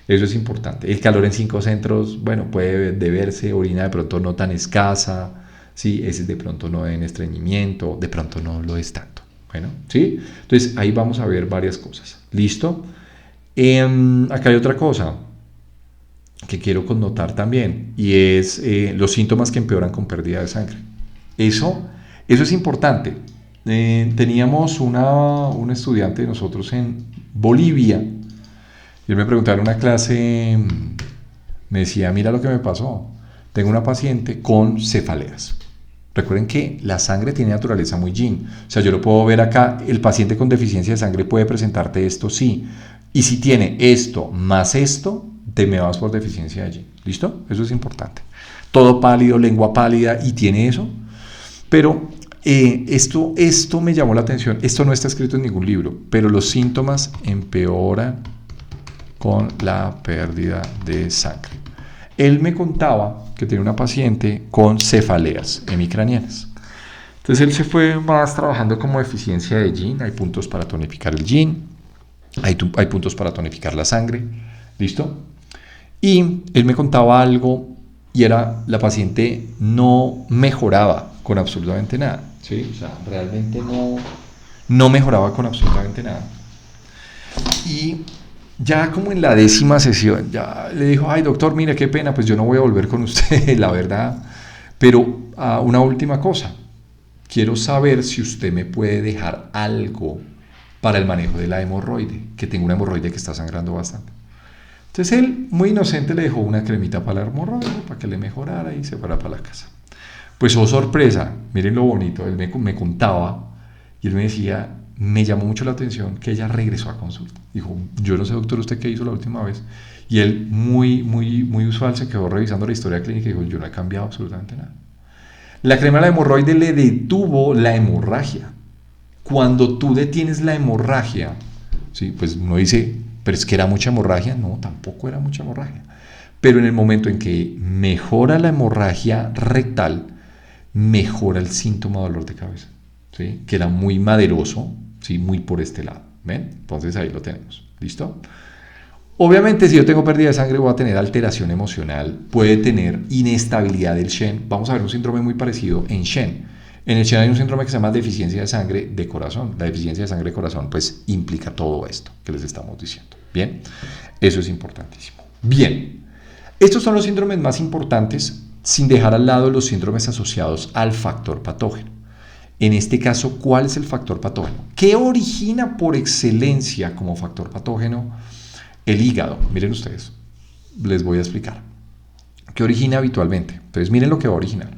Speaker 1: Eso es importante. El calor en 5 centros, bueno, puede deberse, orina de pronto no tan escasa, ¿sí? Ese de pronto no en estreñimiento, de pronto no lo es tanto. Bueno, ¿sí? Entonces ahí vamos a ver varias cosas. ¿Listo? Acá hay otra cosa que quiero connotar también y es los síntomas que empeoran con pérdida de sangre. Eso es importante. Teníamos un estudiante de nosotros en Bolivia y él me preguntaba en una clase, me decía, mira lo que me pasó. Tengo una paciente con cefaleas. Recuerden que la sangre tiene naturaleza muy yin. O sea, yo lo puedo ver acá, el paciente con deficiencia de sangre puede presentarte esto, sí. Y si tiene esto más esto, te me vas por deficiencia de yin. ¿Listo? Eso es importante. Todo pálido, lengua pálida y tiene eso. Pero esto me llamó la atención. Esto no está escrito en ningún libro, pero los síntomas empeoran con la pérdida de sangre. Él me contaba que tenía una paciente con cefaleas hemicranianas. Entonces él se fue más trabajando como deficiencia de yin. Hay puntos para tonificar el yin, hay puntos para tonificar la sangre. ¿Listo? Y él me contaba algo y era la paciente no mejoraba con absolutamente nada. ¿Sí? O sea, realmente no mejoraba con absolutamente nada. Y ya como en la 10ª sesión, ya le dijo, ay doctor, mire qué pena, pues yo no voy a volver con usted, la verdad. Pero una última cosa, quiero saber si usted me puede dejar algo para el manejo de la hemorroide, que tengo una hemorroide que está sangrando bastante. Entonces él, muy inocente, le dejó una cremita para la hemorroide, para que le mejorara y se fuera para la casa. Pues oh sorpresa, miren lo bonito, él me contaba y él me decía, me llamó mucho la atención que ella regresó a consulta. Dijo, yo no sé doctor, ¿usted qué hizo la última vez? Y él, muy usual, se quedó revisando la historia clínica y dijo, yo no he cambiado absolutamente nada. La crema de la hemorroide le detuvo la hemorragia. Cuando tú detienes la hemorragia, ¿sí? Pues uno dice, pero es que era mucha hemorragia. No, tampoco era mucha hemorragia. Pero en el momento en que mejora la hemorragia rectal, mejora el síntoma de dolor de cabeza, ¿sí? Que era muy maderoso, ¿sí? Muy por este lado. ¿Ven? Entonces ahí lo tenemos. ¿Listo? Obviamente, si yo tengo pérdida de sangre, voy a tener alteración emocional, puede tener inestabilidad del Shen. Vamos a ver un síndrome muy parecido en Shen. En el Shen hay un síndrome que se llama deficiencia de sangre de corazón. La deficiencia de sangre de corazón, pues, implica todo esto que les estamos diciendo. Bien, eso es importantísimo. Bien, estos son los síndromes más importantes, sin dejar al lado los síndromes asociados al factor patógeno. En este caso, ¿cuál es el factor patógeno? ¿Qué origina por excelencia como factor patógeno? El hígado. Miren ustedes, les voy a explicar. ¿Qué origina habitualmente? Entonces, miren lo que va a originar.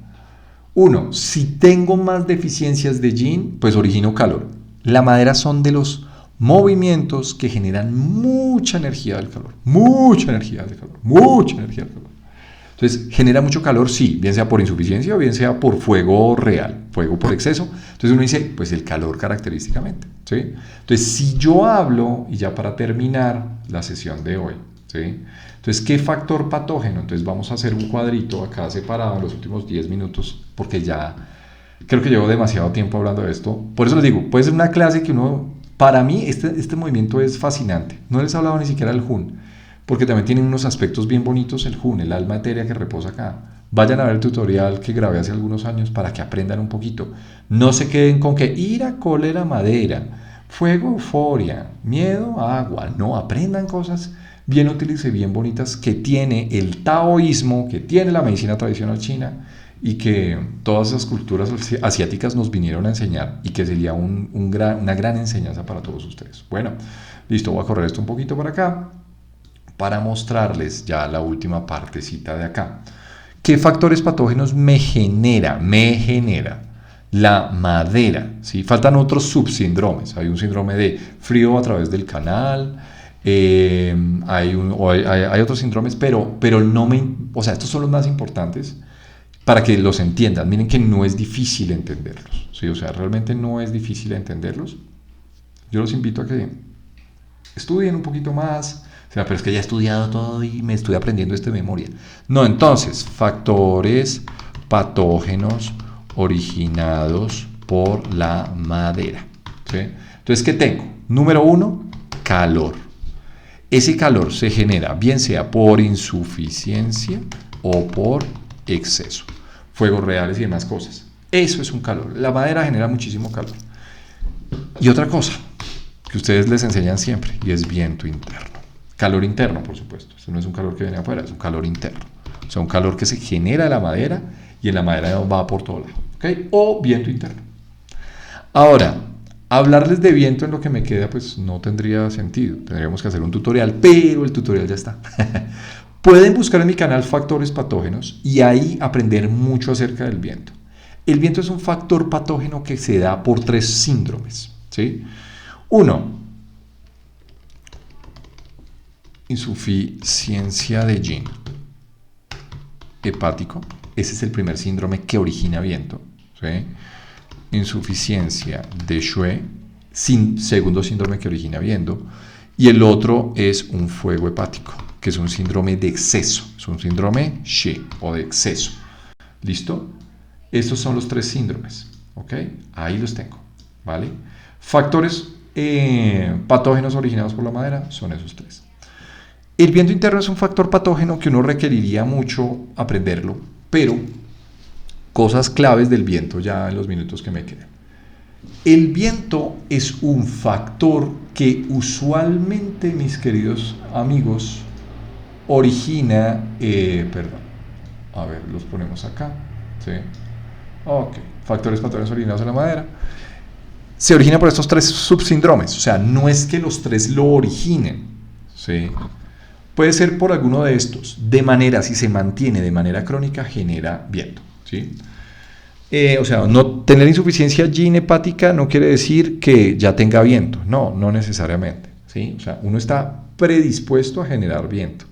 Speaker 1: Uno, si tengo más deficiencias de yin, pues origino calor. La madera son de los movimientos que generan mucha energía del calor. Mucha energía del calor. Mucha energía del calor. Entonces, genera mucho calor, sí, bien sea por insuficiencia o bien sea por fuego real, fuego por exceso. Entonces uno dice, pues el calor característicamente, ¿sí? Entonces, si yo hablo, y ya para terminar la sesión de hoy, ¿sí? Entonces, ¿qué factor patógeno? Entonces vamos a hacer un cuadrito acá separado en los últimos 10 minutos, porque ya creo que llevo demasiado tiempo hablando de esto. Por eso les digo, puede ser una clase que uno, para mí, este movimiento es fascinante. No les he hablado ni siquiera del Hun, porque también tienen unos aspectos bien bonitos el Hun, el alma etérea que reposa acá. Vayan a ver el tutorial que grabé hace algunos años para que aprendan un poquito. No se queden con que ira, cólera, madera, fuego, euforia, miedo, agua. No, aprendan cosas bien útiles y bien bonitas que tiene el taoísmo, que tiene la medicina tradicional china y que todas esas culturas asiáticas nos vinieron a enseñar y que sería una gran enseñanza para todos ustedes. Bueno, listo, voy a correr esto un poquito para acá. para mostrarles ya la última partecita de acá. ¿Qué factores patógenos me genera la madera? ¿Sí? Faltan otros subsíndromes. Hay un síndrome de frío a través del canal, hay otros síndromes, pero no me... O sea, estos son los más importantes para que los entiendan. Miren que no es difícil entenderlos. ¿Sí? O sea, realmente no es difícil entenderlos. Yo los invito a que estudien un poquito más. O sea, pero es que ya he estudiado todo y me estoy aprendiendo esto de memoria. No, entonces, factores patógenos originados por la madera. ¿Sí? Entonces, ¿qué tengo? Número 1, calor. Ese calor se genera bien sea por insuficiencia o por exceso. Fuegos reales y demás cosas. Eso es un calor. La madera genera muchísimo calor. Y otra cosa que ustedes les enseñan siempre, y es viento interno. Calor interno, por supuesto. Esto no es un calor que viene afuera, es un calor interno. O sea, un calor que se genera en la madera y en la madera va por todo lado. ¿Okay? O viento interno. Ahora, hablarles de viento en lo que me queda, pues no tendría sentido. Tendríamos que hacer un tutorial, pero el tutorial ya está. Pueden buscar en mi canal factores patógenos y ahí aprender mucho acerca del viento. El viento es un factor patógeno que se da por 3 síndromes. ¿Sí? 1. Insuficiencia de Yin hepático. Ese es el primer síndrome que origina viento. ¿Sí? Insuficiencia de Xue, segundo síndrome que origina viento. Y el otro es un fuego hepático, que es un síndrome de exceso. Es un síndrome Xie o de exceso. ¿Listo? Estos son los 3 síndromes. ¿Ok? Ahí los tengo. ¿Vale? Factores patógenos originados por la madera son esos 3. El viento interno es un factor patógeno que uno requeriría mucho aprenderlo, pero cosas claves del viento ya en los minutos que me quedan. El viento es un factor que usualmente, mis queridos amigos, origina, a ver, los ponemos acá, ¿sí? Ok, factores patógenos originados en la madera. Se origina por estos 3 subsíndromes, o sea, no es que los 3 lo originen, ¿sí? Puede ser por alguno de estos, si se mantiene de manera crónica, genera viento, ¿sí? O sea, no tener insuficiencia Yin hepática no quiere decir que ya tenga viento, no necesariamente, ¿sí? O sea, uno está predispuesto a generar viento,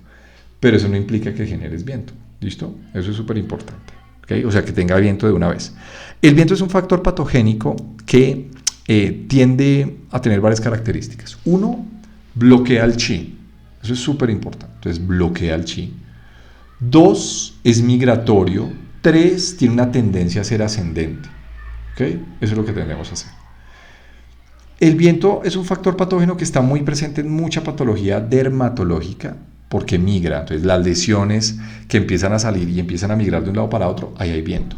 Speaker 1: pero eso no implica que generes viento, ¿listo? Eso es súper importante, ¿okay? O sea, que tenga viento de una vez. El viento es un factor patogénico que tiende a tener varias características. 1, bloquea el chi. Eso es súper importante. Entonces, bloquea el chi. 2, es migratorio. 3, tiene una tendencia a ser ascendente. ¿Okay? Eso es lo que tendemos a hacer. El viento es un factor patógeno que está muy presente en mucha patología dermatológica porque migra. Entonces, las lesiones que empiezan a salir y empiezan a migrar de un lado para otro, ahí hay viento.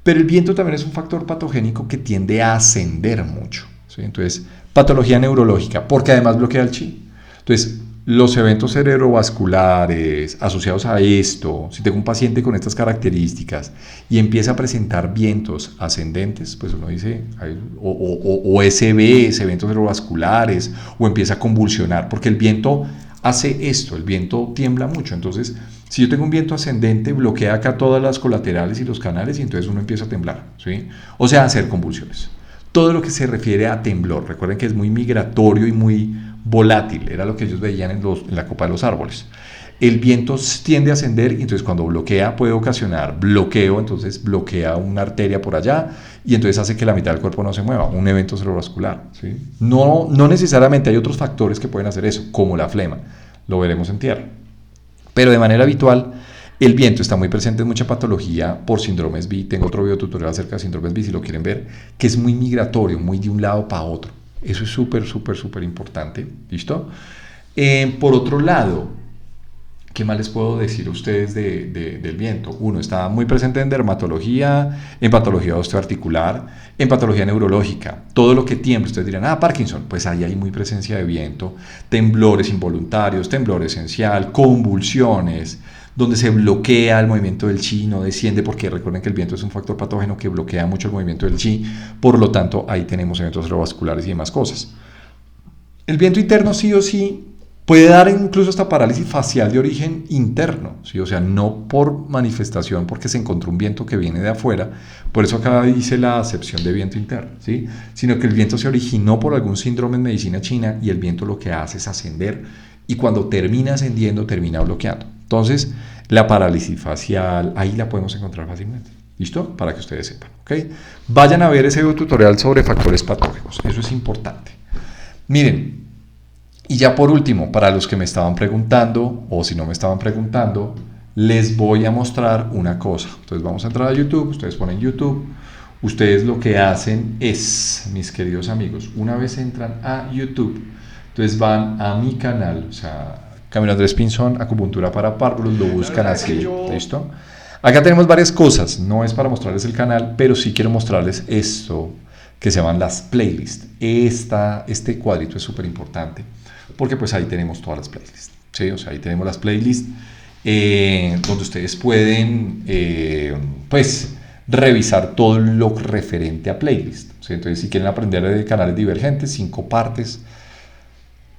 Speaker 1: Pero el viento también es un factor patogénico que tiende a ascender mucho, ¿sí? Entonces, patología neurológica, porque además bloquea el chi. Entonces, los eventos cerebrovasculares asociados a esto, si tengo un paciente con estas características y empieza a presentar vientos ascendentes, pues uno dice, o SBs, eventos cerebrovasculares, o empieza a convulsionar, porque el viento hace esto, el viento tiembla mucho. Entonces, si yo tengo un viento ascendente, bloquea acá todas las colaterales y los canales y entonces uno empieza a temblar, ¿sí? O sea, a hacer convulsiones. Todo lo que se refiere a temblor, recuerden que es muy migratorio y muy volátil, era lo que ellos veían en la copa de los árboles. El viento tiende a ascender y entonces cuando bloquea puede ocasionar bloqueo, entonces bloquea una arteria por allá y entonces hace que la mitad del cuerpo no se mueva, un evento cerebrovascular, ¿sí? No necesariamente, hay otros factores que pueden hacer eso, como la flema, lo veremos en tierra. Pero de manera habitual, el viento está muy presente en mucha patología por síndromes B. Tengo otro video tutorial acerca de síndromes B, si lo quieren ver, que es muy migratorio, muy de un lado para otro. Eso es súper importante. ¿Listo? Por otro lado, ¿qué más les puedo decir a ustedes del viento? 1, está muy presente en dermatología, en patología osteoarticular, en patología neurológica. Todo lo que tiembla, ustedes dirán, Parkinson, pues ahí hay muy presencia de viento, temblores involuntarios, temblor esencial, convulsiones, donde se bloquea el movimiento del chi, no desciende, porque recuerden que el viento es un factor patógeno que bloquea mucho el movimiento del chi, por lo tanto ahí tenemos eventos cerebrovasculares y demás cosas. El viento interno sí o sí Puede dar incluso hasta parálisis facial de origen interno, ¿sí? O sea, no por manifestación, porque se encontró un viento que viene de afuera, por eso acá dice la acepción de viento interno, ¿sí? Sino que el viento se originó por algún síndrome en medicina china y el viento lo que hace es ascender y cuando termina ascendiendo termina bloqueando. Entonces, la parálisis facial, ahí la podemos encontrar fácilmente. ¿Listo? Para que ustedes sepan, ¿ok? Vayan a ver ese tutorial sobre factores patógenos, eso es importante. Miren, y ya por último, para los que me estaban preguntando, o si no me estaban preguntando, les voy a mostrar una cosa. Entonces vamos a entrar a YouTube, ustedes ponen YouTube, ustedes lo que hacen es, mis queridos amigos, una vez entran a YouTube, entonces van a mi canal, o sea, Camilo Andrés Pinzón, acupuntura para párvulos, lo buscan así, ¿listo? Acá tenemos varias cosas, no es para mostrarles el canal, pero sí quiero mostrarles esto, que se llaman las playlists. Este cuadrito es súper importante, porque pues ahí tenemos todas las playlists, ¿sí? O sea, ahí tenemos las playlists donde ustedes pueden, pues, revisar todo lo referente a playlists, ¿sí? Entonces, si quieren aprender de canales divergentes, 5 partes,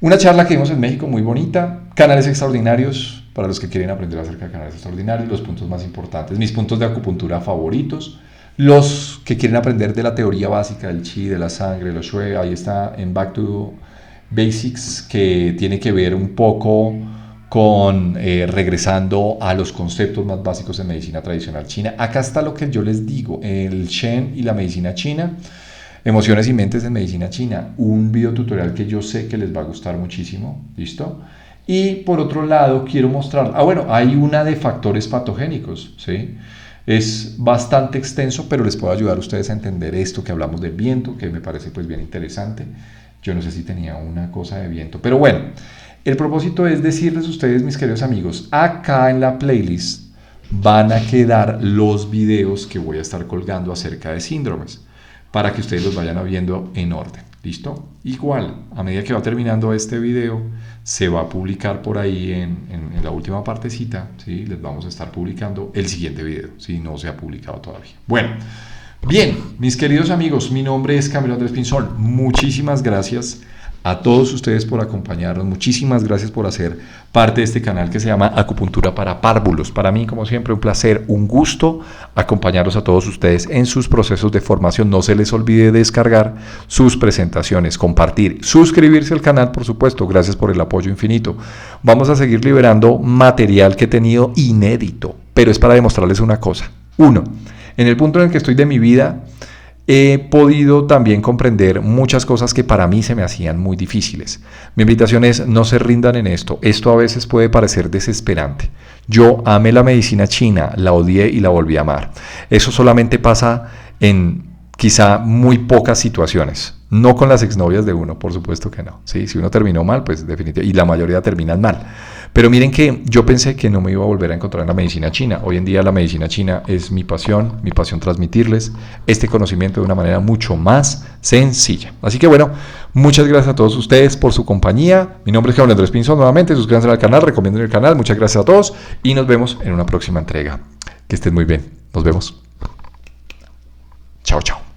Speaker 1: una charla que vimos en México muy bonita, canales extraordinarios, para los que quieren aprender acerca de canales extraordinarios, los puntos más importantes, mis puntos de acupuntura favoritos, los que quieren aprender de la teoría básica del chi, de la sangre, los shui, ahí está en Back to Basics, que tiene que ver un poco con regresando a los conceptos más básicos en medicina tradicional china. Acá está lo que yo les digo, el Shen y la medicina china, emociones y mentes en medicina china, un video tutorial que yo sé que les va a gustar muchísimo, ¿listo? Y por otro lado quiero mostrar, bueno, hay una de factores patogénicos, ¿sí? Es bastante extenso, pero les puedo ayudar a ustedes a entender esto que hablamos del viento, que me parece pues bien interesante. Yo no sé si tenía una cosa de viento, pero bueno, el propósito es decirles a ustedes, mis queridos amigos, acá en la playlist van a quedar los videos que voy a estar colgando acerca de síndromes, para que ustedes los vayan viendo en orden, ¿listo? Igual, a medida que va terminando este video, se va a publicar por ahí en la última partecita, ¿sí? Les vamos a estar publicando el siguiente video, si no se ha publicado todavía. Bueno, bien, mis queridos amigos, mi nombre es Camilo Andrés Pinzón. Muchísimas gracias a todos ustedes por acompañarnos. Muchísimas gracias por hacer parte de este canal que se llama Acupuntura para Párvulos. Para mí, como siempre, un placer, un gusto acompañarlos a todos ustedes en sus procesos de formación. No se les olvide descargar sus presentaciones, compartir, suscribirse al canal, por supuesto. Gracias por el apoyo infinito. Vamos a seguir liberando material que he tenido inédito, pero es para demostrarles una cosa. Uno, en el punto en el que estoy de mi vida, he podido también comprender muchas cosas que para mí se me hacían muy difíciles. Mi invitación es: no se rindan en esto. Esto a veces puede parecer desesperante. Yo amé la medicina china, la odié y la volví a amar. Eso solamente pasa en quizá muy pocas situaciones. No con las exnovias de uno, por supuesto que no. ¿Sí? Si uno terminó mal, pues definitivamente, y la mayoría terminan mal. Pero miren que yo pensé que no me iba a volver a encontrar en la medicina china. Hoy en día la medicina china es mi pasión transmitirles este conocimiento de una manera mucho más sencilla. Así que bueno, muchas gracias a todos ustedes por su compañía. Mi nombre es Camilo Andrés Pinzón nuevamente. Suscríbanse al canal, recomienden el canal. Muchas gracias a todos y nos vemos en una próxima entrega. Que estén muy bien. Nos vemos. Chao, chao.